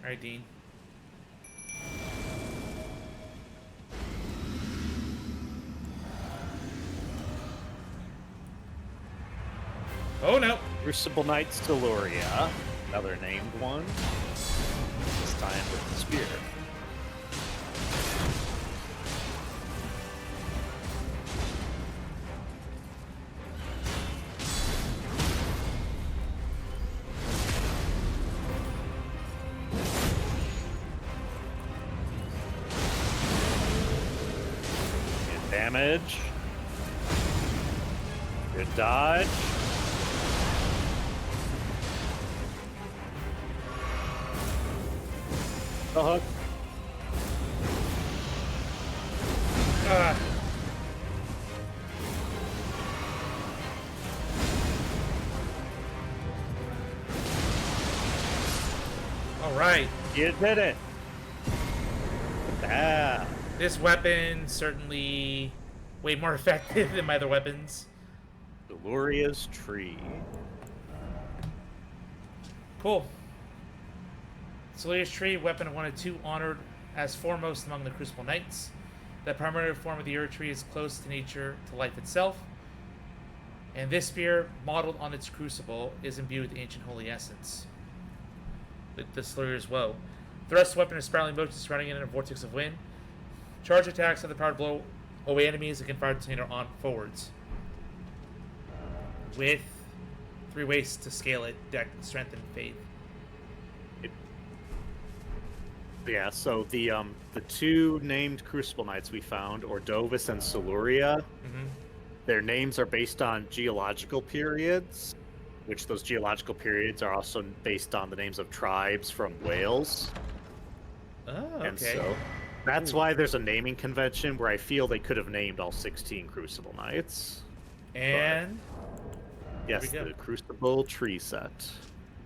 Alright, Dean. Oh no! Crucible Knight Steluria. Another named one. This time with the spear. Good damage. Good dodge. The hook. All right. You did it. Ah. This weapon certainly way more effective than my other weapons. Deluria's tree. Cool. Celeria's tree, weapon of 1 of 2, honored as foremost among the Crucible Knights. The primary form of the Erd tree is close to nature, to life itself. And this spear, modeled on its crucible, is imbued with ancient holy essence. The Celeria's woe. Thrust weapon is spiraling motion surrounding it in a vortex of wind. Charge attacks have the power to blow away enemies and can fire tornado on forwards. With 3 ways to scale it: deck, strength, and faith. Yeah, so the 2 named Crucible Knights we found, Ordovis and Celuria, their names are based on geological periods, which those geological periods are also based on the names of tribes from Wales. Oh, okay. And so that's why there's a naming convention where I feel they could have named all 16 Crucible Knights. And Yes, there we the go. Crucible tree set.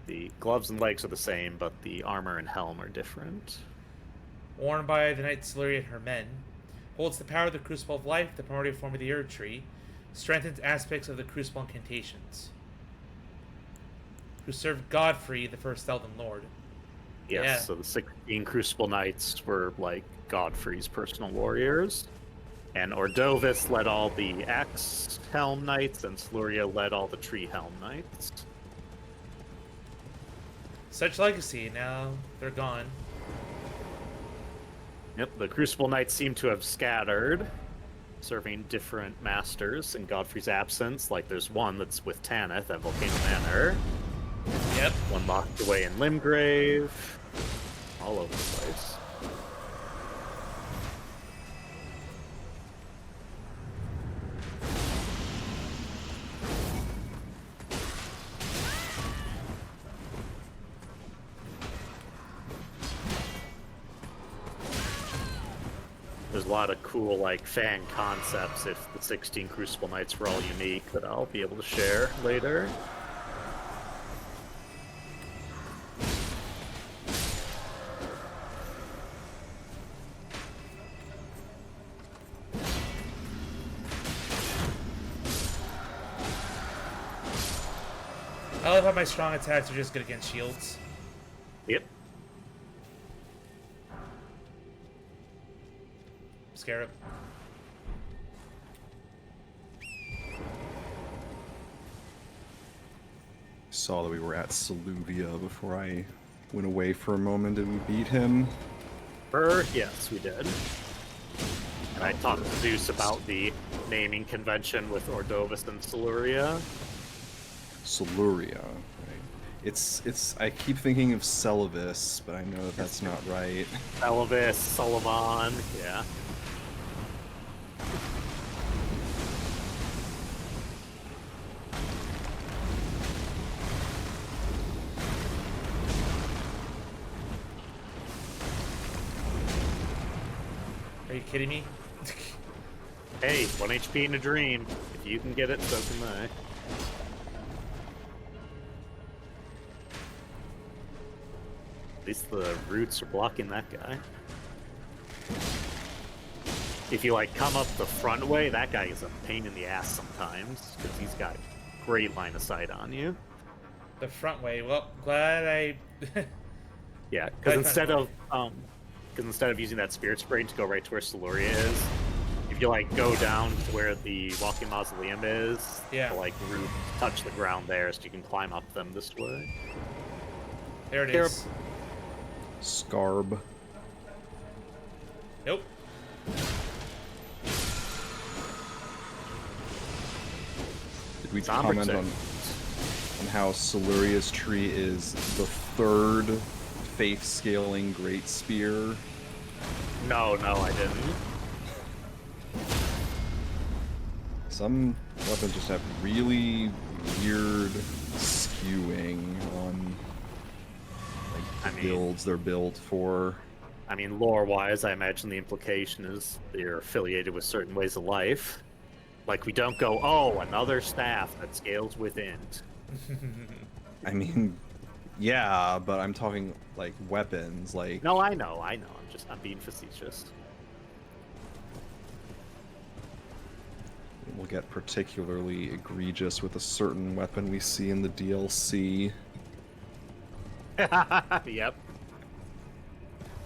The gloves and legs are the same, but the armor and helm are different. Worn by the Knight Celuria and her men, holds the power of the Crucible of Life, the primordial form of the Erd tree, strengthens aspects of the Crucible incantations. Who served Godfrey, the first Elden Lord. Yes, Yeah. so the 16 Crucible Knights were like Godfrey's personal warriors. And Ordovis led all the Axe Helm Knights, and Celuria led all the Tree Helm Knights. Such legacy, now they're gone. Yep, the Crucible Knights seem to have scattered, serving different masters in Godfrey's absence. Like there's one that's with Tanith at Volcano Manor. Yep. One locked away in Limgrave. All over the place. There's a lot of cool, like, fan concepts if the 16 Crucible Knights were all unique that I'll be able to share later. I love how my strong attacks are just good against shields. Yep. Scarab. Saw that we were at Saluvia before I went away for a moment. Did we beat him? Yes, we did. And I talked to Zeus about the naming convention with Ordovis and Siluria. Siluria, right. It's I keep thinking of Celavis, but I know that that's not right. Elvis, Sullivan, yeah. Are you kidding me? Hey, 1 HP in a dream. If you can get it, so can I. At least the roots are blocking that guy. If you, like, come up the front way, that guy is a pain in the ass sometimes, because he's got great line of sight on you. The front way. Well, glad I... Yeah, because instead of using that spirit spray to go right to where Siluria is, if you like go down to where the walking mausoleum is, Yeah. the like roots touch the ground there, so you can climb up them this way. There it is. Scarb. Nope. Did we Somber comment too. on how Siluria's tree is the third faith-scaling great spear? No, I didn't. Some weapons just have really weird skewing on like the builds they're built for. I mean, lore-wise, I imagine the implication is they're affiliated with certain ways of life. Like, we don't go, oh, another staff that scales with int. I mean, yeah, but I'm talking like weapons, like... No, I know. I'm being facetious. It will get particularly egregious with a certain weapon we see in the DLC. Yep.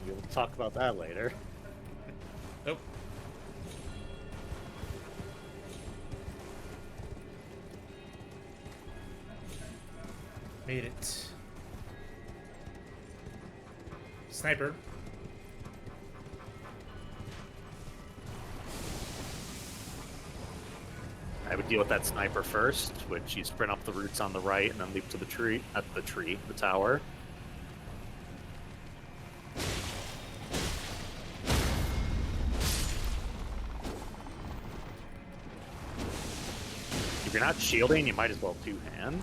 We'll talk about that later. Nope. Made it. Sniper. I would deal with that sniper first, which you sprint up the roots on the right and then leap to the tree, the tower. If you're not shielding, you might as well two-hand.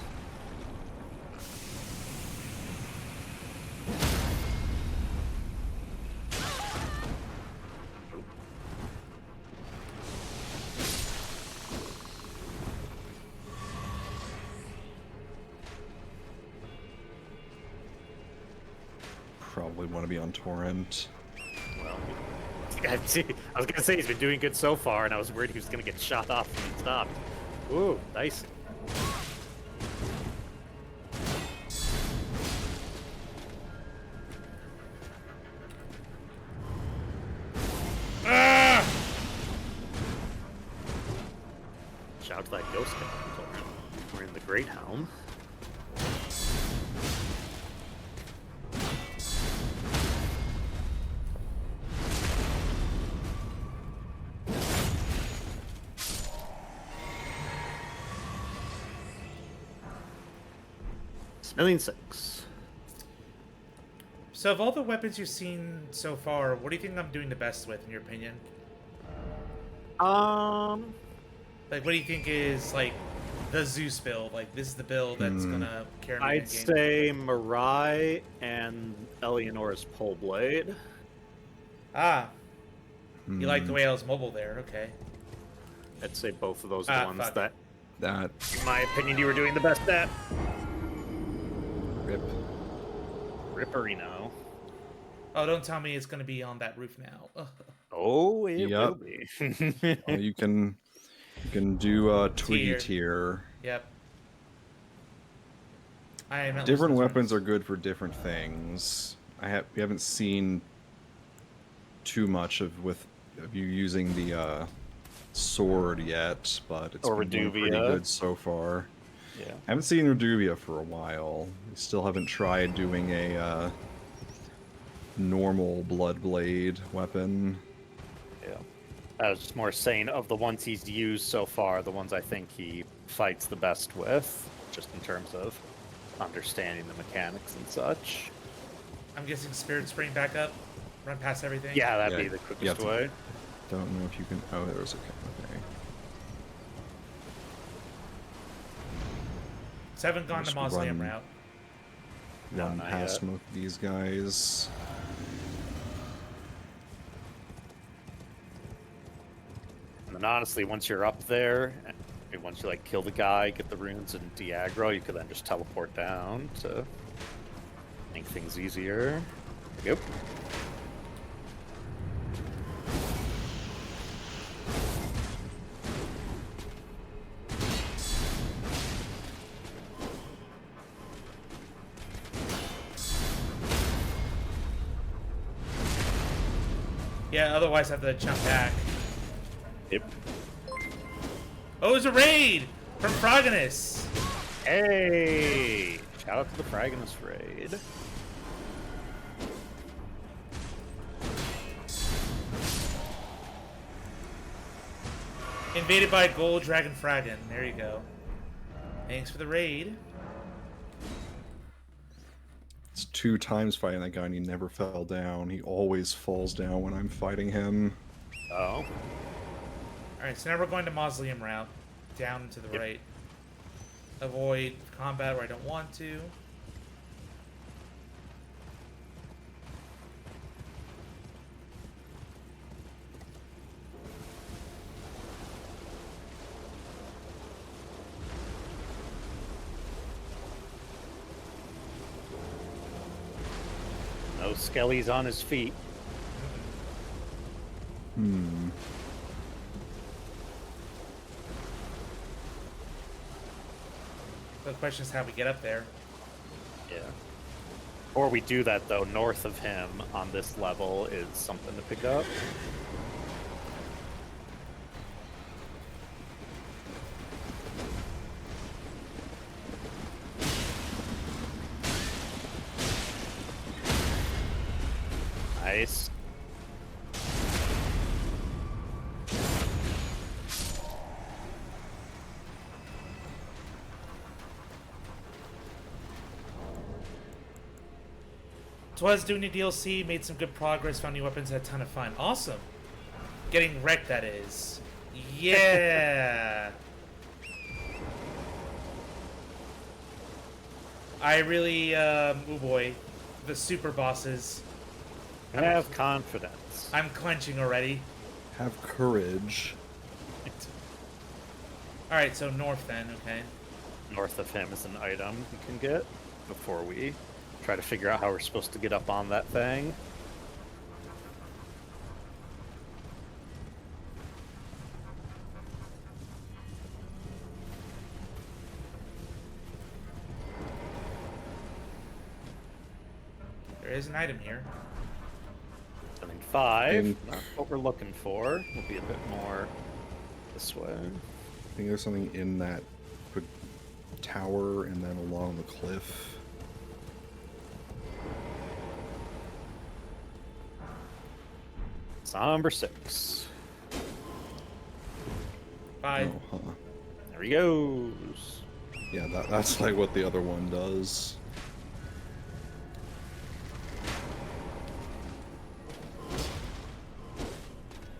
Probably want to be on Torrent. Well, I was gonna say he's been doing good so far, and I was worried he was gonna get shot off when he stopped. Ooh, nice. Ah! Shout out to that ghost guy. We're in the Great Helm. $1,600,000. So of all the weapons you've seen so far, what do you think I'm doing the best with, in your opinion? Like, what do you think is, like, the Zeus build? Like, this is the build that's gonna carry me in I'd game. say Mirai and Eleanor's Pole Blade. Ah. You like the way I was mobile there, okay. I'd say both of those are the ones fuck. That in my opinion, you were doing the best at. rip. Ripperino. Oh, don't tell me it's gonna be on that roof now. Ugh. Oh, it Yep. will be. Oh, you can do a Twiggy tier. Yep. I haven't Different listened to weapons Turns. are good for different things. We haven't seen too much of you using the sword yet, but it's Or been going pretty Reduvia. good so far. Yeah. I haven't seen Reduvia for a while. We still haven't tried doing a normal Bloodblade weapon. Yeah. I was just more saying of the ones he's used so far, the ones I think he fights the best with, just in terms of understanding the mechanics and such. I'm guessing Spirit Spring back up, run past everything. Yeah, that'd Yeah, be the you quickest have to- way. Don't know if you can. Oh, there was okay. So I haven't gone to Just Mausoleum run- route. No, Run not past yet. most of these guys. And then honestly, once you're up there, and once you like kill the guy, get the runes and de-aggro, you could then just teleport down to make things easier. Yep. Yeah, otherwise I have to jump back. Yep. Oh, it was a raid from Froganus. Hey! Shout out to the Fragonus raid. Invaded by Gold Dragon Fragon. There you go. Thanks for the raid. It's 2 times fighting that guy and he never fell down. He always falls down when I'm fighting him. Oh. Alright, so now we're going to Mausoleum route. Down to the Yep. right. Avoid combat where I don't want to. No skellies on his feet. Hmm. The question is how we get up there. Yeah. Or we do that though, north of him on this level is something to pick up. Nice. So I was doing the DLC, made some good progress, found new weapons, had a ton of fun. Awesome. Getting wrecked, that is. Yeah. I really, oh boy, the super bosses. Have confidence. I'm clenching already. Have courage. Alright, so north then, okay. North of him is an item you can get before we try to figure out how we're supposed to get up on that thing. There is an item here. Something 5, And- not what we're looking for. Will be a bit more this way. I think there's something in that big tower and then along the cliff. It's number 6. 5. Oh, huh. There he goes. Yeah, that's like what the other one does.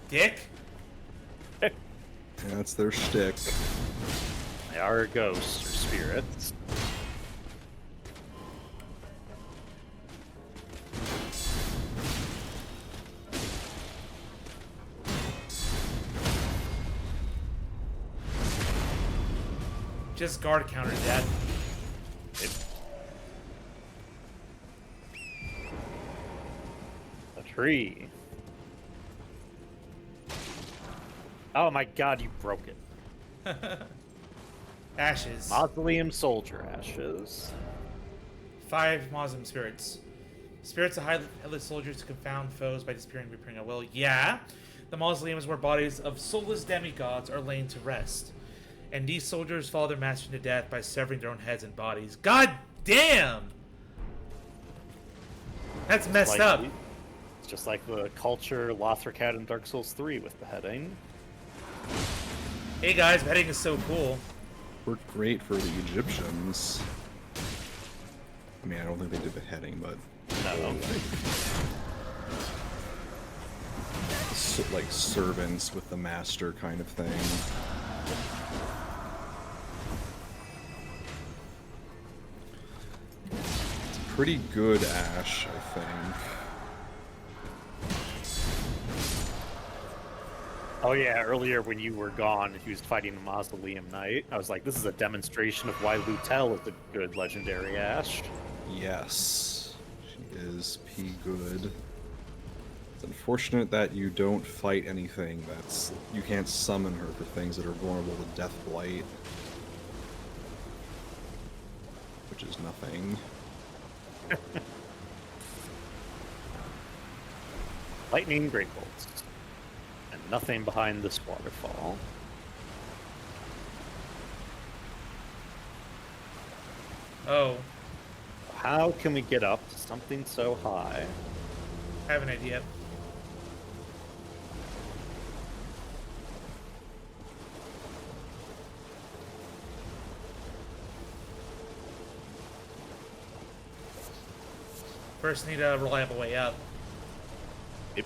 Dick? Yeah, that's their shtick. They are ghosts or spirits. Just guard counter that. A tree. Oh my god, you broke it. Ashes. Mausoleum soldier ashes. 5 Muslim spirits. Spirits of headless soldiers to confound foes by disappearing and reappearing at will. Yeah. The mausoleums where bodies of soulless demigods are laid to rest. And these soldiers follow their master to death by severing their own heads and bodies. God damn! That's messed up. It's just like the culture Lothric had in Dark Souls 3 with beheading. Hey guys, beheading is so cool. Worked great for the Egyptians. I mean, I don't think they did beheading, but No. like servants with the master kind of thing. It's pretty good, Ash, I think. Oh yeah, earlier when you were gone, he was fighting the Mausoleum Knight. I was like, this is a demonstration of why Lutel is a good legendary Ash. Yes, she is P good. It's unfortunate that you don't fight anything that's... You can't summon her for things that are vulnerable to Death Blight. Which is nothing. Lightning Great Bolts. And nothing behind this waterfall. Oh, How can we get up to something so high? I have an idea. First, need a reliable way up. Yep.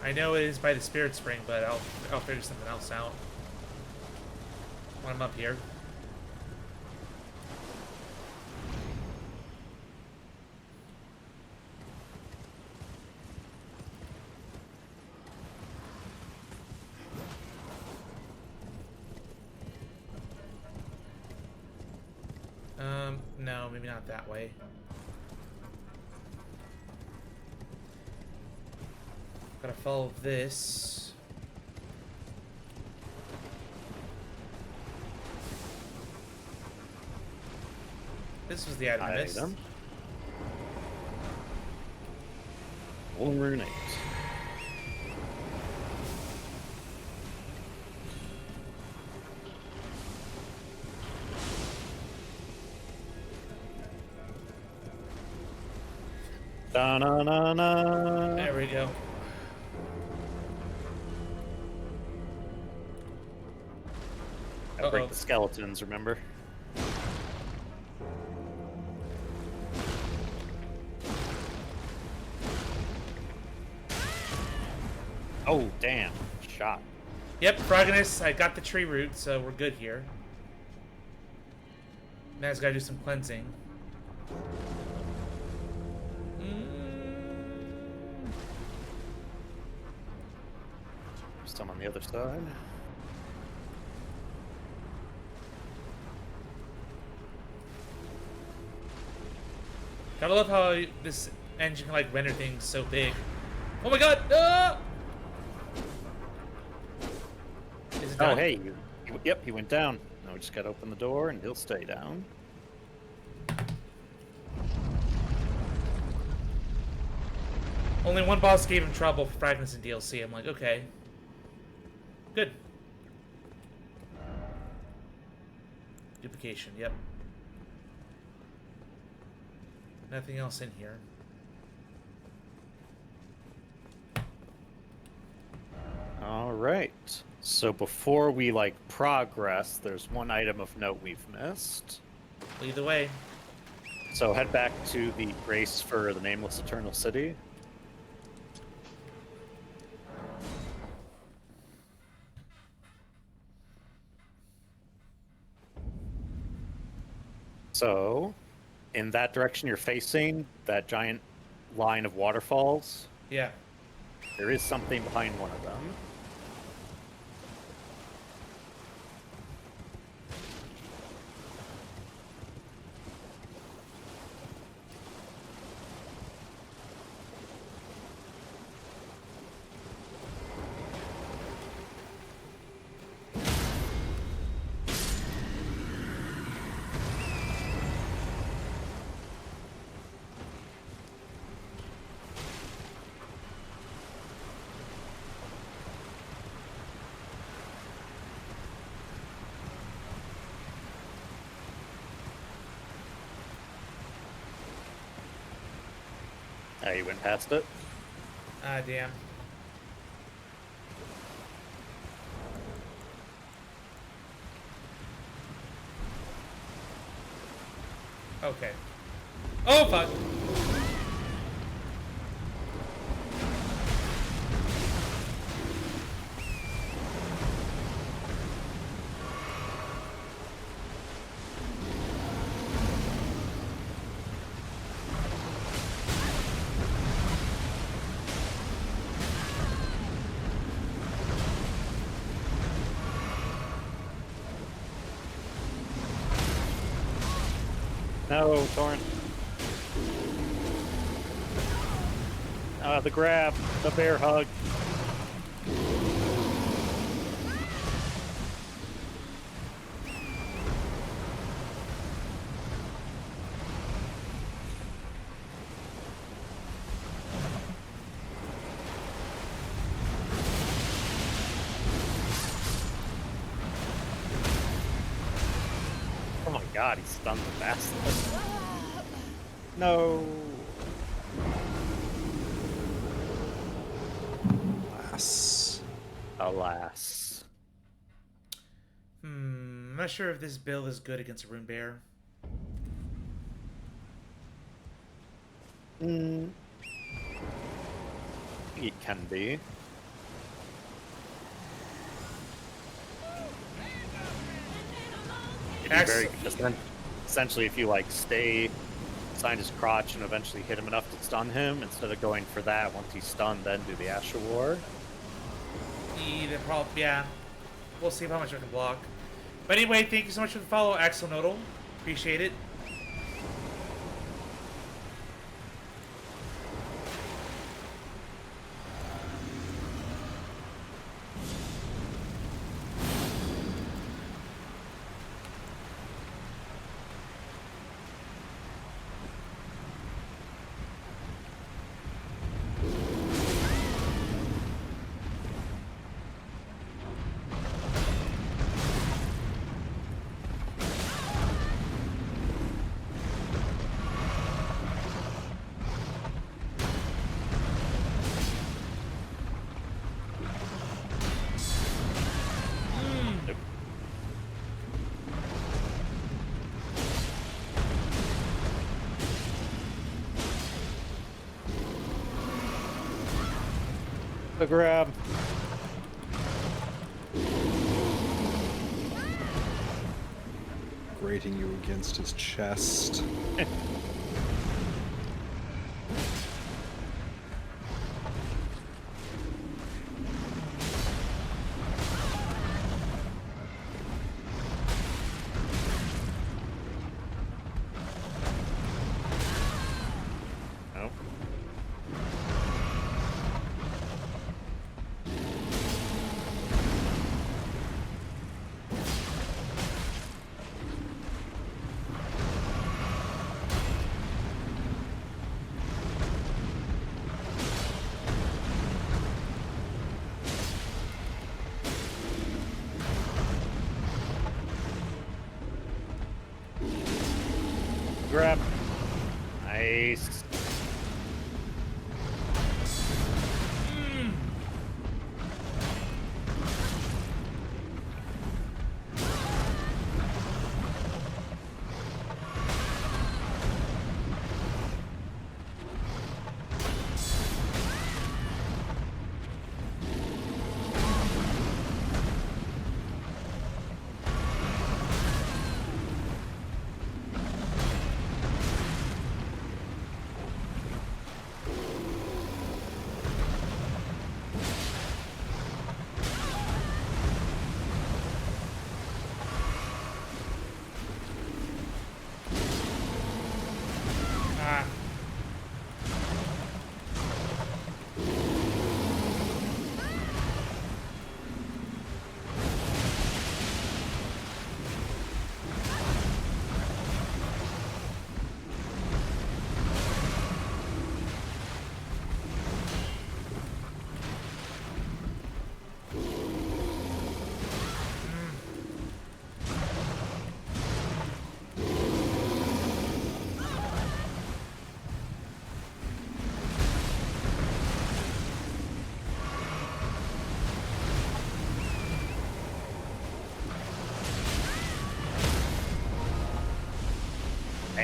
I know it is by the Spirit Spring, but I'll figure something else out when I'm up here. No, maybe not that way. Gotta follow this. This was the item I missed. Golden Rune 8. Da-na-na-na. There we go. Gotta break the skeletons, remember? Oh, damn. Shot. Yep, Progonus, I got the tree root, so we're good here. Now I just gotta do some cleansing. Some on the other side. Gotta love how this engine can like render things so big. Oh my god! Ah! Is it Oh, done? hey. Yep, he went down. Now we just gotta open the door and he'll stay down. Only one boss gave him trouble for fragments in DLC. I'm like, okay. Good. Duplication, yep. Nothing else in here. All right. So before we like progress, there's one item of note we've missed. Lead the way. So head back to the race for the Nameless Eternal City. So, in that direction you're facing, that giant line of waterfalls, Yeah. there is something behind one of them. Oh, you went past it? Ah, damn. Okay. Oh, fuck! No, Thorn. The grab, the bear hug. Oh my god, he stunned the bastard. No. Alas. Alas. I'm not sure if this build is good against a Rune Bear. It can be. It'd be very essentially if you like stay behind his crotch and eventually hit him enough to stun him instead of going for that once he's stunned, then do the Asher War. Yeah. We'll see how much I can block. But anyway, thank you so much for the follow, Axolotl. Appreciate it. The grab. Grating you against his chest. Nope. Grab. Nice.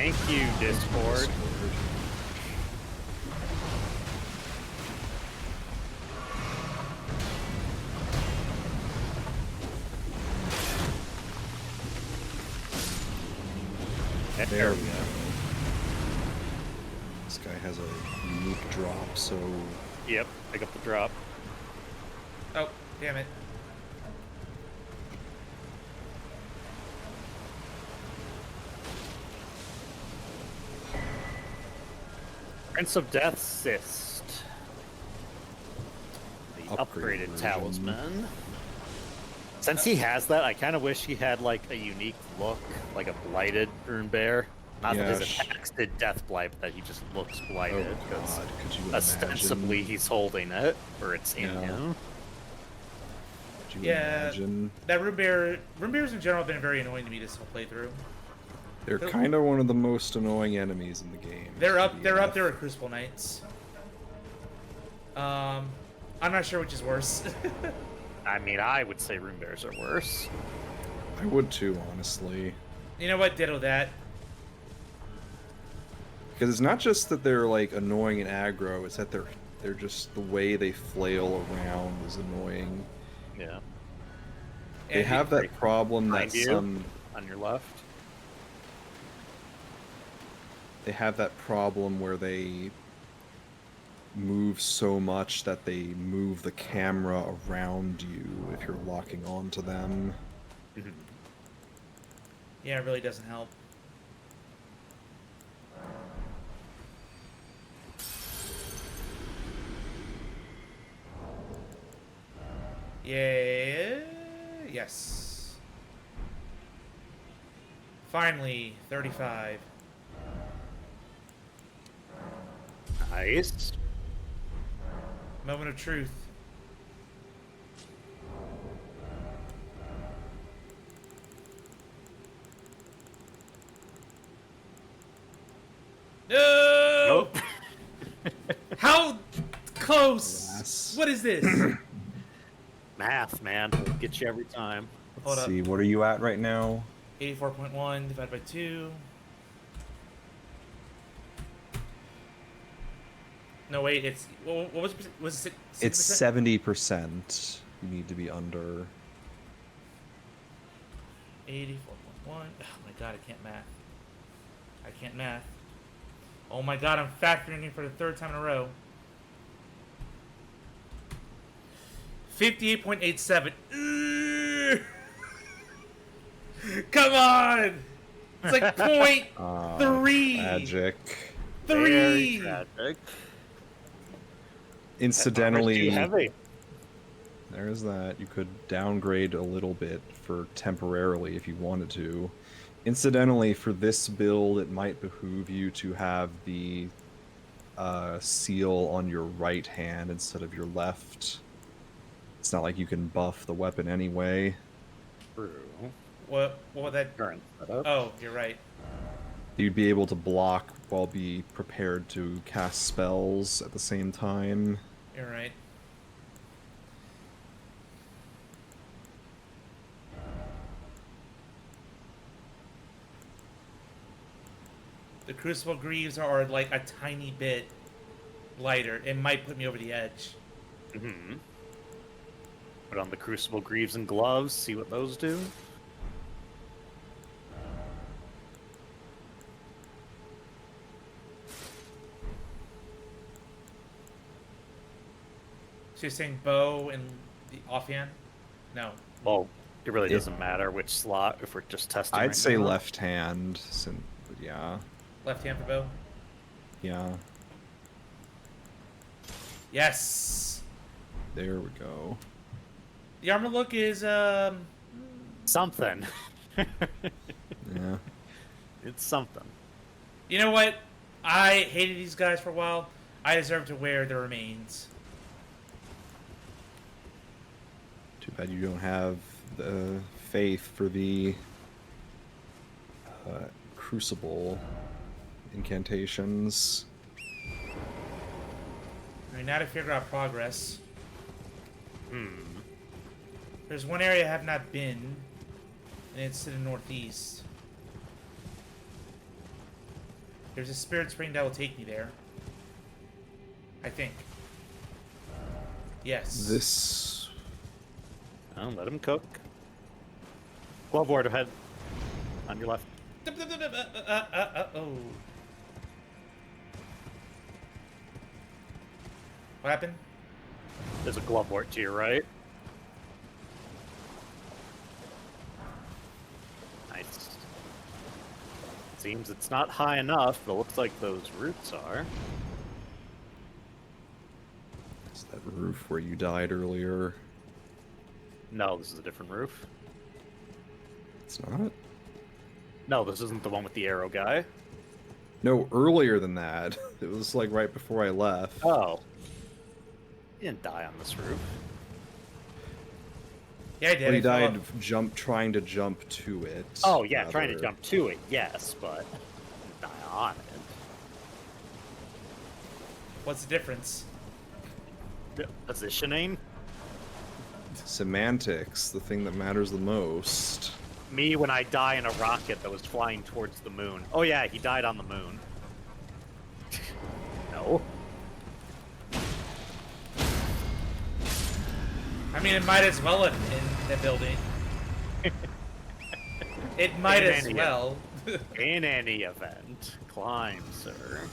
Thank you, Discord. There we go. This guy has a unique drop, so... Yep, pick up the drop. Oh, damn it. Prince of Death Cyst. The Upgraded upgraded version. talisman. Since he has that, I kind of wish he had like a unique look, like a blighted rune bear. Not that his attacks did death blight, but that he just looks blighted. Oh Because god, could you ostensibly imagine? he's holding it, or it's in Yeah. him. Could you Yeah, imagine? that rune bears in general have been very annoying to me this whole playthrough. They're kind of one of the most annoying enemies in the game. They're up there PDF. with Crucible Knights. I'm not sure which is worse. I mean, I would say rune bears are worse. I would too, honestly. You know what? Ditto that. Because it's not just that they're like annoying and aggro, it's that they're just the way they flail around is annoying. Yeah. They have that problem that Behind you, some on your left. they have that problem where they move so much that they move the camera around you if you're locking onto them. Yeah, it really doesn't help. Yeah. Yes. Finally, 35. Nice. Moment of truth. No! Nope. How close? Alas. What is this? Math, man. Will get you every time. Hold Let's up. see, what are you at right now? 84.1 divided by 2. No, wait, it's... What was it? Was it 60%? It's 70%. You need to be under. 84.1. Oh my god, I can't math. I can't math. Oh my god, I'm factoring in for the third time in a row. 58.87. Come on! It's like point three. Magic. Very Three. tragic. Incidentally, Too heavy. there's that. You could downgrade a little bit for temporarily if you wanted to. Incidentally, for this build, it might behoove you to have the seal on your right hand instead of your left. It's not like you can buff the weapon anyway. True. What would that... Current setup. Oh, you're right. You'd be able to block while be prepared to cast spells at the same time. You're right. The Crucible Greaves are like a tiny bit lighter. It might put me over the edge. Mm-hmm. Put on the Crucible Greaves and Gloves, see what those do. So you're saying bow and the offhand? No. Well, it really doesn't matter which slot if we're just testing. I'd right say now. left hand, but yeah. Left hand for bow? Yeah. Yes! There we go. The armor look is, Something. Yeah. It's something. You know what? I hated these guys for a while. I deserve to wear the remains. Too bad you don't have the faith for the crucible incantations. Alright, now to figure out progress. Hmm. There's one area I have not been, and it's to the northeast. There's a spirit spring that will take me there. I think. Yes. This. Oh, let him cook. Glove ward ahead. On your left. Oh. What happened? There's a glove ward to your right. Nice. Seems it's not high enough, but it looks like those roots are. Is that roof where you died earlier? No, this is a different roof. It's not? No, this isn't the one with the arrow guy. No, earlier than that. It was like right before I left. Oh. You didn't die on this roof. Yeah, I did. Well, he I fell died off. trying to jump to it. Oh, yeah, trying to rather. jump to it, yes, but didn't die on it. What's the difference? The positioning? Semantics, the thing that matters the most. Me when I die in a rocket that was flying towards the moon. Oh yeah, he died on the moon. No. I mean, it might as well have been the building. It might In as any well. In any event, climb, sir.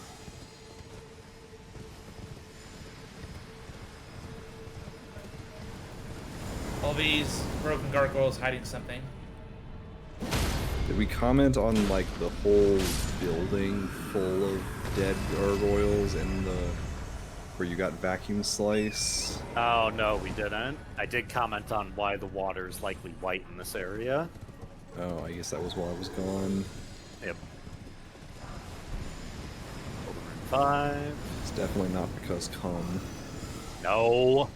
All these broken gargoyles hiding something. Did we comment on like the whole building full of dead gargoyles in the where you got vacuum slice? Oh no, we didn't. I did comment on why the water is likely white in this area. Oh, I guess that was while I was gone. Yep. Over in 5. It's definitely not because cum. No.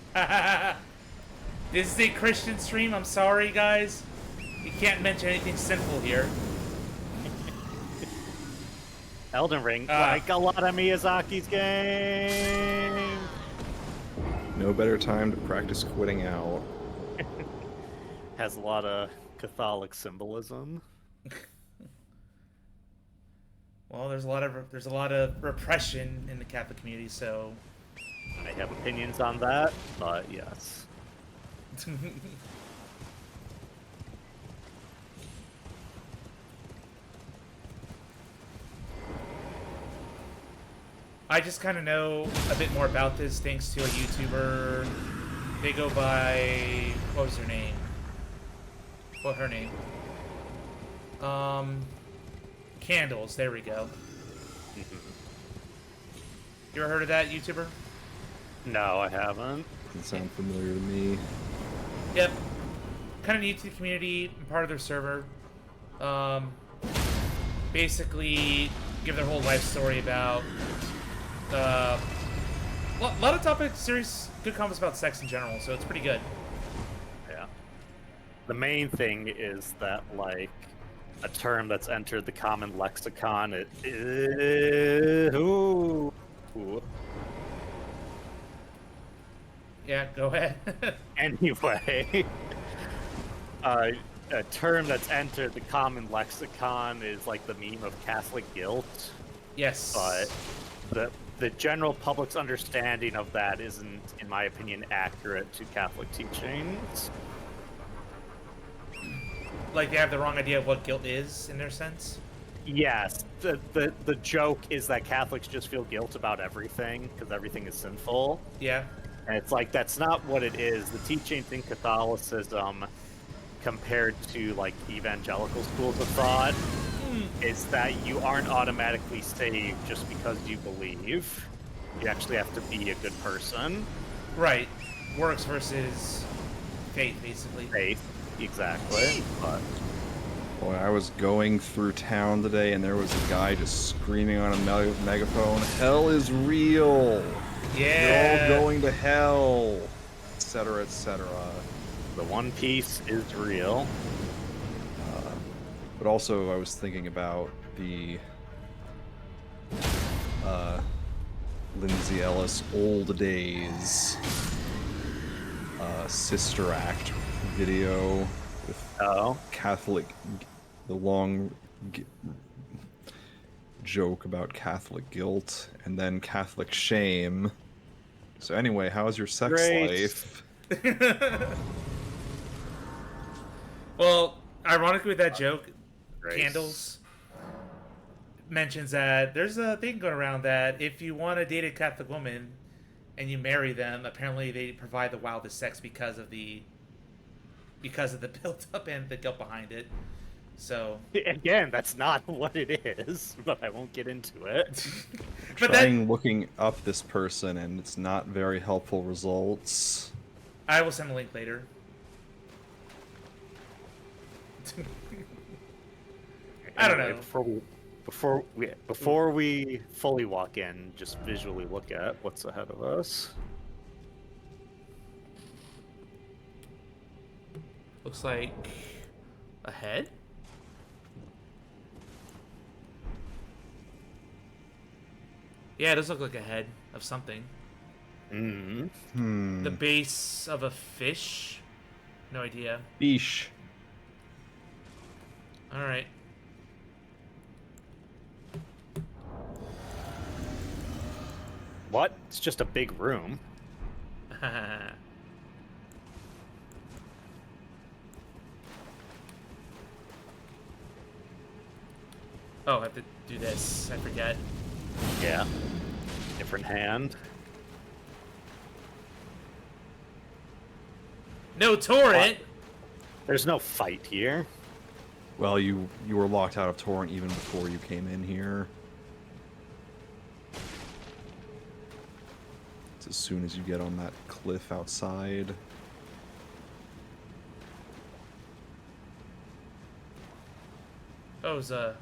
This is a Christian stream. I'm sorry, guys. You can't mention anything sinful here. Elden Ring, like a lot of Miyazaki's game. No better time to practice quitting out. Has a lot of Catholic symbolism. Well, there's a lot of repression in the Catholic community, so I have opinions on that, but yes. I just kind of know a bit more about this thanks to a YouTuber. They go by, what was her name? What her name? Candles. There we go. You ever heard of that YouTuber? No, I haven't. Doesn't sound familiar to me. Yep. Kind of new to the community, and part of their server. Basically, give their whole life story about a lot of topics, serious, good comments about sex in general, so it's pretty good. Yeah. The main thing is that, like, a term that's entered the common lexicon, ooh. Yeah, go ahead. Anyway, a term that's entered the common lexicon is like the meme of Catholic guilt. Yes. But the general public's understanding of that isn't, in my opinion, accurate to Catholic teachings. Like they have the wrong idea of what guilt is, in their sense? Yes. The joke is that Catholics just feel guilt about everything, because everything is sinful. Yeah. And it's like, that's not what it is. The teachings in Catholicism, compared to, like, evangelical schools of thought, is that you aren't automatically saved just because you believe. You actually have to be a good person. Right. Works versus faith, basically. Faith, exactly. But Boy, I was going through town today and there was a guy just screaming on a megaphone, "Hell is real! Yeah! You're all going to hell!" Etc., etc. the One Piece is real. But also, I was thinking about the Lindsay Ellis Old Days Sister Act video with Oh. Catholic, the long joke about Catholic guilt and then Catholic shame. So anyway, how's your sex Great. life? Well, ironically with that joke, Grace. Candles mentions that there's a thing going around that if you want to date a Catholic woman and you marry them, apparently they provide the wildest sex because of the build up and the guilt behind it. So Again, that's not what it is, but I won't get into it. but Trying looking up this person and it's not very helpful results. I will send a link later. I don't know. Before we fully walk in, just visually look at what's ahead of us. Looks like a head. Yeah, it does look like a head of something. The base of a fish? No idea. Fish. Alright. What? It's just a big room. Oh, I have to do this. I forget. Yeah. Different hand. No torrent! There's no fight here. Well, you were locked out of torrent even before you came in here. It's as soon as you get on that cliff outside. Oh, it was a...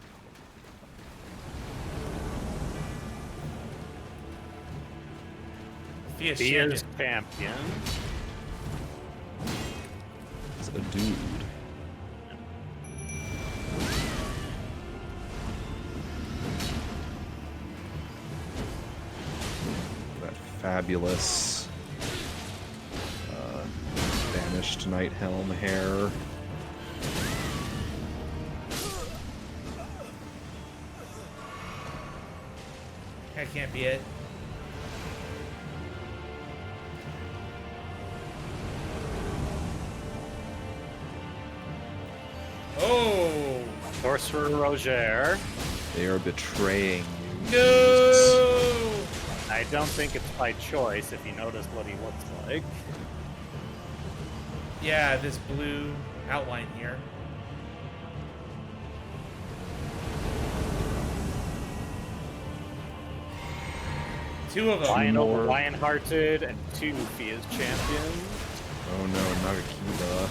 Fia's Fia's champion. champion. It's a dude. That fabulous vanished night helm hair. That can't be it. Oh! Sorcerer Roger. They are betraying you. No! I don't think it's by choice if you notice what he looks like. Yeah, this blue outline here. Two of them. Lion-hearted and two Fia's champions. Oh no, Nagakiba.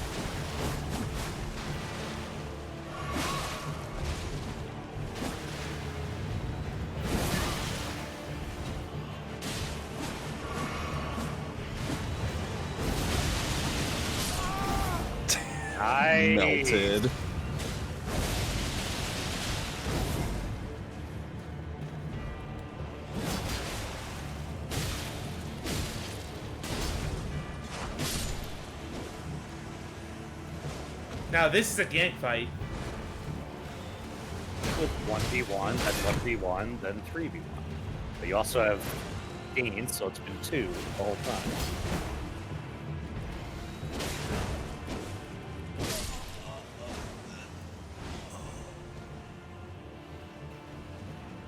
Nice. Melted. Now this is a gank fight. With 1v1, then 1v1, then 3v1. But you also have gains, so it's been 2 the whole time.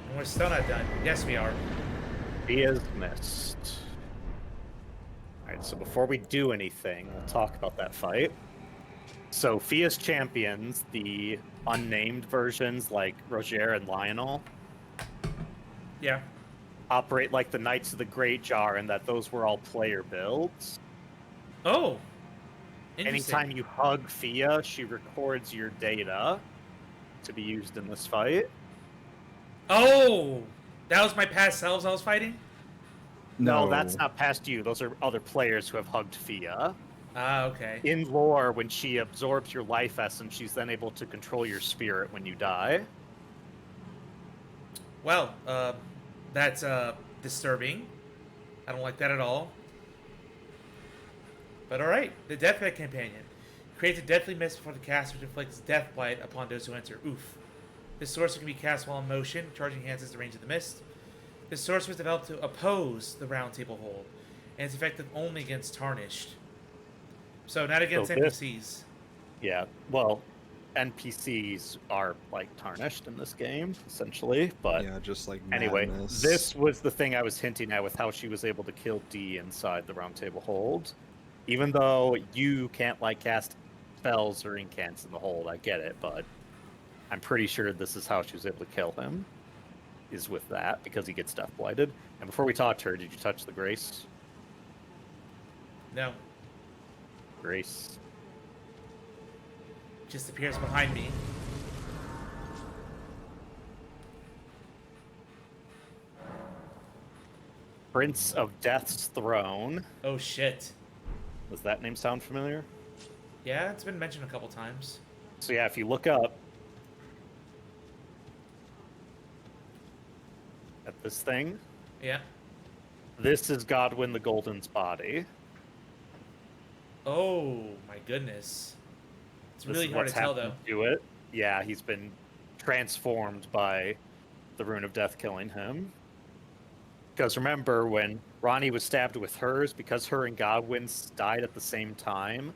And we're still not done. Yes, we are. Fia's missed. Alright, so before we do anything, we'll talk about that fight. So Fia's champions, the unnamed versions like Roger and Lionel, Yeah. operate like the Knights of the Great Jar in that those were all player builds. Oh. Interesting. Anytime you hug Fia, she records your data to be used in this fight. Oh! That was my past selves I was fighting? No, that's not past you. Those are other players who have hugged Fia. Ah, okay. In lore, when she absorbs your life essence, she's then able to control your spirit when you die. Well, that's disturbing. I don't like that at all. But alright, the Deathbite Companion. Creates a deathly mist before the caster, which inflicts death blight upon those who enter. Oof. This sorcery can be cast while in motion. Charging hands is the range of the mist. This sorcery was developed to oppose the Round Table Hold, and it's effective only against Tarnished. So not against NPCs. Yeah, well, NPCs are like tarnished in this game, essentially. But Yeah, just like anyway, madness. this was the thing I was hinting at with how she was able to kill D inside the Round Table Hold. Even though you can't like cast spells or incants in the hold, I get it, but I'm pretty sure this is how she was able to kill him. Is with that because he gets death blighted. And before we talked to her, did you touch the Grace? No. Grace. Just appears behind me. Prince of Death's Throne. Oh shit. Does that name sound familiar? Yeah, it's been mentioned a couple times. So yeah, if you look up at this thing, Yeah. this is Godwyn the Golden's body. Oh my goodness. It's This really is hard what's to tell though. happened to it. Yeah, he's been transformed by the Rune of Death killing him. Because remember, when Ronnie was stabbed with hers, because her and Godwyn's died at the same time,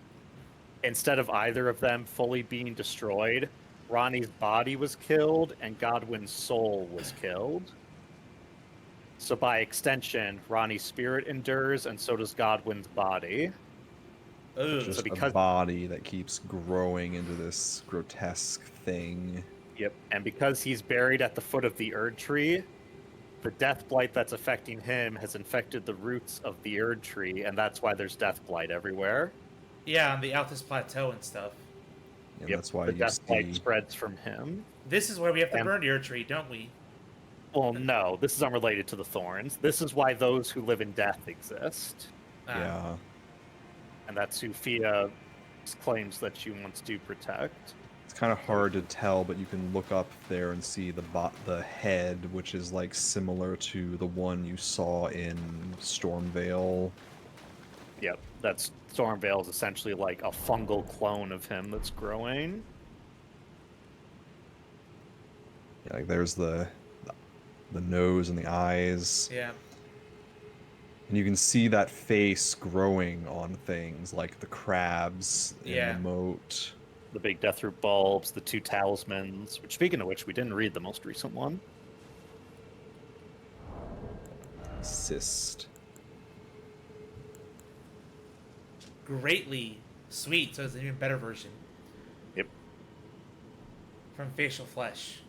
instead of either of them fully being destroyed, Ronnie's body was killed and Godwyn's soul was killed. So by extension, Ronnie's spirit endures, and so does Godwyn's body. Ugh. Just because- a body that keeps growing into this grotesque thing. Yep, and because he's buried at the foot of the Erd Tree, the death blight that's affecting him has infected the roots of the Erd Tree, and that's why there's death blight everywhere. Yeah, on the Altus Plateau and stuff. And Yep, that's why the you death blight see spreads from him. This is why we have to And- burn your tree, don't we? Well, no, this is unrelated to the thorns. This is why those who live in death exist. Ah, yeah. And that's who Fia claims that she wants to protect. It's kind of hard to tell, but you can look up there and see the head, which is like similar to the one you saw in Stormvale. Yep, that's Stormvale is essentially like a fungal clone of him that's growing. Yeah, like there's the nose and the eyes. Yeah. And you can see that face growing on things like the crabs in Yeah. the moat. The big Deathroot bulbs, the two talismans. Which, speaking of which, we didn't read the most recent one. Cyst. Greatly sweet, so it's an even better version. Yep. From facial flesh.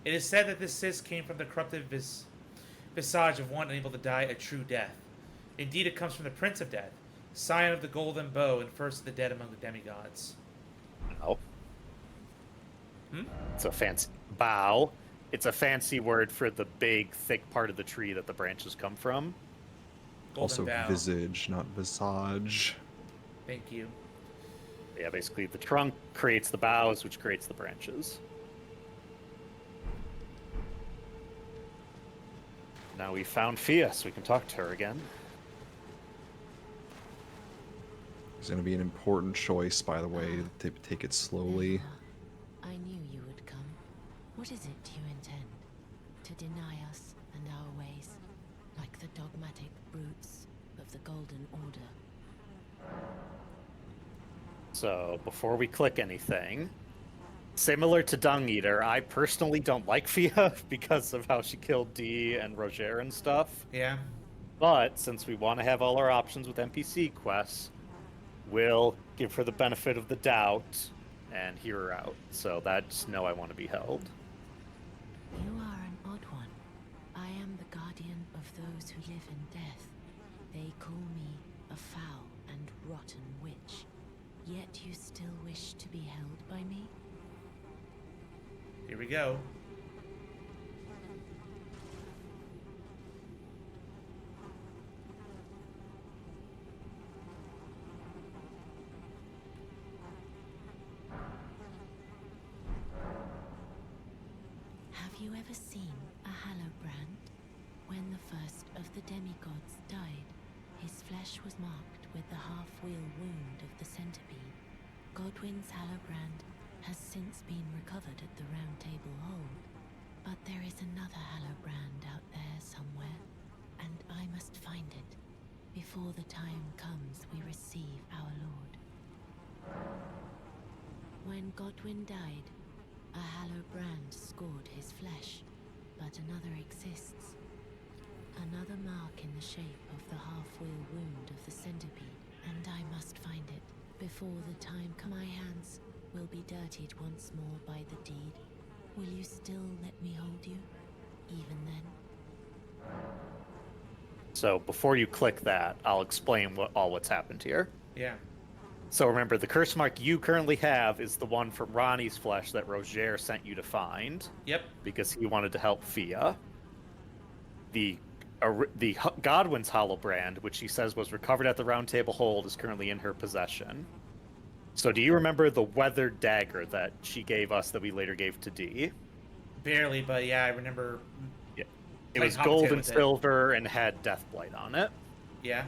It is said that this cyst came from the corrupted visage of one unable to die a true death. Indeed, it comes from the Prince of Death, scion of the Golden Bow and first of the dead among the demigods. Oh. It's a fancy bow. It's a fancy word for the big, thick part of the tree that the branches come from. Golden Also Bow. visage, not visage. Thank you. Yeah, basically the trunk creates the boughs, which creates the branches. Now we found Fia, so we can talk to her again. It's going to be an important choice, by the way, to take it slowly. I knew you would come. What is it you intend? To deny us and our ways, like the dogmatic brutes of the Golden Order? So, before we click anything, similar to Dung Eater, I personally don't like Fia because of how she killed Dee and Roger and stuff. Yeah. But since we want to have all our options with NPC quests, we'll give her the benefit of the doubt and hear her out. So that's no, I want to be held. You are an odd one. I am the guardian of those who live in death. They call me a foul and rotten witch. Yet you still wish to be held by me? Here we go. Have you ever seen a Hallowbrand? When the first of the demigods died, his flesh was marked with the half-wheel wound of the centipede. Godwyn's Hallowbrand has since been recovered at the Round Table Hold. But there is another Hallowbrand out there somewhere, and I must find it before the time comes we receive our Lord. When Godwyn died, a Hallowbrand scored his flesh, but another exists. Another mark in the shape of the half-wheel wound of the centipede, and I must find it before the time comes. My hands will be dirtied once more by the deed. Will you still let me hold you, even then? So before you click that, I'll explain what's happened here. Yeah. So remember, the curse mark you currently have is the one from Ronnie's flesh that Roger sent you to find. Yep. Because he wanted to help Fia. The Godwyn's hollow brand, which she says was recovered at the Round Table Hold, is currently in her possession. So do you remember the weathered dagger that she gave us that we later gave to Dee? Barely, but yeah, I remember. Yeah. It was gold and silver and had Deathblight on it. Yeah.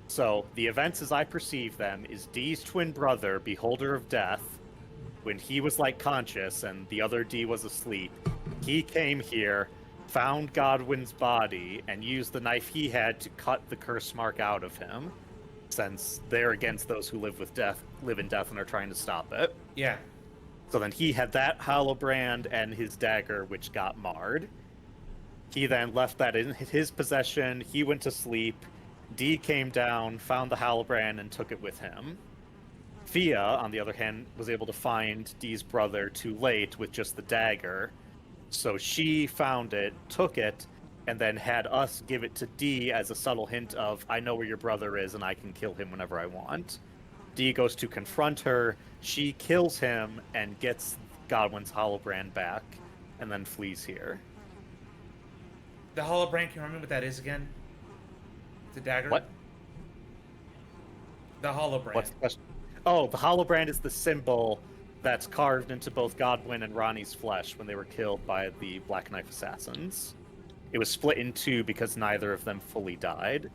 So the events as I perceive them is Dee's twin brother, Beholder of Death, when he was like conscious and the other Dee was asleep, he came here, found Godwyn's body, and used the knife he had to cut the curse mark out of him, since they're against those who live in death and are trying to stop it. Yeah. So then he had that hollow brand and his dagger, which got marred. He then left that in his possession. He went to sleep. Dee came down, found the hollow brand, and took it with him. Fia, on the other hand, was able to find Dee's brother too late with just the dagger. So she found it, took it, and then had us give it to Dee as a subtle hint of, I know where your brother is and I can kill him whenever I want. Dee goes to confront her, she kills him and gets Godwyn's holobrand back, and then flees here. The holobrand, can you remember what that is again? The dagger? What? The holobrand. What's the question? Oh, the holobrand is the symbol that's carved into both Godwyn and Ronnie's flesh when they were killed by the Black Knife Assassins. It was split in two because neither of them fully died.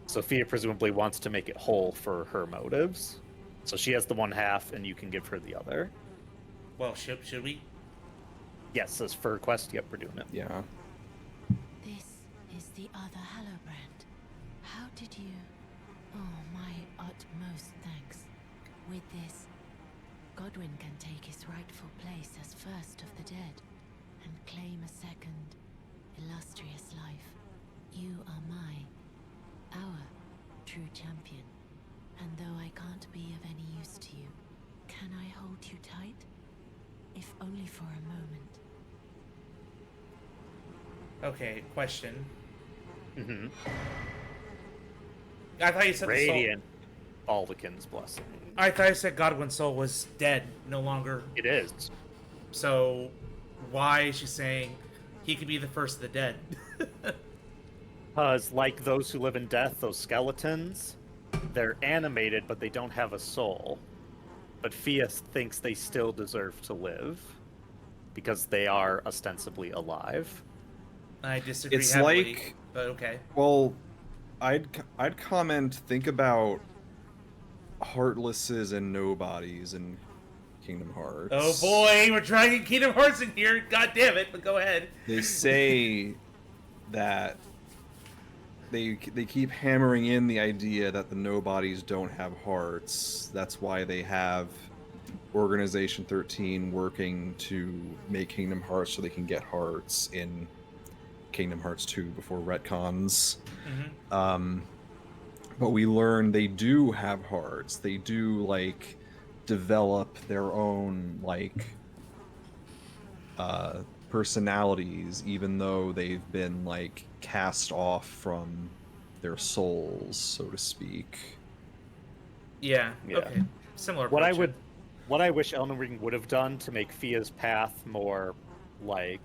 Sophia presumably wants to make it whole for her motives. So she has the one half, and you can give her the other. Well, should we? Yes, as for quest, yep, we're doing it. Yeah. This is the other Hallowbrand. How did you... Oh, my utmost thanks. With this, Godwyn can take his rightful place as first of the dead, and claim a second, illustrious life. You are our true champion. And though I can't be of any use to you, can I hold you tight? If only for a moment. Okay, question. Mm-hmm. I thought you said Radiant Baldekin's blessing. I thought you said Godwyn's soul was dead, no longer. It is. So, why is she saying he could be the first of the dead? Because, like those who live in death, those skeletons, they're animated, but they don't have a soul. But Fia thinks they still deserve to live, because they are ostensibly alive. I disagree It's heavily, like... but okay. Well, I'd comment, think about Heartlesses and Nobodies in Kingdom Hearts. Oh boy, we're trying to get Kingdom Hearts in here. God damn it, but go ahead. They say that they keep hammering in the idea that the Nobodies don't have hearts. That's why they have Organization 13 working to make Kingdom Hearts so they can get hearts in Kingdom Hearts 2 before retcons. Mm-hmm. But we learn they do have hearts. They do, like, develop their own, like, personalities, even though they've been, like, cast off from their souls, so to speak. Yeah. Yeah. Okay. Similar. What approach. I wish Elden Ring would have done to make Fia's path more, like,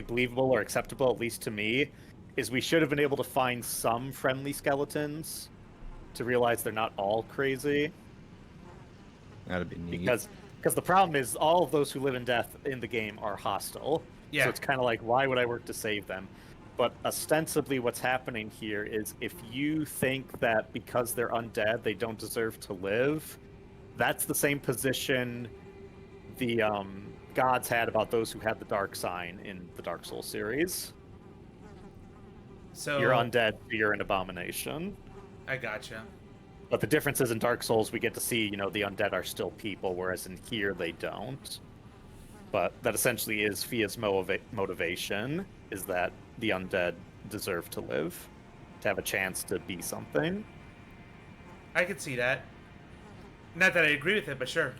believable or acceptable, at least to me, is we should have been able to find some friendly skeletons to realize they're not all crazy. That'd be neat. Because the problem is all of those who live in death in the game are hostile. Yeah. So it's kind of like, why would I work to save them? But ostensibly what's happening here is if you think that because they're undead they don't deserve to live, that's the same position the gods had about those who had the dark sign in the Dark Souls series. So You're undead, you're an abomination. I gotcha. But the difference is in Dark Souls, we get to see, the undead are still people, whereas in here they don't. But that essentially is Fia's motivation, is that the undead deserve to live, to have a chance to be something. I could see that. Not that I agree with it, but sure.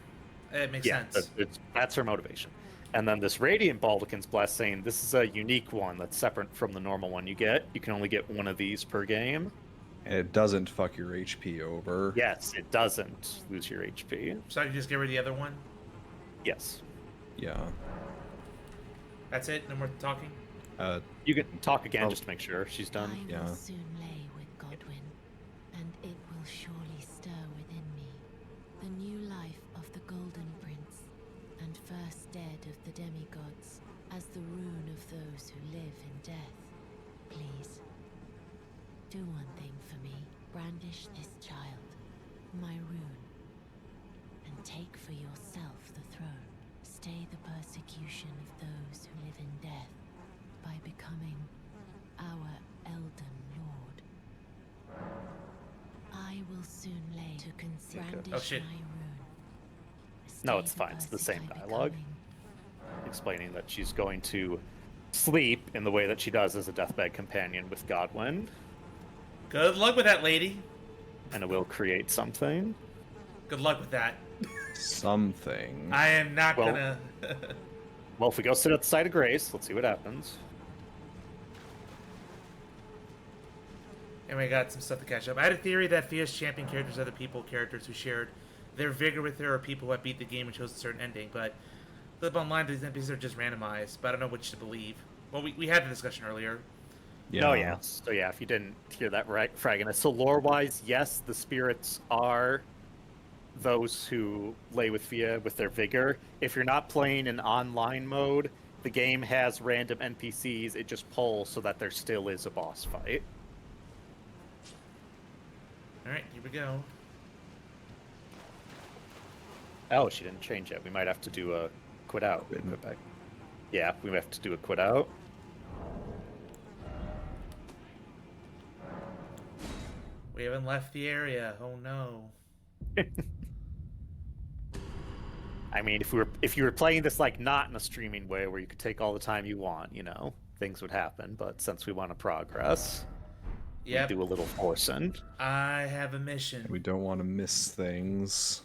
It makes sense. That's her motivation. And then this Radiant Baldachin's Blessing, this is a unique one that's separate from the normal one you get. You can only get one of these per game. And it doesn't fuck your HP over. Yes, it doesn't lose your HP. So I can just get rid of the other one? Yes. Yeah. That's it? No more talking? You can talk again just to make sure she's done. I will soon lay with Godwyn, and it will surely stir within me the new life of the Golden Prince, and first dead of the demigods, as the rune of those who live in death. Please, do one thing for me. Brandish this child, my rune, and take for yourself the throne. Stay the persecution of those who live in death by becoming our Elden Lord. I will soon lay to brandish Oh, shit. my rune. No, it's fine. It's the same dialogue. Explaining that she's going to sleep in the way that she does as a deathbed companion with Godwyn. Good luck with that, lady. And it will create something. Good luck with that. Something. I am not gonna... Well, if we go sit at the site of grace, let's see what happens. And we got some stuff to catch up. I had a theory that Fia's champion characters are the characters who shared their vigor with her, or people who have beat the game and chose a certain ending. But flip online, these NPCs are just randomized. But I don't know which to believe. Well, we had the discussion earlier. Yeah. Oh, yeah. So, yeah, if you didn't hear that right, Fragonus. So, lore-wise, yes, the spirits are those who lay with Fia with their vigor. If you're not playing in online mode, the game has random NPCs. It just pulls so that there still is a boss fight. Alright, here we go. Oh, she didn't change it. We might have to do a quit out. Quit back. Yeah, we have to do a quit out. We haven't left the area. Oh no. I mean, if you were playing this like not in a streaming way where you could take all the time you want, things would happen. But since we want to progress, we do a little forcing. I have a mission. We don't want to miss things.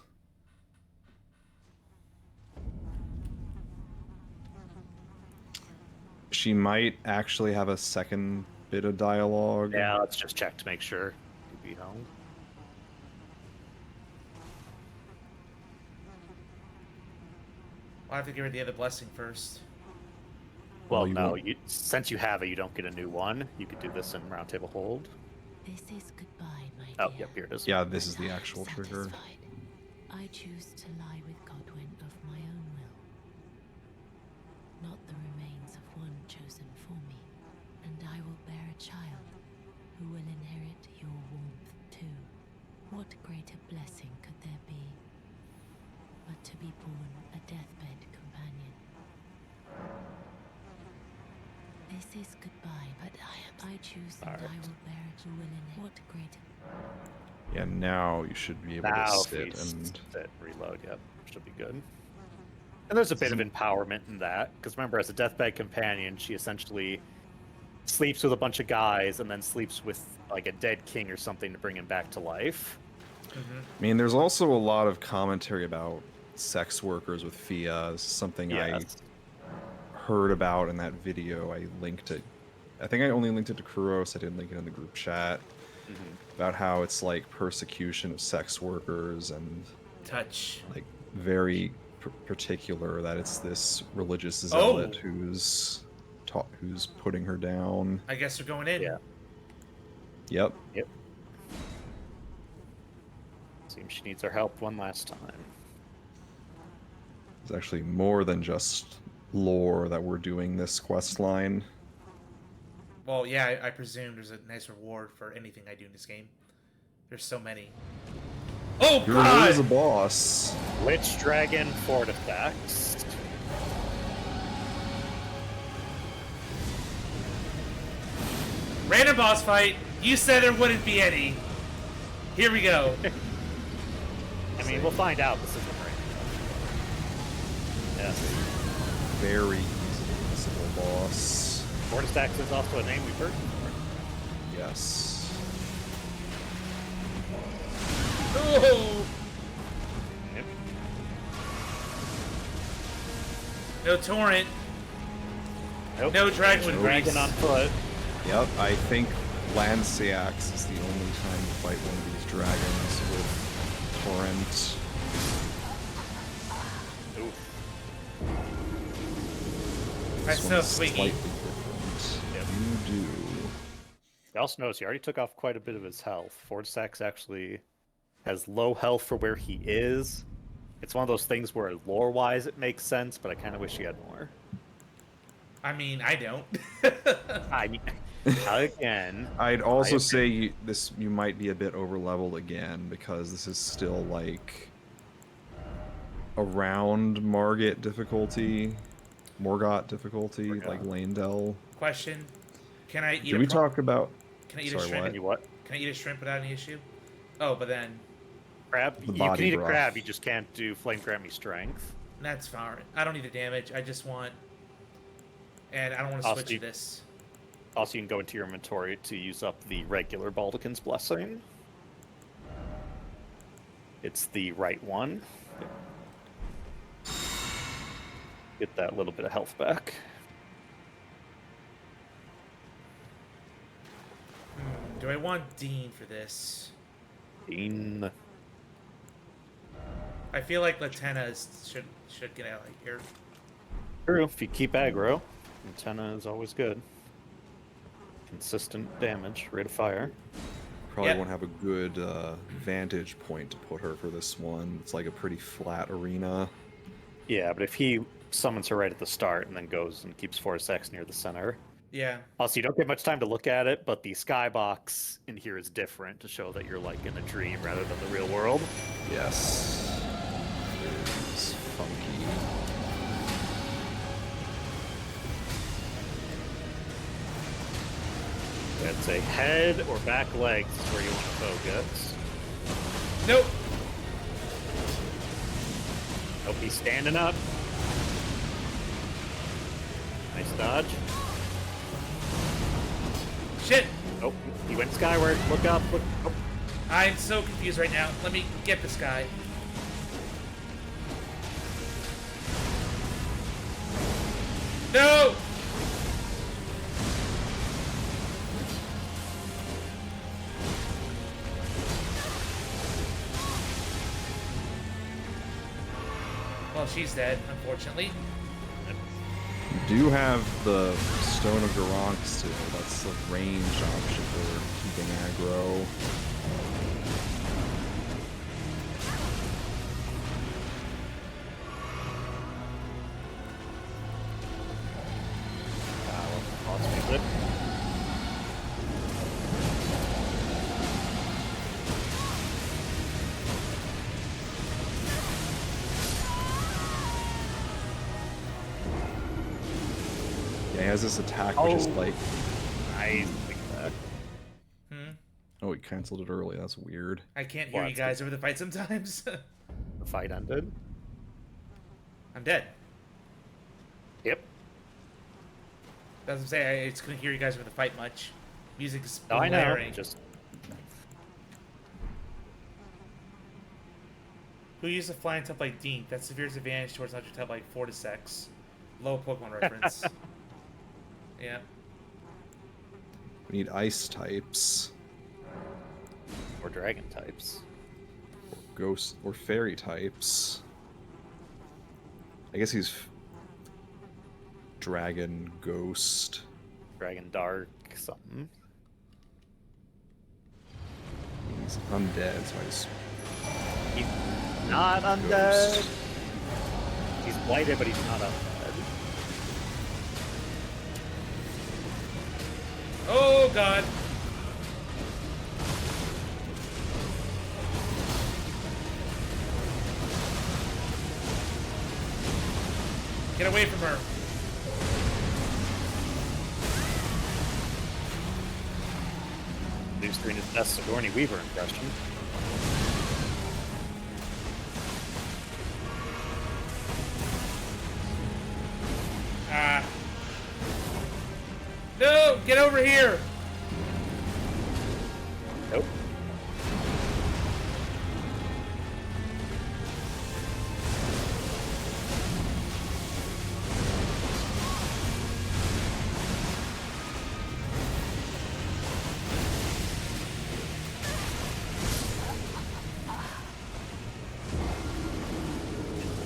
She might actually have a second bit of dialogue. Yeah, let's just check to make sure. Be home. I'll have to give her the other blessing first. Well, no. Since you have it, you don't get a new one. You could do this in Roundtable Hold. This is goodbye, my Oh, dear. yep, here it is. Yeah, this is the actual trigger. Satisfied. I choose to lie with Godwyn of my own will, not the remains of one chosen for me, and I will bear a child who will inherit your warmth too. What greater blessing could there be but to be born a deathbed companion? This is goodbye, but I choose and I will bear it who will inherit. What greater... Yeah, now you should be able Now, to if sit you and... sit, reload, yep, should be good. And there's a bit of empowerment in that, because remember, as a deathbed companion, she essentially sleeps with a bunch of guys and then sleeps with like a dead king or something to bring him back to life. Mm-hmm. I mean, there's also a lot of commentary about sex workers with Fia. This is something I heard about in that video. I linked it. I think I only linked it to Kuros. I didn't link it in the group chat. About how it's like persecution of sex workers and like very particular that it's this religious zealot who's putting her down. I guess they're going in. Yeah. Yep. Yep. Seems she needs our help one last time. It's actually more than just lore that we're doing this quest line. Well, yeah, I presume there's a nice reward for anything I do in this game. There's so many. Oh Here is a god! boss. Lich Dragon Fortifex. Random boss fight. You said there wouldn't be any. Here we go. I mean, we'll find out. This isn't right. Yes. Very easily missable boss. Fortifex is also a name we've heard before. Yes. Oh! Yep. No torrent. Nope. No dragon Dragon on foot. Yep, I think Lanceax is the only time to fight one of these dragons with Torrent. Oof. That's This no one's swiggy. slightly different. Yep. You do. You also notice he already took off quite a bit of his health. Fortifex actually has low health for where he is. It's one of those things where lore-wise it makes sense, but I kind of wish he had more. I mean, I don't. Again. I'd also say you might be a bit over-leveled again, because this is still, like, around Morgot difficulty, like Landell. Question: Can I eat? Did we talk about? Can I eat Sorry, a shrimp? Can you what? Can I eat a shrimp without any issue? Oh, but then Crab? The You body can eat broth. a crab, you just can't do Flame Grant Me Strength. that's fine. I don't need the damage. I just want, and I don't want to Also, switch to this. Also, you can go into your inventory to use up the regular Baldekin's Blessing. It's the right one. Get that little bit of health back. Do I want Dean for this? Dean. I feel like Latenna should get out of here. True, if you keep aggro, Antenna is always good. Consistent damage, rate of fire. Probably Yep. won't have a good vantage point to put her for this one. It's like a pretty flat arena. Yeah, but if he summons her right at the start and then goes and keeps Fortifex near the center. Yeah. Also, you don't get much time to look at it, but the skybox in here is different to show that you're like in a dream rather than the real world. Yes. It's funky. It's a head or back legs is where you want to focus. Nope. Nope, he's standing up. Nice dodge. Shit. Oh, he went skyward. Look up. Look. Oh. I'm so confused right now. Let me get this guy. No! Well, she's dead, unfortunately. You do have the Stone of Garant still. That's the range option for keeping aggro. Lost music. Yeah, he has this attack which is like... Nice. Like that. Oh, he canceled it early. That's weird. I can't hear Well, you that's guys over the fight sometimes. The fight ended. I'm dead. Yep. That's what I'm saying. I just couldn't hear you guys over the fight much. Music's No, I know. blaring. Just Who used a flying type like Dink? That severe advantage towards another type like Fortisex. Low Pokemon reference. Yeah. We need ice types. or dragon types. Or ghost or fairy types. I guess he's dragon, ghost. Dragon dark, something. He's undead, so I just He's not undead. Ghost. He's blighted, but he's not undead. Oh god. Get away from her. New screen is best Sigourney Weaver impression. No! Get over here! Nope.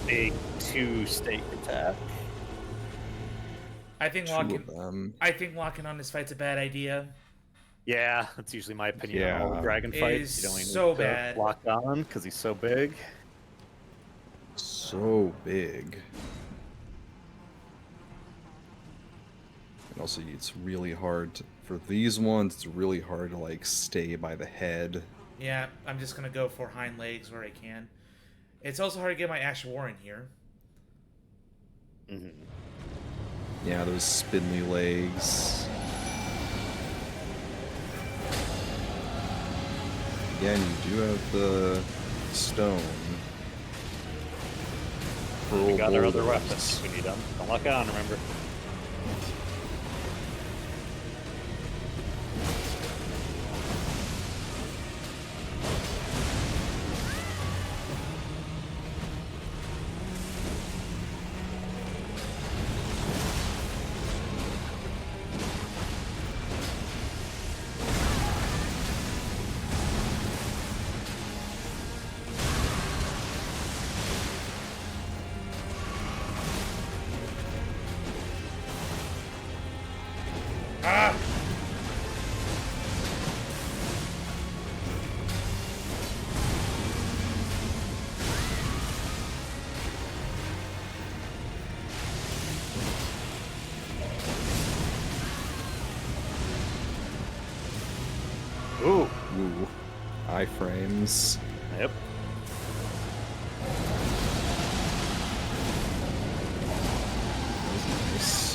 Big two-state attack. I think Two of them. locking on this fight's a bad idea. Yeah, that's usually my opinion on all the Yeah. dragon It fights. is You don't even so need to bad. lock on because he's so big. So big. And also, it's really hard for these ones. It's really hard to like stay by the head. Yeah, I'm just gonna go for hind legs where I can. It's also hard to get my Ash War in here. Mm-hmm. Yeah, those spindly legs. Again, you do have the stone. We Pearl got our other boulders. weapons. We need them. Don't lock on, remember. Ah! Ooh. Ooh. Iframes. Yep. That was nice.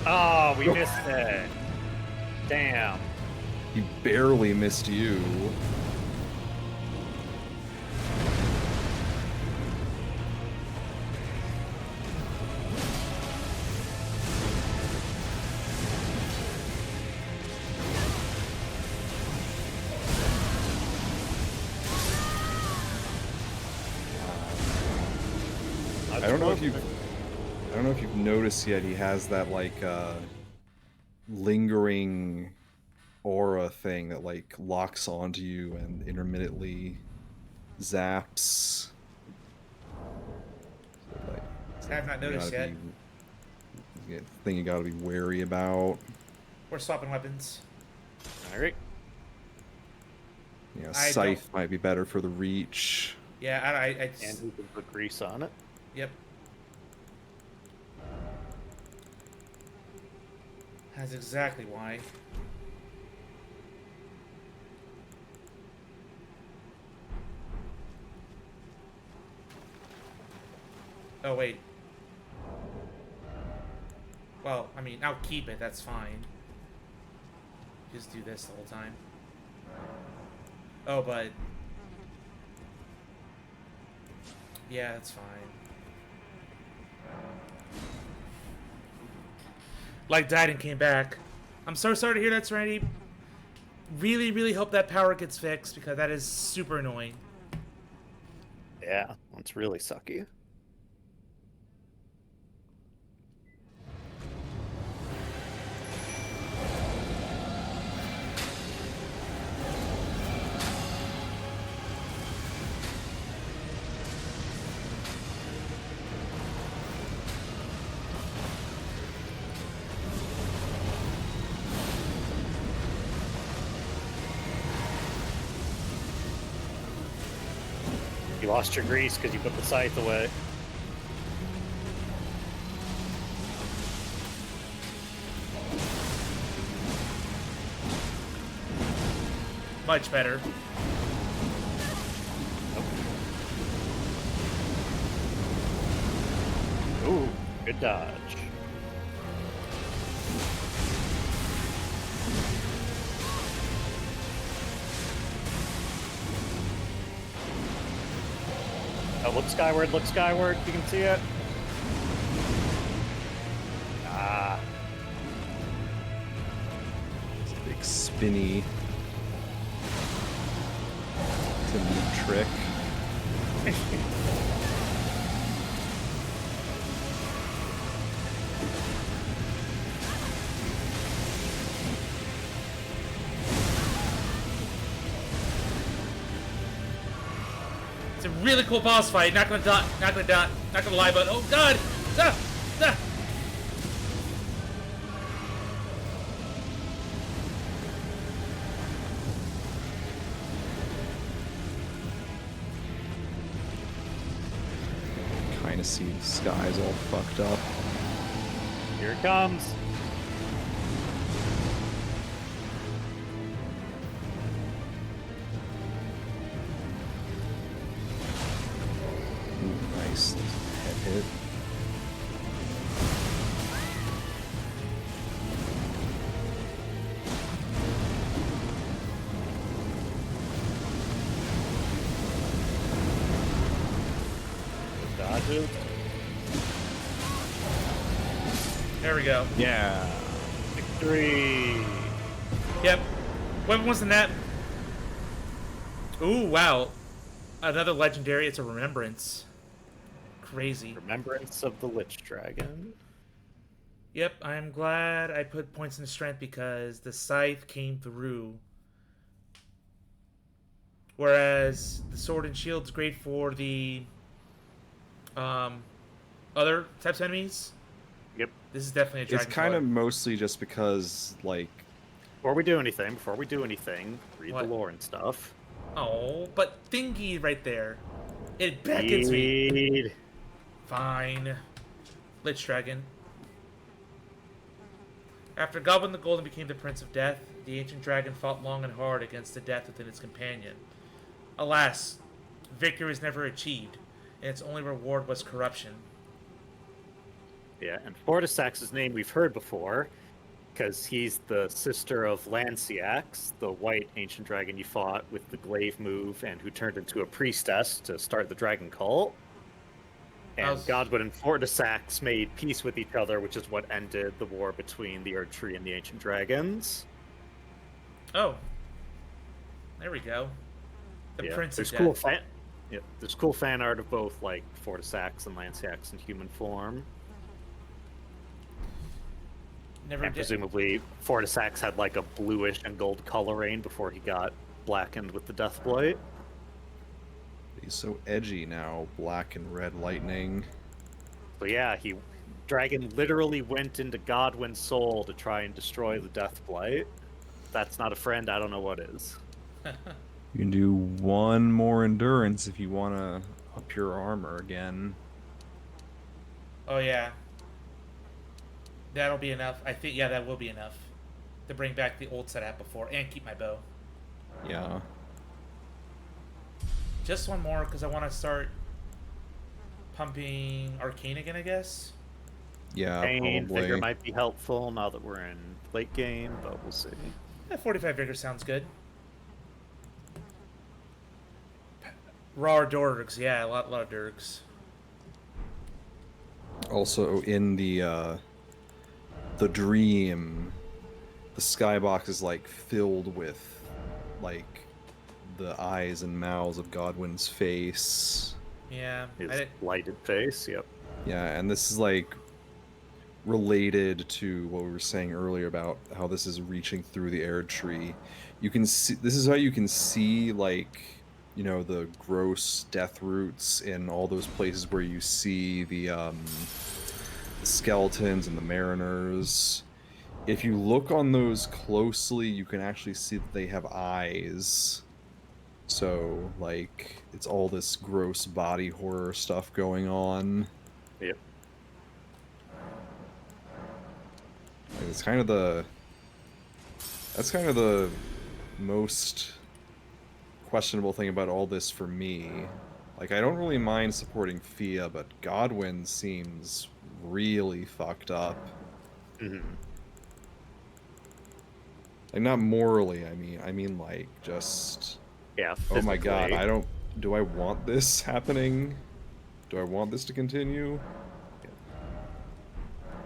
Oh, we missed it. Damn. He barely missed you. I don't know if you've noticed yet. He has that like lingering aura thing that like locks onto you and intermittently zaps. So, like, I have not noticed yet. Thing you gotta be wary about. We're swapping weapons. Alright. Yeah, I scythe might be better for the reach. Yeah, I And we can put grease on it. Yep. That's exactly why. Oh, wait. Well, I mean, I'll keep it, that's fine. Just do this the whole time. Oh, but... Yeah, that's fine. Like, died and came back. I'm so sorry to hear that, Serenity. Really, really hope that power gets fixed, because that is super annoying. Yeah, that's really sucky. You lost your grease because you put the scythe away. Much better. Ooh, good dodge. Oh, look skyward, you can see it. Ah. It's a big spinny. It's a neat trick. It's a really cool boss fight. Not gonna lie, but oh god! Ah! Ah! Kind of see the skies all fucked up. Here it comes. Ooh, nice head hit. Dodges. There we go. Yeah. Victory. Yep. What wasn't that? Ooh, wow. Another legendary. It's a remembrance. Crazy. Remembrance of the Lich Dragon. Yep, I'm glad I put points in strength because the scythe came through. Whereas the sword and shield's great for the other types of enemies. Yep. This is definitely a dragon. It's kind of mostly just because, like... Before we do anything, read What? the lore and stuff. Oh, but thingy right there. It beckons me. Fine. Lich Dragon. After Goblin the Golden became the Prince of Death, the ancient dragon fought long and hard against the death within its companion. Alas, victory was never achieved, and its only reward was corruption. Yeah, and Fortisax's name we've heard before, because he's the sister of Lanciax, the white ancient dragon you fought with the glaive move and who turned into a priestess to start the dragon cult. And Godwin and Fortisax made peace with each other, which is what ended the war between the Erdtree and the ancient dragons. Oh. There we go. The Prince of Death. There's cool fan art of both, like, Fortisax and Lanciax in human form. Presumably, Fortisax had like a bluish and gold coloring before he got blackened with the Deathblight. He's so edgy now, black and red lightning. So yeah, Dragon literally went into Godwin's soul to try and destroy the Deathblight. If that's not a friend, I don't know what is. You can do one more endurance if you want to up your armor again. Oh yeah. That'll be enough. I think, yeah, that will be enough to bring back the old set I had before and keep my bow. Yeah. Just one more because I want to start pumping Arcane again, I guess. Yeah, Arcane, probably. Vigor might be helpful now that we're in late game, but we'll see. Yeah, 45 Vigor sounds good. Raw Dorgs, yeah, a lot of Dorgs. Also, in the dream, the skybox is like filled with like the eyes and mouths of Godwin's face. Yeah. His lighted face, yep. Yeah, and this is like related to what we were saying earlier about how this is reaching through the Erdtree. You can see, this is how you can see, like, you know, the gross death roots in all those places where you see the skeletons and the mariners. If you look on those closely, you can actually see that they have eyes. So, like, it's all this gross body horror stuff going on. Yep. Like, it's kind of the... That's kind of the most questionable thing about all this for me. Like, I don't really mind supporting Fia, but Godwin seems really fucked up. Mm-hmm. Like, not morally, I mean, like, just... Yeah. Oh my god, physically. do I want this happening? Do I want this to continue?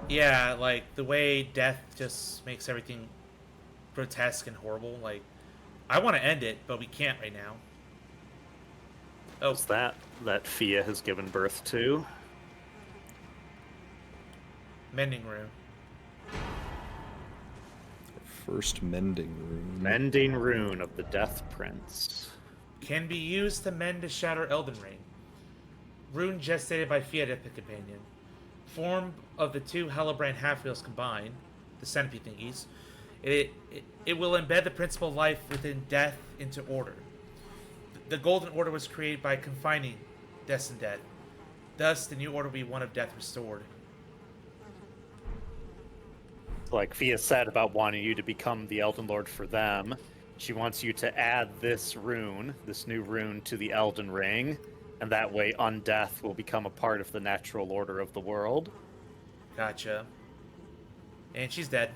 Yeah, like the way death just makes everything grotesque and horrible. Like, I want to end it, but we can't right now. Oh, Is that Fia has given birth to? mending rune. First mending rune. Mending rune of the Death Prince. Can be used to mend a Shatter Elden Ring. Rune gestated by Fia, the companion. Form of the two Hellebrand half-wheels combined, the centipede thingies. It will embed the principle of life within death into order. The Golden Order was created by confining death and death. Thus, the new order will be one of death restored. Like Fia said about wanting you to become the Elden Lord for them, she wants you to add this rune, this new rune, to the Elden Ring, and that way undeath will become a part of the natural order of the world. Gotcha. And she's dead.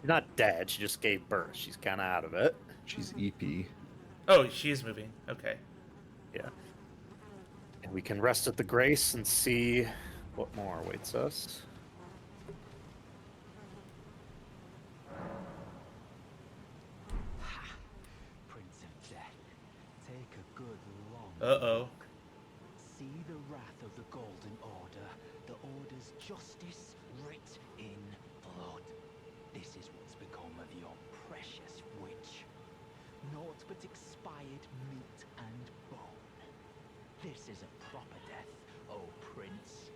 She's not dead, she just gave birth. She's kind of out of it. She's EP. Oh, she is moving. Okay. Yeah. And we can rest at the Grace and see what more awaits us. Prince of Death, take a good long Uh-oh. look. See the wrath of the Golden Order, the Order's justice writ in blood. This is what's become of your precious witch. Naught but expired meat and bone. This is a proper death, O Prince.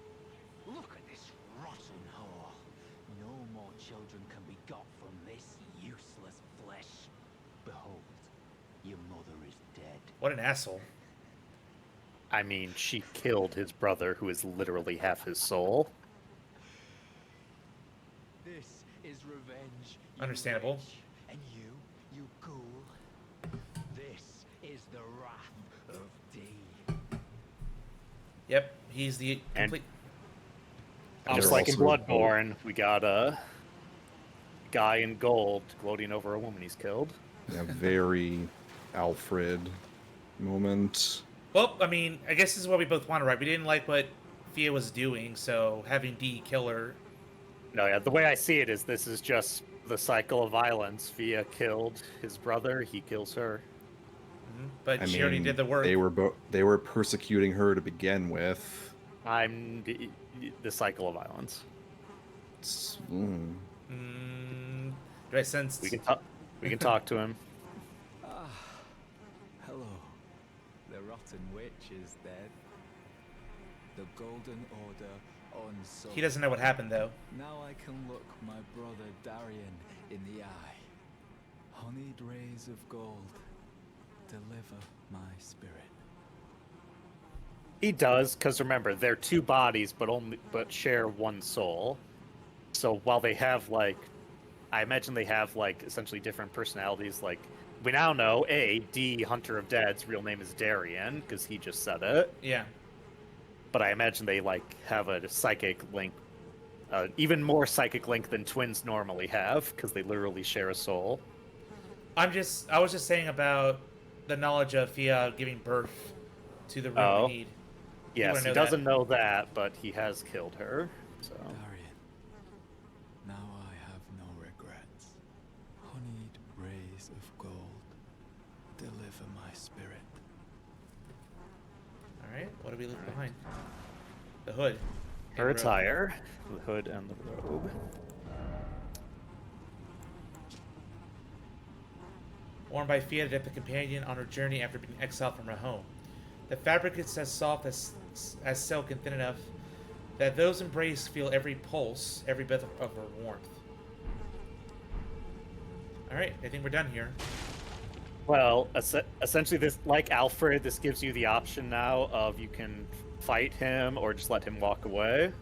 Look at this rotten whore. No more children can be got from this useless flesh. Behold, your mother is dead. What an asshole. I mean, she killed his brother, who is literally half his soul. This is revenge. You Understandable. witch. And you ghoul. This is the wrath of D. Yep, he's the complete... Just They're like in also Bloodborne, we got a guy in gold gloating over a woman he's killed. A very Alfred moment. Well, I mean, I guess this is what we both wanted, right? We didn't like what Fia was doing, so having D kill her... No, yeah, the way I see it is this is just the cycle of violence. Fia killed his brother, he kills her. But I she mean, already did the work. They were persecuting her to begin with. I'm the cycle of violence. Do I sense... We can talk to him. Hello. The rotten witch is dead. The Golden Order unsullied. He doesn't know what happened, though. Now I can look my brother Darian in the eye. Honeyed rays of gold, deliver my spirit. He does, because remember, they're two bodies, but share one soul. So while they have I imagine they have essentially different personalities. Like we now know, D Hunter of Dead's real name is Darian because he just said it. Yeah. But I imagine they have a psychic link, even more psychic link than twins normally have because they literally share a soul. I was just saying about the knowledge of Fia giving birth to the rune we need. Yes, he doesn't know that, but he has killed her. So. Darian, now I have no regrets. Honeyed rays of gold, deliver my spirit. Alright, what do we leave behind? The hood. Her attire, the hood and the robe. Worn by Fia, the companion on her journey after being exiled from her home. The fabric is as soft as silk and thin enough that those embraced feel every pulse, every bit of her warmth. Alright, I think we're done here. Well, essentially, this, like Alfred, this gives you the option now of you can fight him or just let him walk away.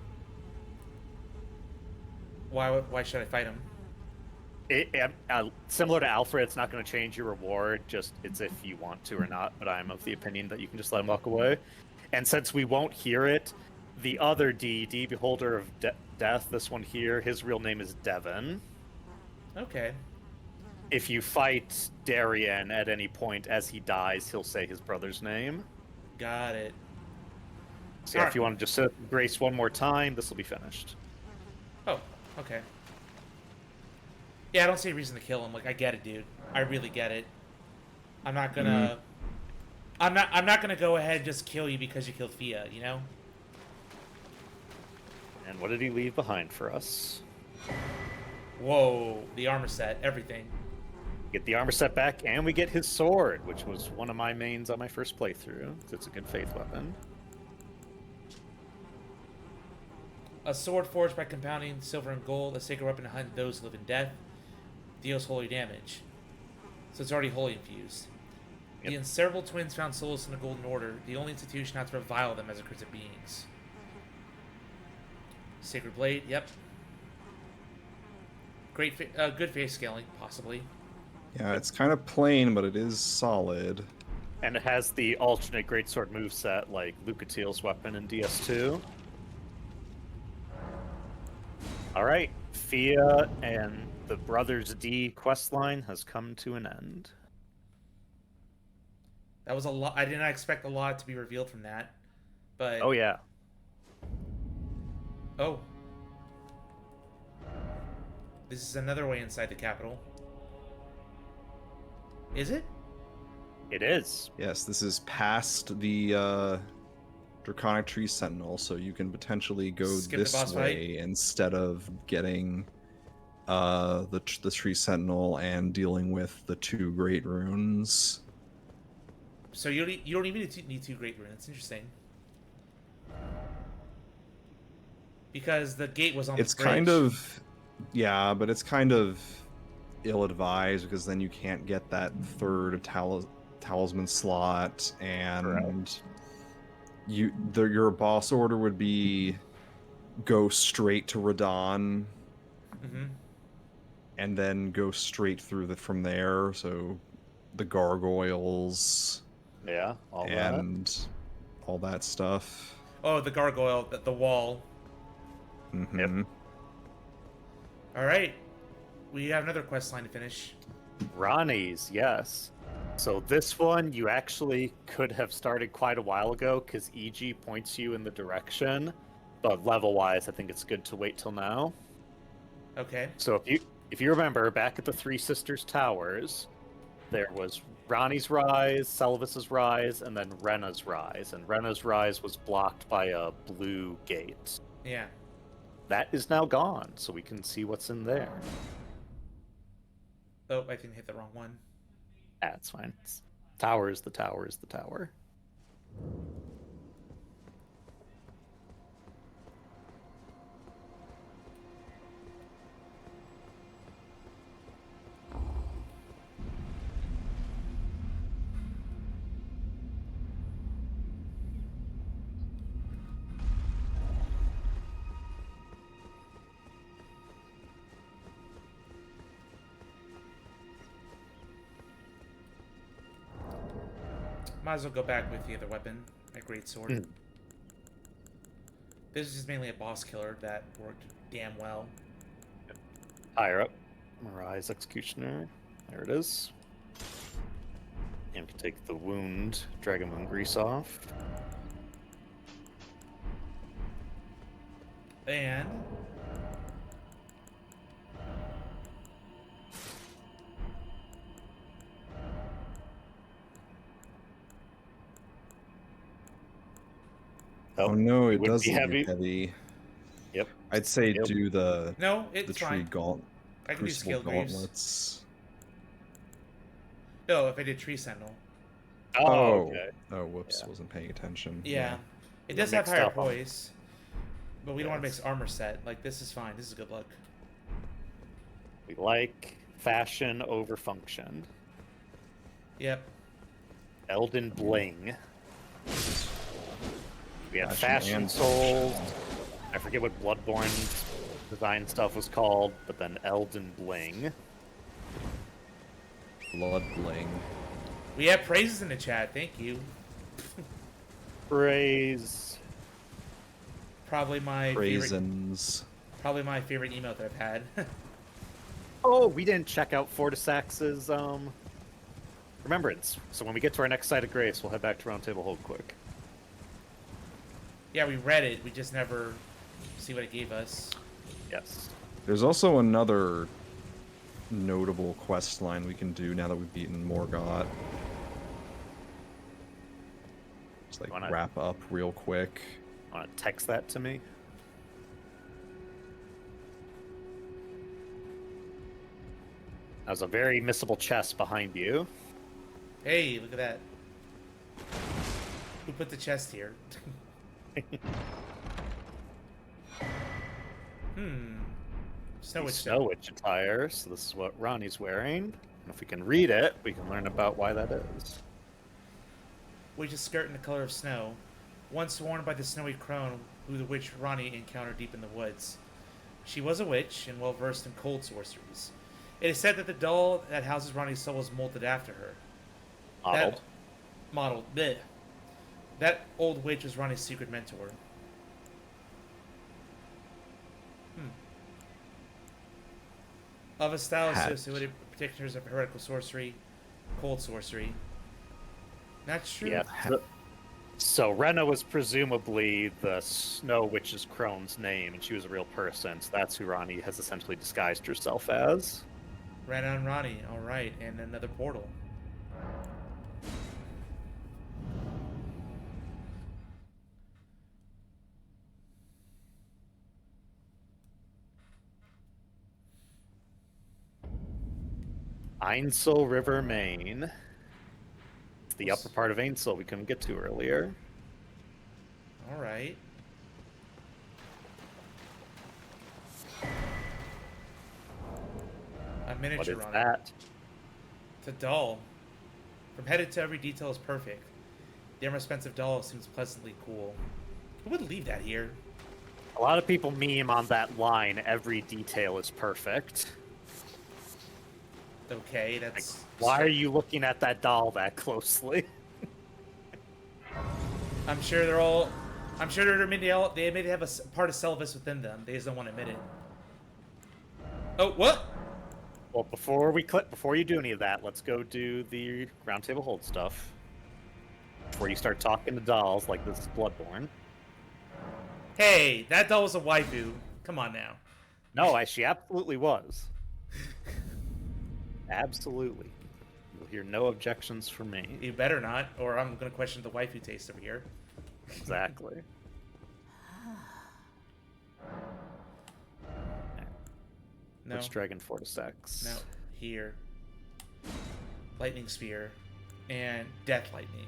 Why should I fight him? Similar to Alfred, it's not going to change your reward. Just it's if you want to or not. But I'm of the opinion that you can just let him walk away. And since we won't hear it, the other D, Beholder of Death, this one here, his real name is Devon. Okay. If you fight Darien at any point as he dies, he'll say his brother's name. Got it. So yeah, if you want to just sit Grace one more time, this will be finished. Oh, okay. Yeah, I don't see a reason to kill him. Like, I get it, dude. I really get it. I'm not gonna... I'm not gonna go ahead and just kill you because you killed Fia, you know? And what did he leave behind for us? Whoa, the armor set, everything. Get the armor set back, and we get his sword, which was one of my mains on my first playthrough. It's a good faith weapon. A sword forged by compounding silver and gold, a sacred weapon to hunt those who live in death, deals holy damage. So it's already holy infused. Yep. The inseparable twins found solace in the Golden Order, the only institution not to revile them as accursed beings. Sacred blade, yep. Good face scaling, possibly. Yeah, it's kind of plain, but it is solid. And it has the alternate greatsword moveset like Lucatiel's weapon in DS2. Alright, Fia and the Brothers D questline has come to an end. That was a lot. I did not expect a lot to be revealed from that. But... Oh, yeah. Oh. This is another way inside the capital. Is it? It is. Yes, this is past the Draconic Tree Sentinel, so you can potentially go Skip the this boss way instead of getting the Tree Sentinel and dealing with the 2 Great Runes. So you don't even need 2 Great Runes. That's interesting. Because the gate was on the bridge. It's kind of... Yeah, but it's kind of ill-advised because then you can't get that 3rd talisman slot, and your boss order would be go straight to Radon, and then go straight through from there. So the gargoyles, all that stuff. Oh, the gargoyle, the wall. Mm-hmm. Yep. All right, we have another quest line to finish. Ronnie's, yes. So this one you actually could have started quite a while ago because EG points you in the direction, but level-wise, I think it's good to wait till now. Okay. So if you remember, back at the Three Sisters Towers, there was Ronnie's Rise, Selvis's Rise, and then Rena's Rise, and Rena's Rise was blocked by a blue gate. Yeah. That is now gone, so we can see what's in there. Oh, I think I hit the wrong one. That's fine. Tower is the tower is the tower. Might as well go back with the other weapon, my greatsword. This is mainly a boss killer that worked damn well. Higher up, Mirai's Executioner. There it is. And we can take the wound, Dragon Moon Grease off. And... Oh no, it would does be look heavy. heavy. Yep. I'd say do the it's tree fine. I can do Crucible Scale Greaves. gauntlets. No, if I did Tree Sentinel. Oh, okay. Oh, whoops, wasn't paying attention. Yeah. It does have higher poise, but we don't want to mix armor set. Like, this is fine. This is good luck. We like fashion over function. Yep. Elden Bling. We have Fashion Fashion and- Souls. I forget what Bloodborne design stuff was called, but then Elden Bling. Blood bling. We have praises in the chat. Thank you. Praise. Probably my favorite. Raisins. Probably my favorite email that I've had. Oh, we didn't check out Fortisax's Remembrance. So when we get to our next site of grace, we'll head back to Roundtable Hold quick. Yeah, we read it. We just never see what it gave us. Yes. There's also another notable quest line we can do now that we've beaten Morgott. Just like Wanna- wrap up real quick. Want to text that to me? There's a very missable chest behind you. Hey, look at that. Who put the chest here? Snow Witch. Snow Witch attire, so this is what Ronnie's wearing. And if we can read it, we can learn about why that is. Witch's skirt in the color of snow. Once worn by the snowy crone who the witch Ronnie encountered deep in the woods. She was a witch and well versed in cold sorceries. It is said that the doll that houses Ronnie's soul was molded after her. Modeled. Modeled. Bleh. That old witch was Ronnie's secret mentor. Of a style associated with practitioners of heretical sorcery, cold sorcery. That's true. Yeah. So Rena was presumably the Snow Witch's crone's name, and she was a real person, so that's who Ronnie has essentially disguised herself as. Rena and Ronnie, alright, and another portal. Ainsel River, Maine. It's the upper part of Ainsel we couldn't get to earlier. Alright. A What miniature is Ronnie. that? It's a doll. From head to every detail is perfect. The ever expensive doll seems pleasantly cool. Who would leave that here? A lot of people meme on that line, every detail is perfect. Okay, that's... Why are you looking at that doll that closely? I'm sure they're all... I'm sure they may have a part of Selvis within them. They just don't want to admit it. Oh, what? Well, before you do any of that, let's go do the Roundtable Hold stuff. Before you start talking to dolls like this is Bloodborne. Hey, that doll was a waifu. Come on now. No, she absolutely was. Absolutely. You'll hear no objections from me. You better not, or I'm going to question the waifu taste over here. Exactly. No. Which Dragon Fortisex? No. Here. Lightning Spear. And Death Lightning.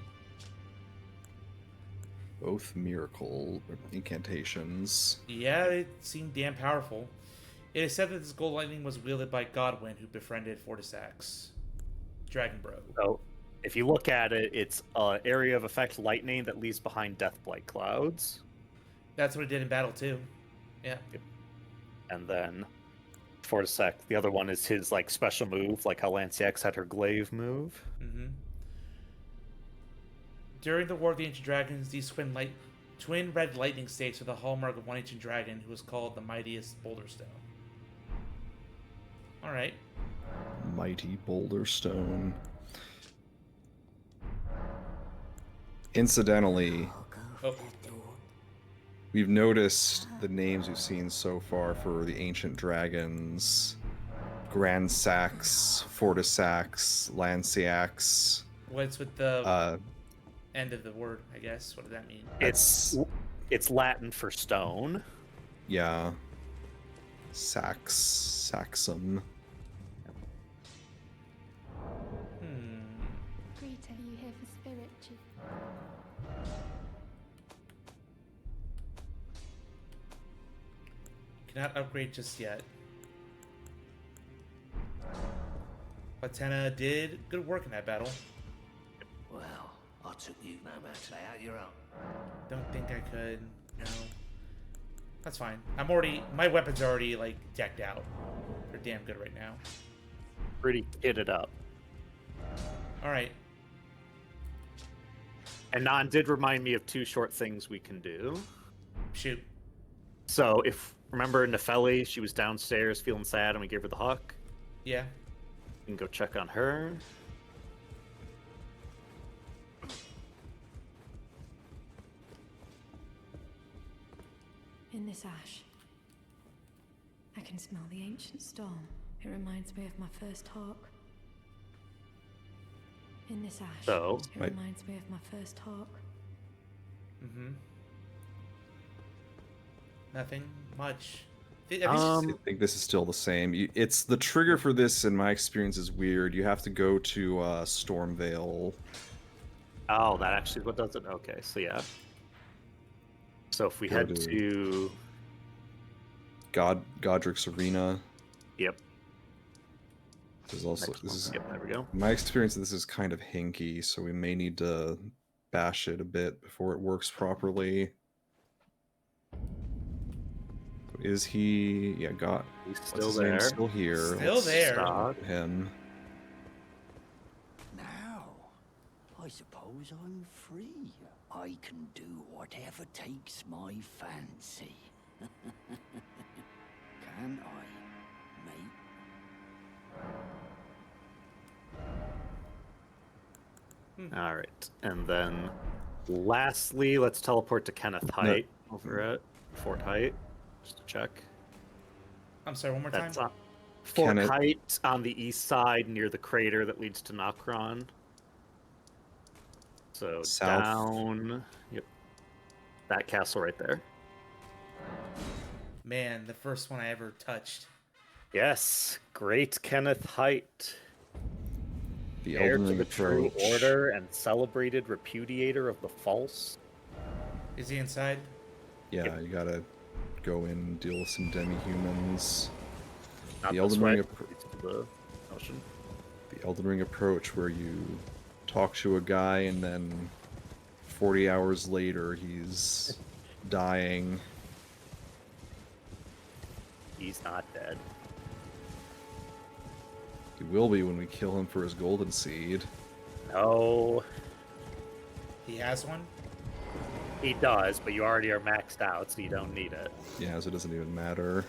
Both miracle incantations. Yeah, they seem damn powerful. It is said that this gold lightning was wielded by Godwyn, who befriended Fortisax. Dragon Bro. So, if you look at it, it's an area of effect lightning that leaves behind Deathblight clouds. That's what it did in battle, too. Yeah. And then Fortisax, the other one is his like special move, like how Lanciax had her glaive move. Mm-hmm. During the War of the Ancient Dragons, these twin red lightning stakes are the hallmark of one ancient dragon who was called the mightiest Boulder Stone. Alright. Mighty Boulder Stone. Incidentally, we've noticed the names we've seen so far for the ancient dragons. Grand Sax, Fortisax, Lanciax. What's with the end of the word, I guess? What does that mean? It's Latin for stone. Yeah. Saxum. Rita, you here for spirit, Chief? Cannot upgrade just yet. Latena did good work in that battle. Well, I took you no matter out your own. Don't think I could. No. That's fine. I'm already... My weapon's already, like, decked out. They're damn good right now. Pretty kitted up. Alright. And Nan did remind me of 2 short things we can do. Shoot. So, if remember Nefeli, she was downstairs feeling sad and we gave her the hawk. Yeah. We can go check on her. In this ash, I can smell the ancient storm. It reminds me of my first hawk. In this ash, So, it reminds me of my first hawk. Mm-hmm. Nothing much. I think this is still the same. It's the trigger for this, in my experience, is weird. You have to go to Stormvale. Oh, that actually what does it? Okay, so yeah. So if we head to Godric's Arena. Yep. There's also Yep, there we go. My experience, this is kind of hinky, so we may need to bash it a bit before it works properly. Is he? Yeah, He's what's still his there. name? Still here. Still Let's there. stop him. Now, I suppose I'm free. I can do whatever takes my fancy. Can I, mate? All right, and then lastly, let's teleport to Kenneth Height over at Fort Height, just to check. I'm sorry, one more That's time? Fort Height on the east side near the crater that leads to Nokron. So South. down, yep, that castle right there. Man, the first one I ever touched. Yes, great Kenneth Height. The Heir Elden to Ring the true approach. order and celebrated repudiator of the false. Is he inside? Yeah, you gotta go in and deal with some demi-humans. Not The this Elden way, Ring leads to the ocean. The Elden Ring approach, where you talk to a guy and then 40 hours later he's dying. He's not dead. He will be when we kill him for his golden seed. No, He has one? he does, but you already are maxed out, so you don't need it. Yeah, so it doesn't even matter.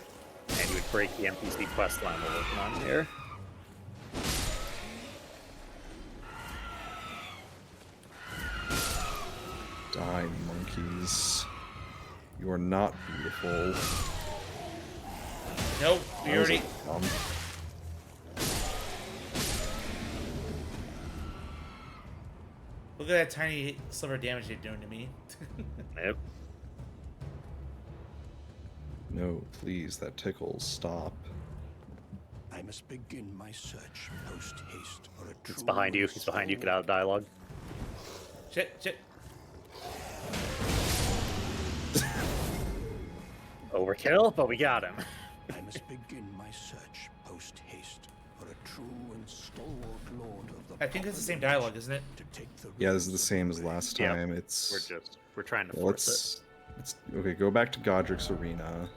And you would break the NPC quest line we're working on here. Die, monkeys. You are not beautiful. Nope, we That was already... dumb. Look at that tiny sliver of damage they're doing to me. Yep. No, please, that tickles. Stop. I must begin my search post haste for a true. He's behind you. He's behind you. Get out of dialogue. Shit. Overkill, but we got him. I must begin my search post haste for a true and stalwart lord of the. I think it's the same dialogue, isn't it? To take the Yeah, this is the same as last Yep. time. It's We're trying to well, force let's okay. Go back to Godric's Arena.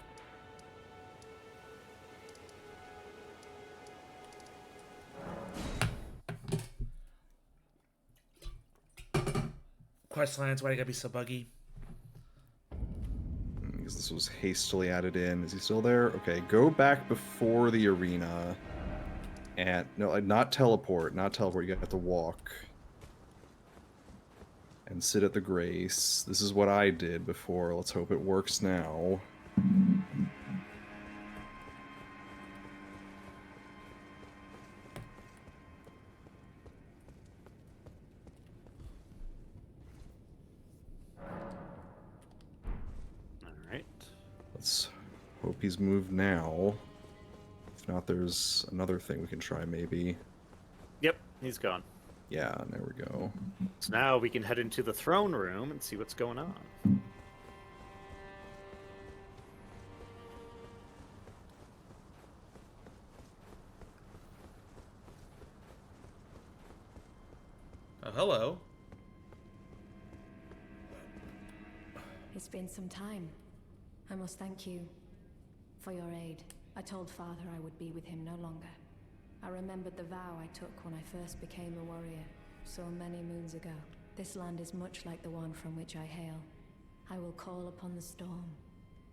Quest lines, why you gotta be so buggy? Because this was hastily added in. Is he still there? Okay, go back before the arena. And no, like, not teleport. Not teleport. You have to walk. And sit at the grace. This is what I did before. Let's hope it works now. Alright. Let's hope he's moved now. If not, there's another thing we can try, maybe. Yep, he's gone. Yeah, there we go. So now we can head into the throne room and see what's going on. Oh, hello. It's been some time. I must thank you for your aid. I told Father I would be with him no longer. I remembered the vow I took when I first became a warrior, so many moons ago. This land is much like the one from which I hail. I will call upon the storm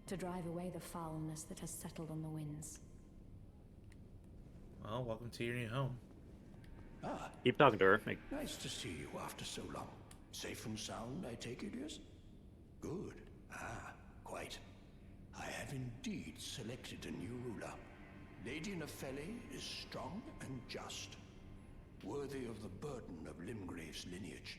to drive away the foulness that has settled on the winds. Well, welcome to your new home. Ah, Keep talking to her. nice to see you after so long. Safe and sound, I take it, yes? Good. Ah, quite. I have indeed selected a new ruler. Lady Nepheli is strong and just, worthy of the burden of Limgrave's lineage.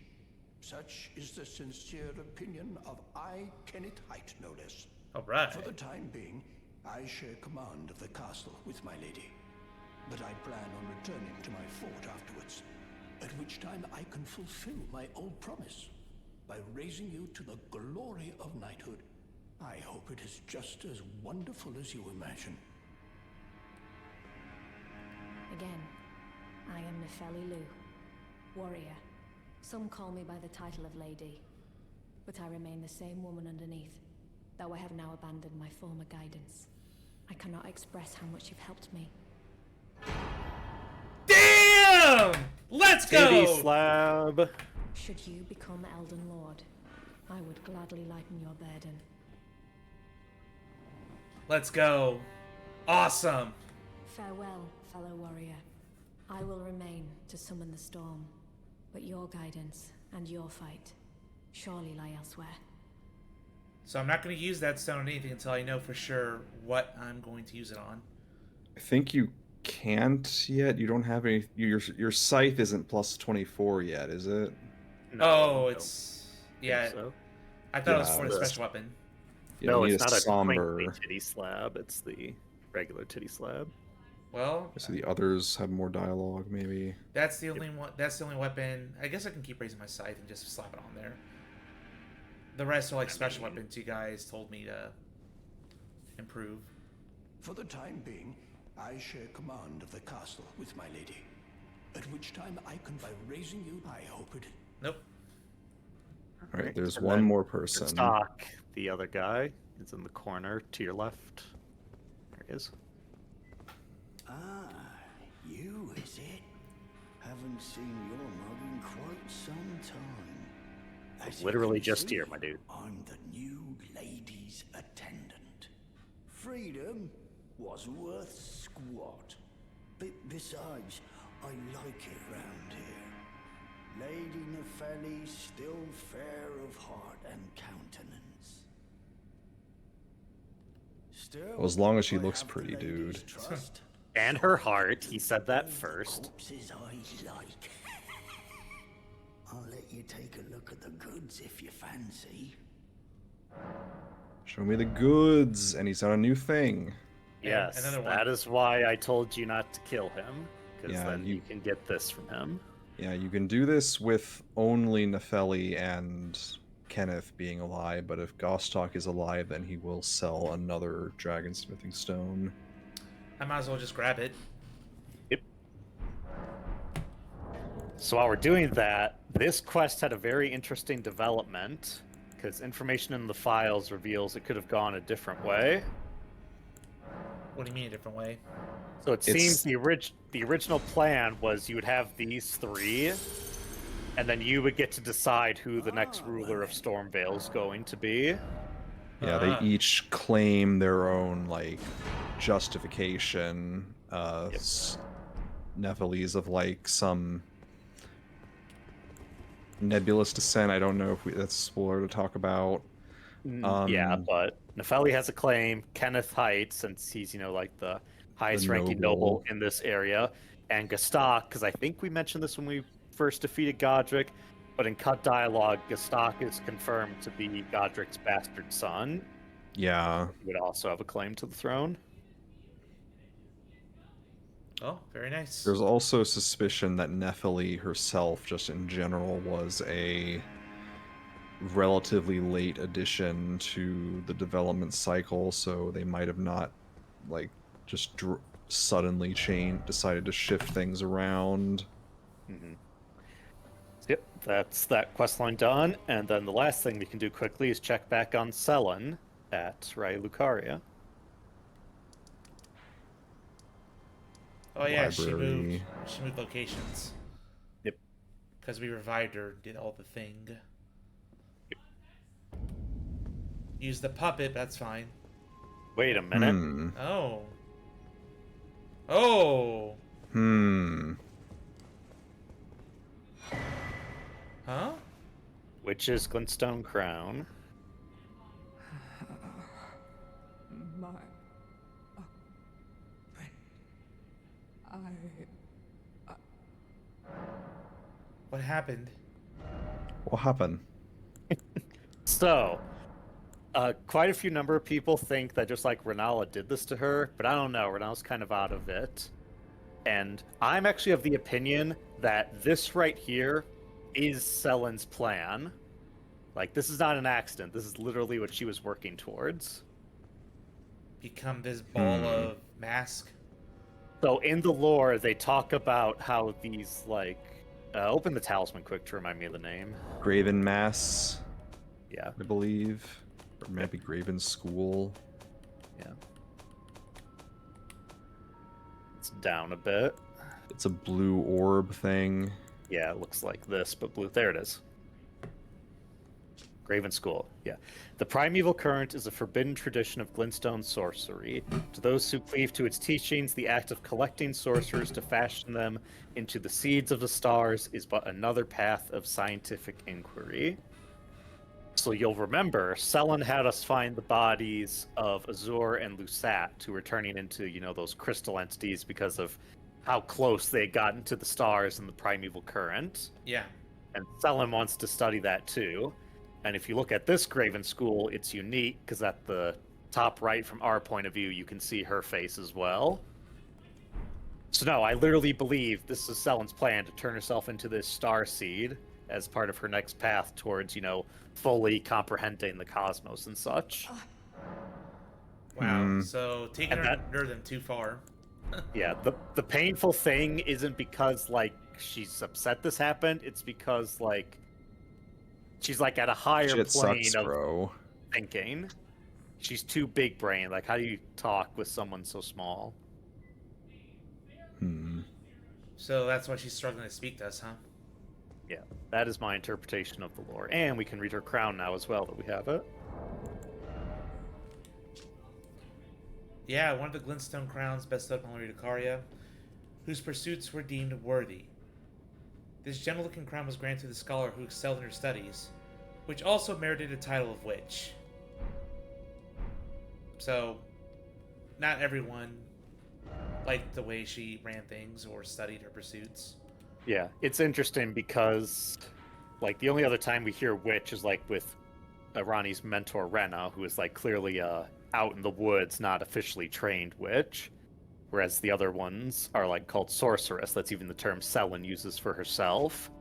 Such is the sincere opinion of I, Kenneth Height, no less. All right. For the time being, I share command of the castle with my lady. But I plan on returning to my fort afterwards, at which time I can fulfill my old promise by raising you to the glory of knighthood. I hope it is just as wonderful as you imagine. Again, I am Nepheli Lu, warrior. Some call me by the title of Lady, but I remain the same woman underneath, though I have now abandoned my former guidance. I cannot express how much you've helped me. Damn! Let's go! Titty slab. Should you become Elden Lord, I would gladly lighten your burden. Let's go. Awesome. Farewell, fellow warrior. I will remain to summon the storm, but your guidance and your fight surely lie elsewhere. So I'm not going to use that stone on anything until I know for sure what I'm going to use it on. I think you can't yet. You don't have any. Your scythe isn't plus 24 yet, is it? No, it's yeah. So. I thought it was for the special weapon. Yeah, no, you it's need not a somber quaintly titty slab. It's the regular titty slab. Well, so the others have more dialogue, maybe. That's the only one. That's the only weapon. I guess I can keep raising my scythe and just slap it on there. The rest are like special weapons you guys told me to improve. For the time being, I share command of the castle with my lady. At which time I can, by raising you, I hope it... Nope. Alright, there's And one then more person. Stock, the other guy, is in the corner to your left. There he is. Ah, you, is it? Haven't seen your mug in quite some time. As you Literally can just see, here, my dude. I'm the new lady's attendant. Freedom was worth squat. Besides, I like it round here. Lady Nepheli still fair of heart and countenance. Still, Well, as long as she I looks have the pretty, lady's dude. trust. And her heart. He said that first. Corpses I like. I'll let you take a look at the goods if you fancy. Show me the goods, and he's on a new thing. Yes, another one. that is why I told you not to kill him. Because Yeah, then you can get this from him. Yeah, you can do this with only Nepheli and Kenneth being alive, but if Gostok is alive, then he will sell another dragonsmithing stone. I might as well just grab it. Yep. So while we're doing that, this quest had a very interesting development, because information in the files reveals it could have gone a different way. What do you mean a different way? So it seems the original plan was you would have these three, and then you would get to decide who the next ruler of Stormvale is going to be. Yeah, they each claim their own, like, justification. Nephili's of, like, some nebulous descent. I don't know if that's a spoiler to talk about. Yeah, but Nepheli has a claim. Kenneth Height, since he's, like, the highest ranking noble in this area. And Gostok, because I think we mentioned this when we first defeated Godric, but in cut dialogue, Gostok is confirmed to be Godric's bastard son. Yeah. He would also have a claim to the throne. Oh, very nice. There's also suspicion that Nephili herself, just in general, was a relatively late addition to the development cycle, so they might have not, like, just suddenly decided to shift things around. Yep, that's that quest line done. And then the last thing we can do quickly is check back on Selen at Rai Lucaria. Oh yeah, she moved. Library. She moved locations. Yep. Because we revived her, did all the thing. Use the puppet, that's fine. Wait a minute. Oh. Oh. Huh? Witch's Glintstone Crown. My... What happened? What happened? So, quite a few number of people think that just like Renala did this to her, but I don't know. Renala's kind of out of it. And I'm actually of the opinion that this right here is Selen's plan. Like, this is not an accident. This is literally what she was working towards. Become this ball of mask? So in the lore, they talk about how these, like... open the talisman quick to remind me of the name. Graven Mass. Yeah. I believe. Or maybe Graven School. Yeah. It's down a bit. It's a blue orb thing. Yeah, it looks like this, but blue. There it is. Graven School, yeah. The primeval current is a forbidden tradition of glintstone sorcery. To those who cleave to its teachings, the act of collecting sorcerers to fashion them into the seeds of the stars is but another path of scientific inquiry. So you'll remember, Selen had us find the bodies of Azur and Lusat, who were turning into, you know, those crystal entities because of how close they had gotten to the stars in the primeval current. Yeah. And Selen wants to study that too. And if you look at this Graven School, it's unique because at the top right from our point of view, you can see her face as well. So no, I literally believe this is Selen's plan to turn herself into this star seed as part of her next path towards, you know, fully comprehending the cosmos and such. Wow, so taking them too far. Yeah, the painful thing isn't because, like, she's upset this happened, it's because, like, she's like at a higher plane sucks, of bro. thinking. She's too big brain. Like, how do you talk with someone so small? So that's why she's struggling to speak to us, huh? Yeah, that is my interpretation of the lore. And we can read her crown now as well, that we have it. Yeah, one of the glintstone crowns bestowed upon Lady Lucaria, whose pursuits were deemed worthy. This gentle-looking crown was granted to the scholar who excelled in her studies, which also merited a title of witch. So, not everyone liked the way she ran things or studied her pursuits. Yeah, it's interesting because, like, the only other time we hear witch is, like, with Rani's mentor, Rena, who is, like, clearly out in the woods, not officially trained witch. Whereas the other ones are, like, called sorceress. That's even the term Selen uses for herself.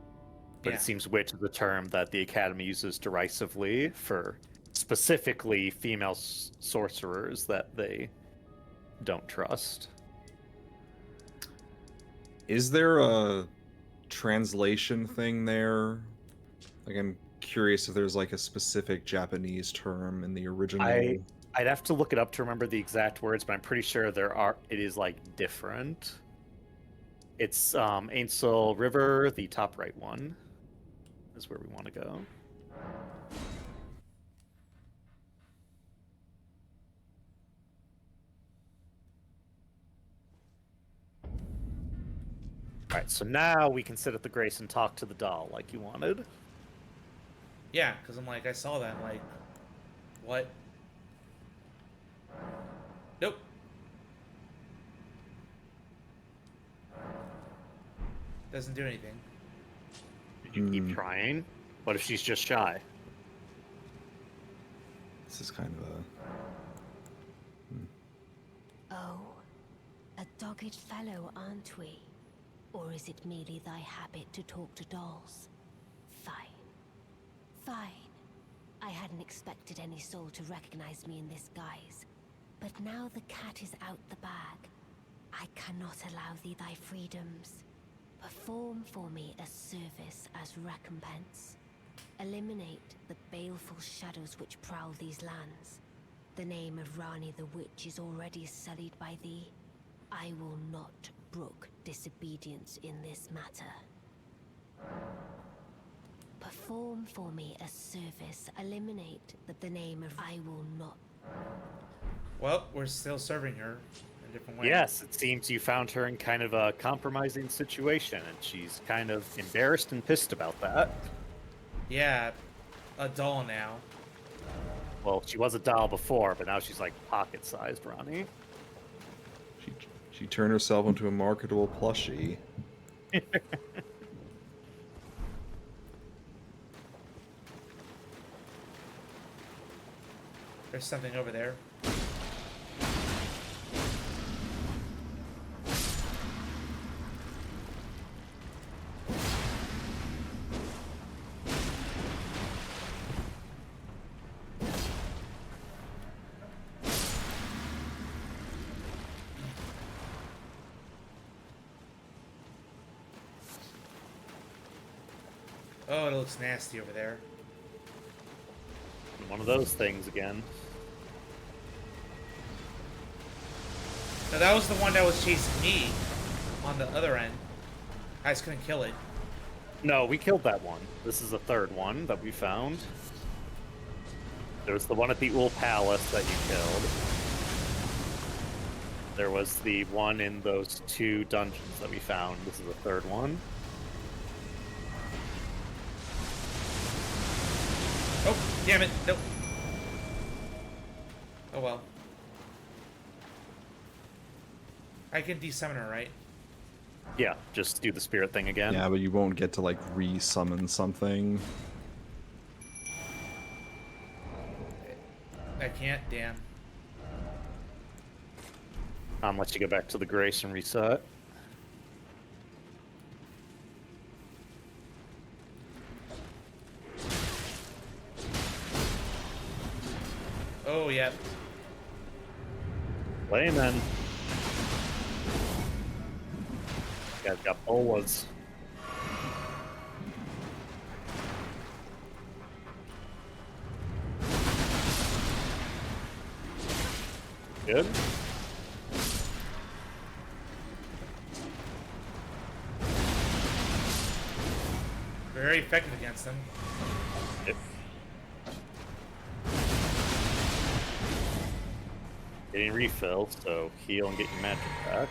But Yeah. it seems witch is a term that the Academy uses derisively for specifically female sorcerers that they don't trust. Is there a translation thing there? Like, I'm curious if there's like a specific Japanese term in the original. I'd have to look it up to remember the exact words, but I'm pretty sure it is like different. It's Ainsel River, the top right one is where we want to go. Alright, so now we can sit at the Grace and talk to the doll like you wanted. Yeah, because I'm like, I saw that, I'm like, what? Nope. Doesn't do anything. Did you keep trying? What if she's just shy? This is kind of a... Oh, a dogged fellow, aren't we? Or is it merely thy habit to talk to dolls? Fine. Fine. I hadn't expected any soul to recognize me in this guise. But now the cat is out the bag. I cannot allow thee thy freedoms. Perform for me a service as recompense. Eliminate the baleful shadows which prowl these lands. The name of Rani the Witch is already sullied by thee. I will not brook disobedience in this matter. Perform for me a service. Eliminate the name of... I will not... Well, we're still serving her in a different way. Yes, it seems you found her in kind of a compromising situation, and she's kind of embarrassed and pissed about that. Yeah, a doll now. Well, she was a doll before, but now she's like pocket-sized, Ronnie. She turned herself into a marketable plushie. There's something over there. Oh, it looks nasty over there. One of those things again. No, that was the one that was chasing me on the other end. I just couldn't kill it. No, we killed that one. This is the third one that we found. There was the one at the Ul Palace that you killed. There was the one in those 2 dungeons that we found. This is the third one. Oh, damn it. Nope. Oh well. I can desummon her, right? Yeah, just do the spirit thing again. Yeah, but you won't get to like re-summon something. I can't, damn. Let you go back to the grace and reset. Oh, yeah. Layman. Guys got bolas. Good. Very effective against them. Yep. Getting refill, so heal and get your magic back.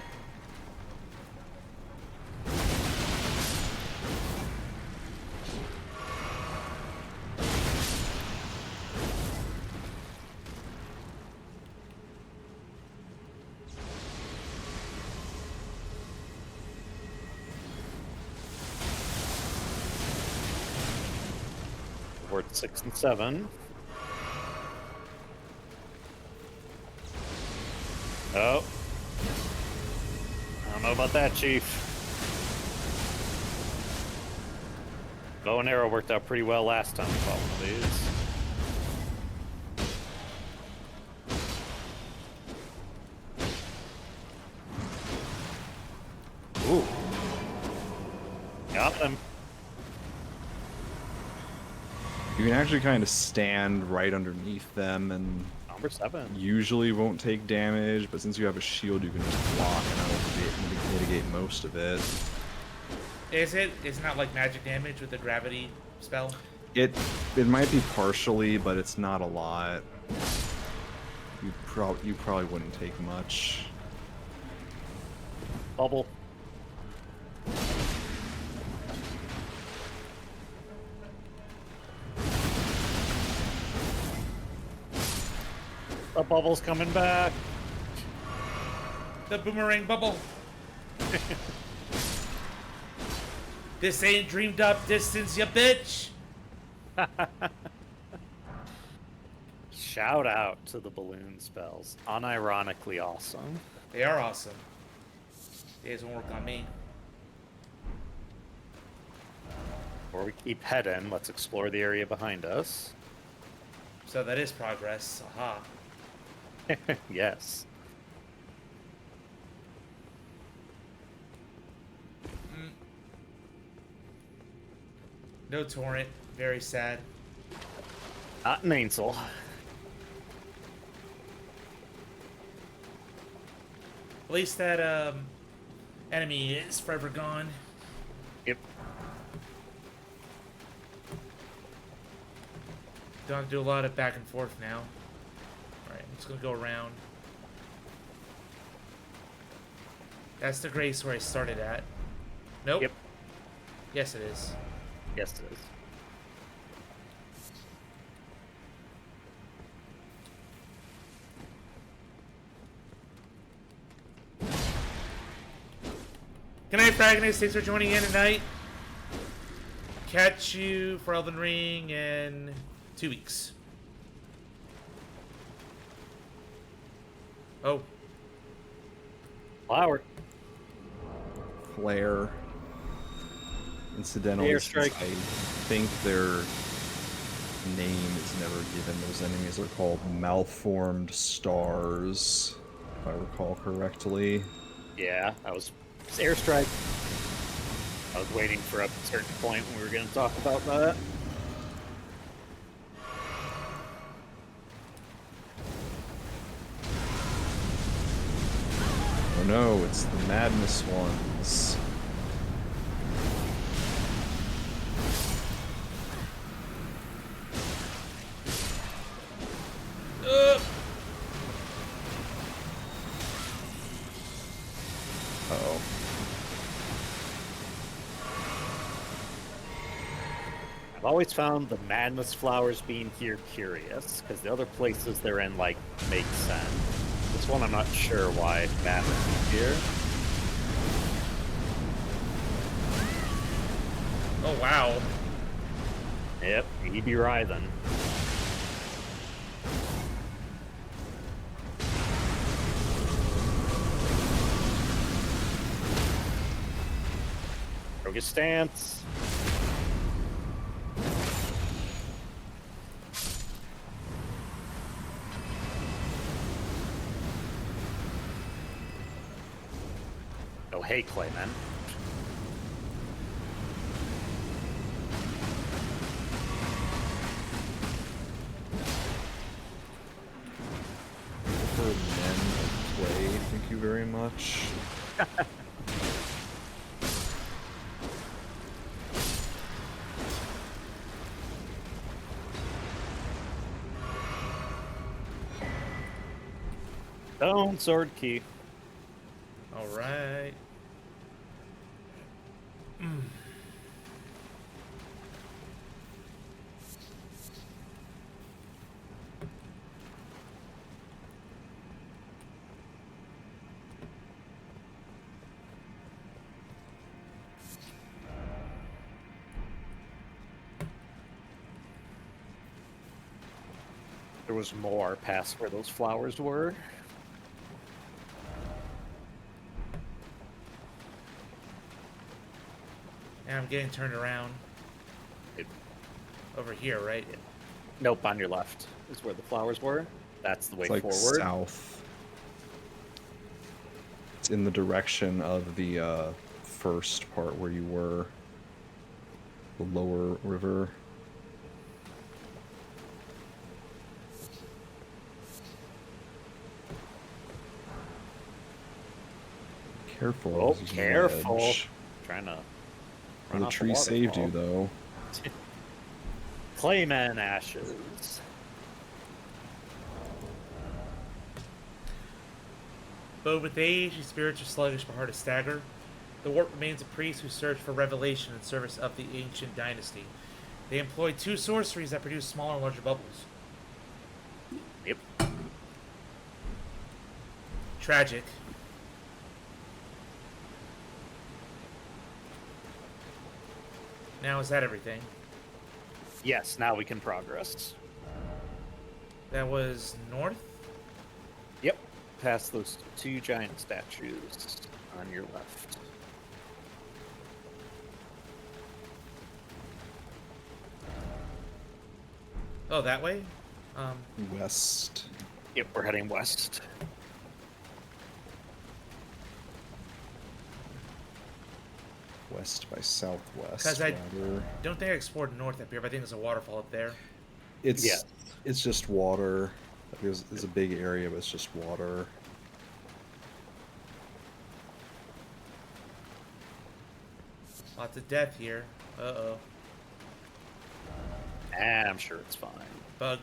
We're at 6 and 7. Oh. I don't know about that, Chief. Bow and arrow worked out pretty well last time we fought one of these. Ooh. Got them. You can actually kind of stand right underneath them and Number 7. usually won't take damage, but since you have a shield, you can just block and that'll mitigate most of it. Is it? It's not like magic damage with the gravity spell? It might be partially, but it's not a lot. You probably wouldn't take much. Bubble. The bubble's coming back. The boomerang bubble. This ain't dreamed up distance, ya bitch. Shout out to the balloon spells. Unironically awesome. They are awesome. They just won't work on me. Before we keep heading, let's explore the area behind us. So that is progress. Aha. Yes. No torrent. Very sad. Not an Ainsel. At least that enemy is forever gone. Yep. Don't have to do a lot of back and forth now. Alright, I'm just gonna go around. That's the grace where I started at. Nope. Yep. Yes, it is. Yes, it is. Good night, Fragnites. Thanks for joining in tonight. Catch you for Elden Ring in 2 weeks. Oh. Flower. Flare. Incidentally, since Airstrike. I think their name is never given, those enemies are called malformed stars, if I recall correctly. Yeah, it's airstrike. I was waiting for a certain point when we were going to talk about that. Oh no, it's the madness ones. Uh-oh. I've always found the madness flowers being here curious, because the other places they're in, like, make sense. This one I'm not sure why madness is here. Oh, wow. Yep, he be writhing. Focus stance. Oh, hey, Clayman. For men of play, thank you very much. Stone sword key. Alright. There was more past where those flowers were. And I'm getting turned around. Over here, right? Nope, on your left is where the flowers were. That's the way It's like forward. south. It's in the direction of the first part where you were. The lower river. Careful. Oh, there's a careful. ledge. Trying to Oh, run the off tree saved you, waterfall. though. Clayman ashes. But with age, his spirits are sluggish but hard to stagger. The Warp remains a priest who searched for revelation in service of the ancient dynasty. They employ 2 sorceries that produce smaller and larger bubbles. Yep. Tragic. Now, is that everything? Yes, now we can progress. That was north? Yep. Past those 2 giant statues on your left. Oh, that way? West. Yep, we're heading west. West by southwest. Because I rather. don't think I explored north up here, but I think there's a waterfall up there. It's just water. It's a big area, but it's just water. Lots of death here. Uh-oh. I'm sure it's fine. Bug.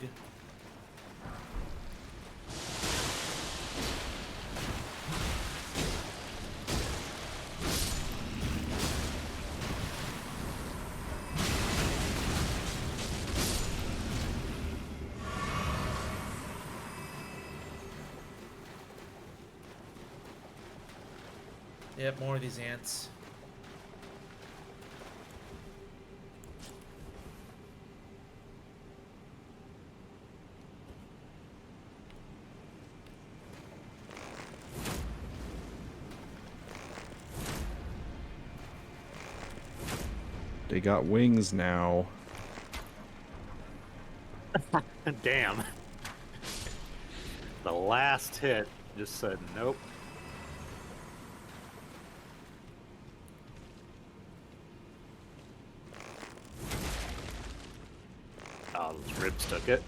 Yep, more of these ants. They got wings now. Damn. The last hit just said nope. Oh, those ribs took it.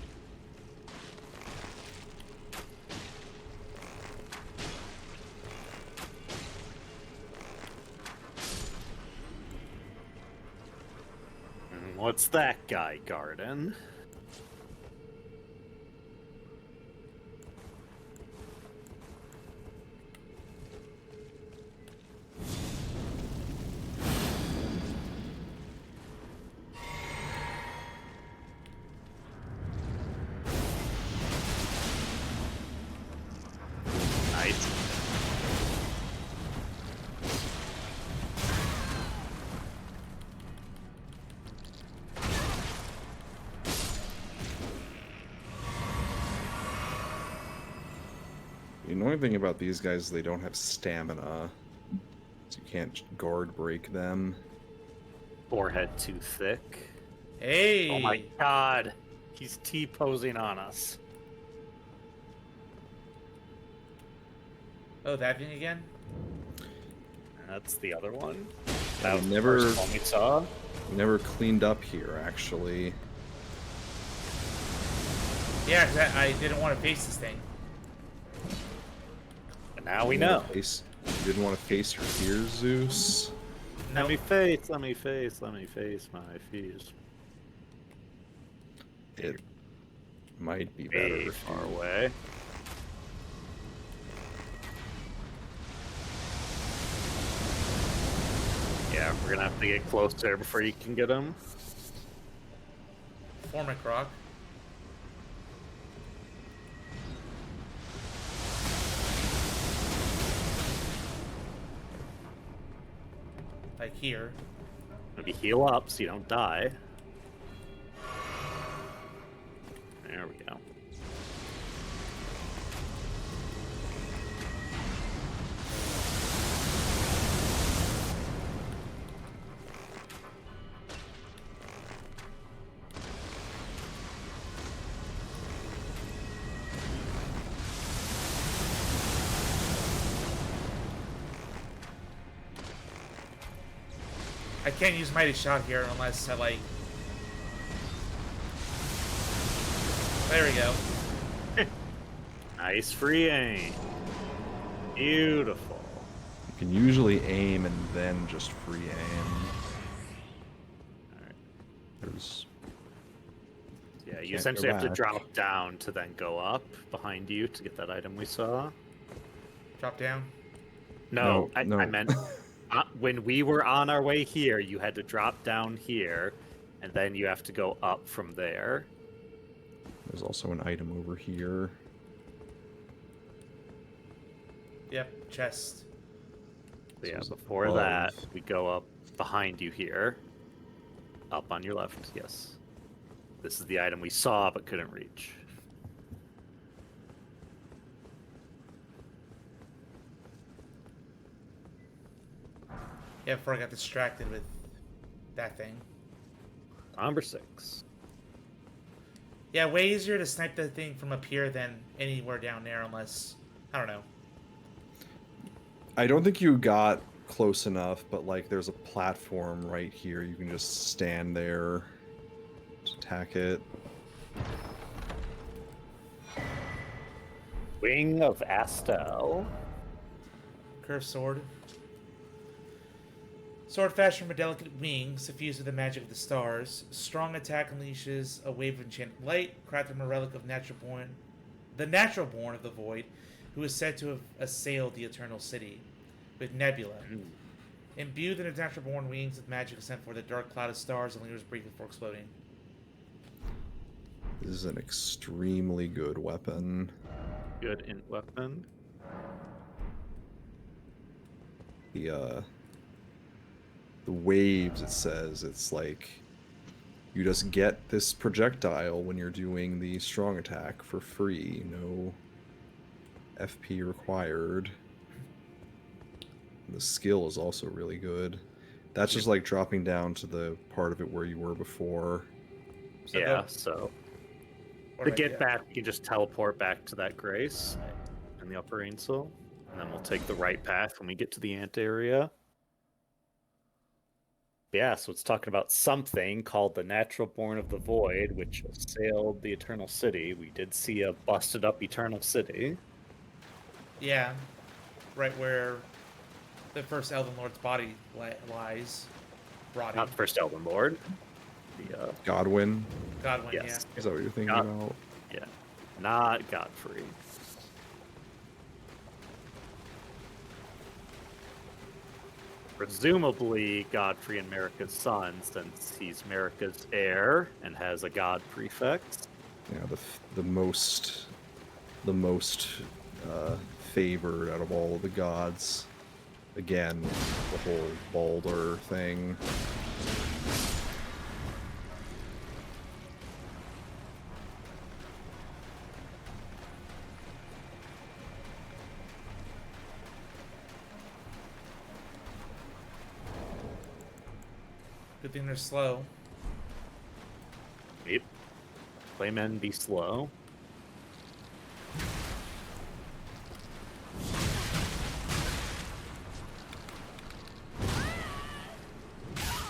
What's that guy guarding? Nice. The annoying thing about these guys is they don't have stamina, so you can't guard break them. Forehead too thick. Hey! Oh my god. He's T-posing on us. Oh, that thing again? That's the other one. I That was the never- first one we saw. Never cleaned up here, actually. Yeah, 'cause I didn't want to face this thing. But now we know. You didn't want to face your fears, Zeus? No. Let me face my fears. It might be better Way if far you- away. Yeah, we're gonna have to get closer before you can get him. Formic rock. Like here. Maybe heal up so you don't die. There we go. I can't use Mighty Shot here unless I like... There we go. Nice free aim. Beautiful. You can usually aim and then just free aim. Alright. There's... Yeah, you Can't essentially go have to back. drop down to then go up behind you to get that item we saw. Drop down. No, No, no. I meant when we were on our way here, you had to drop down here, and then you have to go up from there. There's also an item over here. Yep, chest. Yeah, it's before above. that, we go up behind you here. Up on your left, yes. This is the item we saw but couldn't reach. Yeah, before I got distracted with that thing. Number 6. Yeah, way easier to snipe the thing from up here than anywhere down there unless... I don't know. I don't think you got close enough, but like there's a platform right here. You can just stand there, attack it. Wing of Astel. Curved sword. Sword fashioned from a delicate wing, suffused with the magic of the stars. Strong attack unleashes a wave of enchanted light, crafted from a relic of the natural born of the void, who is said to have assailed the eternal city with Nebula. Imbue the natural born wings with magic sent for the dark cloud of stars and lingers briefly before exploding. This is an extremely good weapon. Good int weapon. The waves, it says, it's like you just get this projectile when you're doing the strong attack for free. No FP required. The skill is also really good. That's just like dropping down to the part of it where you were before. So to get back, you just teleport back to that grace in the upper Ainsel, and then we'll take the right path when we get to the ant area. Yeah, so it's talking about something called the Natural Born of the Void, which assailed the Eternal City. We did see a busted up Eternal City. Yeah, right where the first Elden Lord's body lies. Rotting. Not the first Elden Lord. The Godwin. Godwin, yes. yeah. Is that what you're thinking about? Yeah, not Godfrey. Presumably Godfrey and Marika's son, since he's Marika's heir and has a god prefix. Yeah, the most favored out of all of the gods. Again, the whole Baldur thing. Good thing they're slow. Yep. Play men be slow.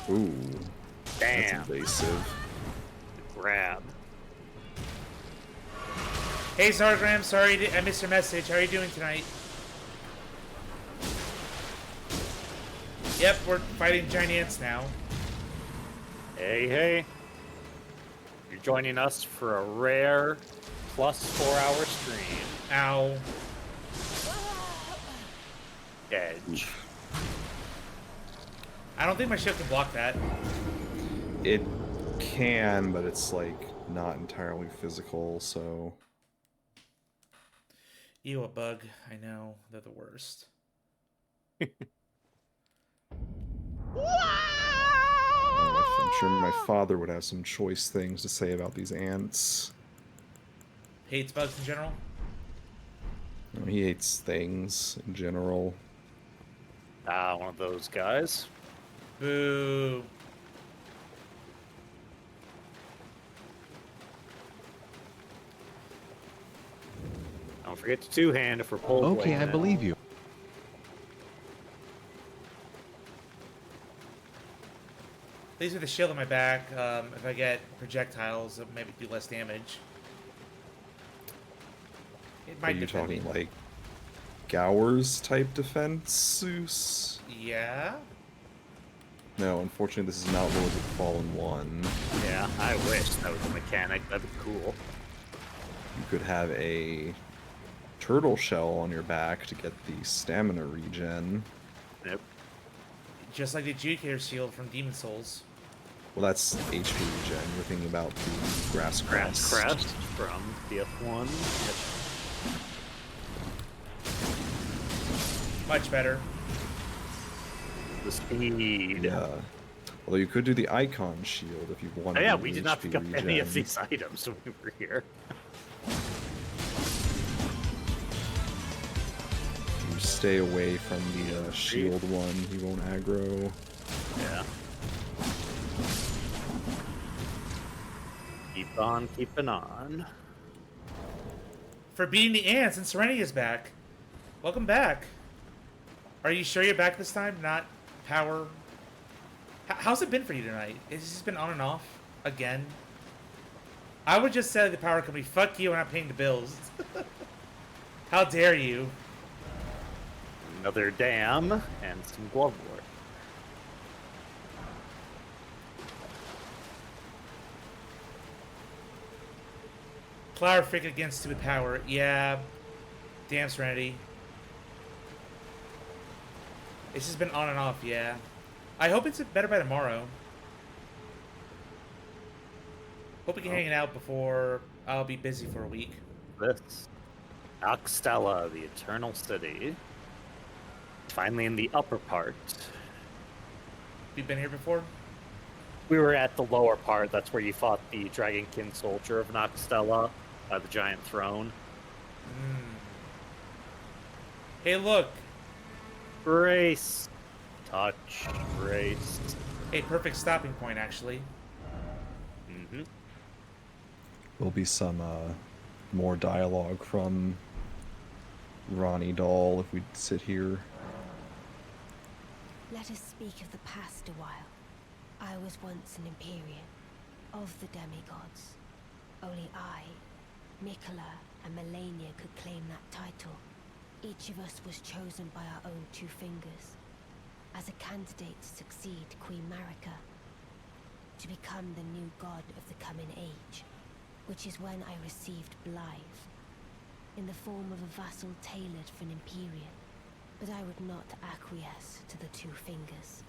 Ooh. Damn. That's invasive. Grab. Hey, Zargram, sorry I missed your message. How are you doing tonight? Yep, we're fighting giant ants now. Hey. You're joining us for a rare plus 4-hour stream. Ow. Edge. I don't think my ship can block that. It can, but it's like not entirely physical, so. Ew, a bug. I know. They're the worst. I'm sure my father would have some choice things to say about these ants. Hates bugs in general? No, he hates things in general. One of those guys. Boo. Don't forget to two-hand if we're pole Okay, I believe you. These are the shield on my back. If I get projectiles, it'll maybe do less damage. It might Are you defend talking me. like Gower's type defense, Zeus? Yeah? No, unfortunately this is not Lords of the Fallen 1. Yeah, I wish that was a mechanic. That'd be cool. You could have a turtle shell on your back to get the stamina regen. Yep. Just like the Adjudicator shield from Demon Souls. Well, that's HP regen. You're thinking about the Grass Crest. Grass Crest from BF1. Much better. The speed. Yeah. Although you could do the Icon Shield if you wanted. Oh, yeah, the we did not HP pick up any regen. of these items when we were here. You stay away from the shield one. He won't aggro. Yeah. Keep on keeping on. For beating the ants, and Serenity is back. Welcome back. Are you sure you're back this time? Not power? How's it been for you tonight? Has it just been on and off? Again? I would just say to the power company, fuck you, I'm not paying the bills. How dare you? Another dam and some glove work. Cloud freak against stupid power. Yeah. Damn Serenity. It's just been on and off, yeah. I hope it's better by tomorrow. Hope we can hang it out before I'll be busy for a week. This. Oxtella, the Eternal City. Finally in the upper part. You've been here before? We were at the lower part. That's where you fought the Dragonkin soldier of Noxtella by the giant throne. Hey, look. Brace. Touch. Brace. A perfect stopping point, actually. Mm-hmm. There'll be some more dialogue from Ronnie Doll if we sit here. Let us speak of the past a while. I was once an Empyrean, of the demigods. Only I, Mikola, and Melania could claim that title. Each of us was chosen by our own two fingers, as a candidate to succeed Queen Marika, to become the new god of the coming age, which is when I received Blythe, in the form of a vassal tailored for an Empyrean. But I would not acquiesce to the two fingers.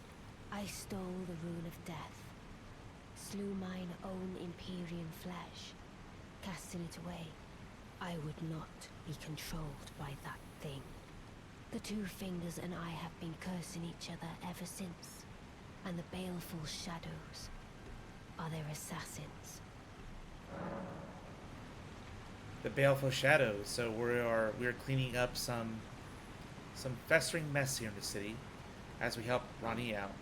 I stole the rune of death, slew mine own Empyrean flesh, casting it away. I would not be controlled by that thing. The two fingers and I have been cursing each other ever since, and the baleful shadows are their assassins. The baleful shadows. So we're cleaning up some festering mess here in the city as we help Ronnie out.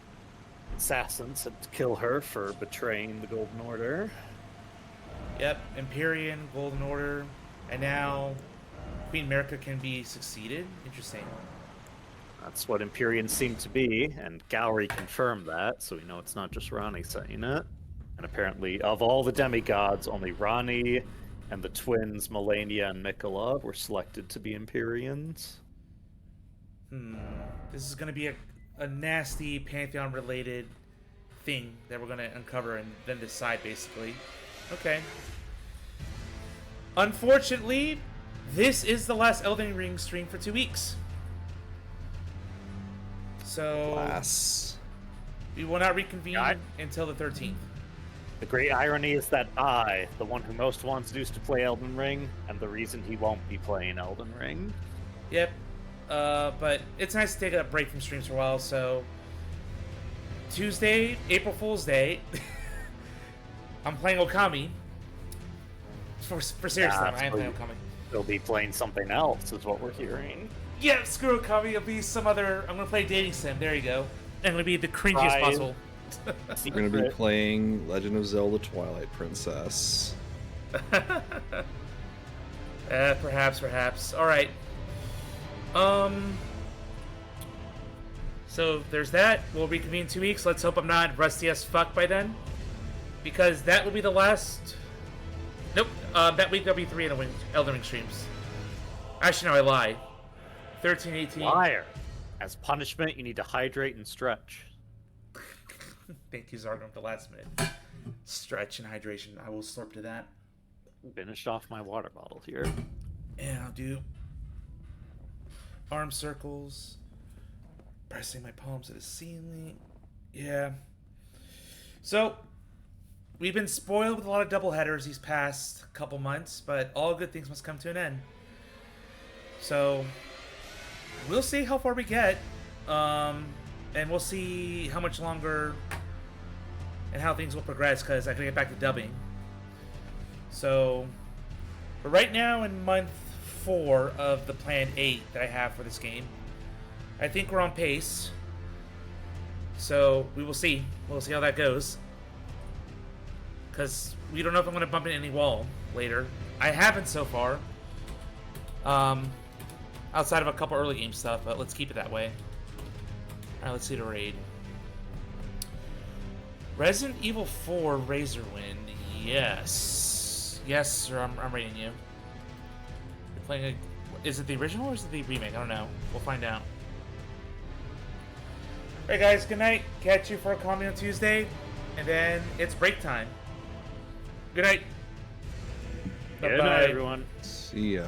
Assassins had to kill her for betraying the Golden Order. Yep, Empyrean, Golden Order, and now Queen Marika can be succeeded. Interesting. That's what Empyreans seem to be, and Gowry confirmed that, so we know it's not just Ronnie saying it. And apparently, of all the demigods, only Ronnie and the twins Melania and Mikola were selected to be Empyreans. This is going to be a nasty Pantheon-related thing that we're going to uncover and then decide, basically. Okay. Unfortunately, this is the last Elden Ring stream for 2 weeks. So... we will not reconvene until the 13th. The great irony is that I, the one who most wants Zeus to play Elden Ring, am the reason he won't be playing Elden Ring. Yep. But it's nice to take a break from streams for a while, so... Tuesday, April Fool's Day, I'm playing Okami. For serious time, I am playing Okami. He'll be playing something else, is what we're hearing. Yeah, screw Okami, it'll be some other... I'm gonna play Dating Sim, there you go. And it'll be the cringiest possible. We're gonna be playing Legend of Zelda Twilight Princess. Perhaps. Alright. So there's that. We'll reconvene in 2 weeks. Let's hope I'm not rusty as fuck by then. Because that will be the last... Nope. That week there'll be 3 Elden Ring streams. Actually, no, I lie. 13, 18... Liar. As punishment, you need to hydrate and stretch. Thank you, Zargon, at the last minute. Stretch and hydration. I will slurp to that. Finished off my water bottle here. And I'll do arm circles, pressing my palms to the ceiling. Yeah. So, we've been spoiled with a lot of doubleheaders these past couple months, but all good things must come to an end. So, we'll see how far we get, and we'll see how much longer and how things will progress, because I gotta get back to dubbing. So, but right now in month 4 of the plan 8 that I have for this game, I think we're on pace. So we will see. We'll see how that goes. Because we don't know if I'm going to bump into any wall later. I haven't so far. Outside of a couple early game stuff, but let's keep it that way. Alright, let's see the raid. Resident Evil 4 Razorwind. Yes. Yes, sir, I'm rating you. You're playing a... Is it the original or is it the remake? I don't know. We'll find out. Alright guys, good night. Catch you for a comedy on Tuesday. And then it's break time. Good night. Good Bye-bye. night, everyone. See ya.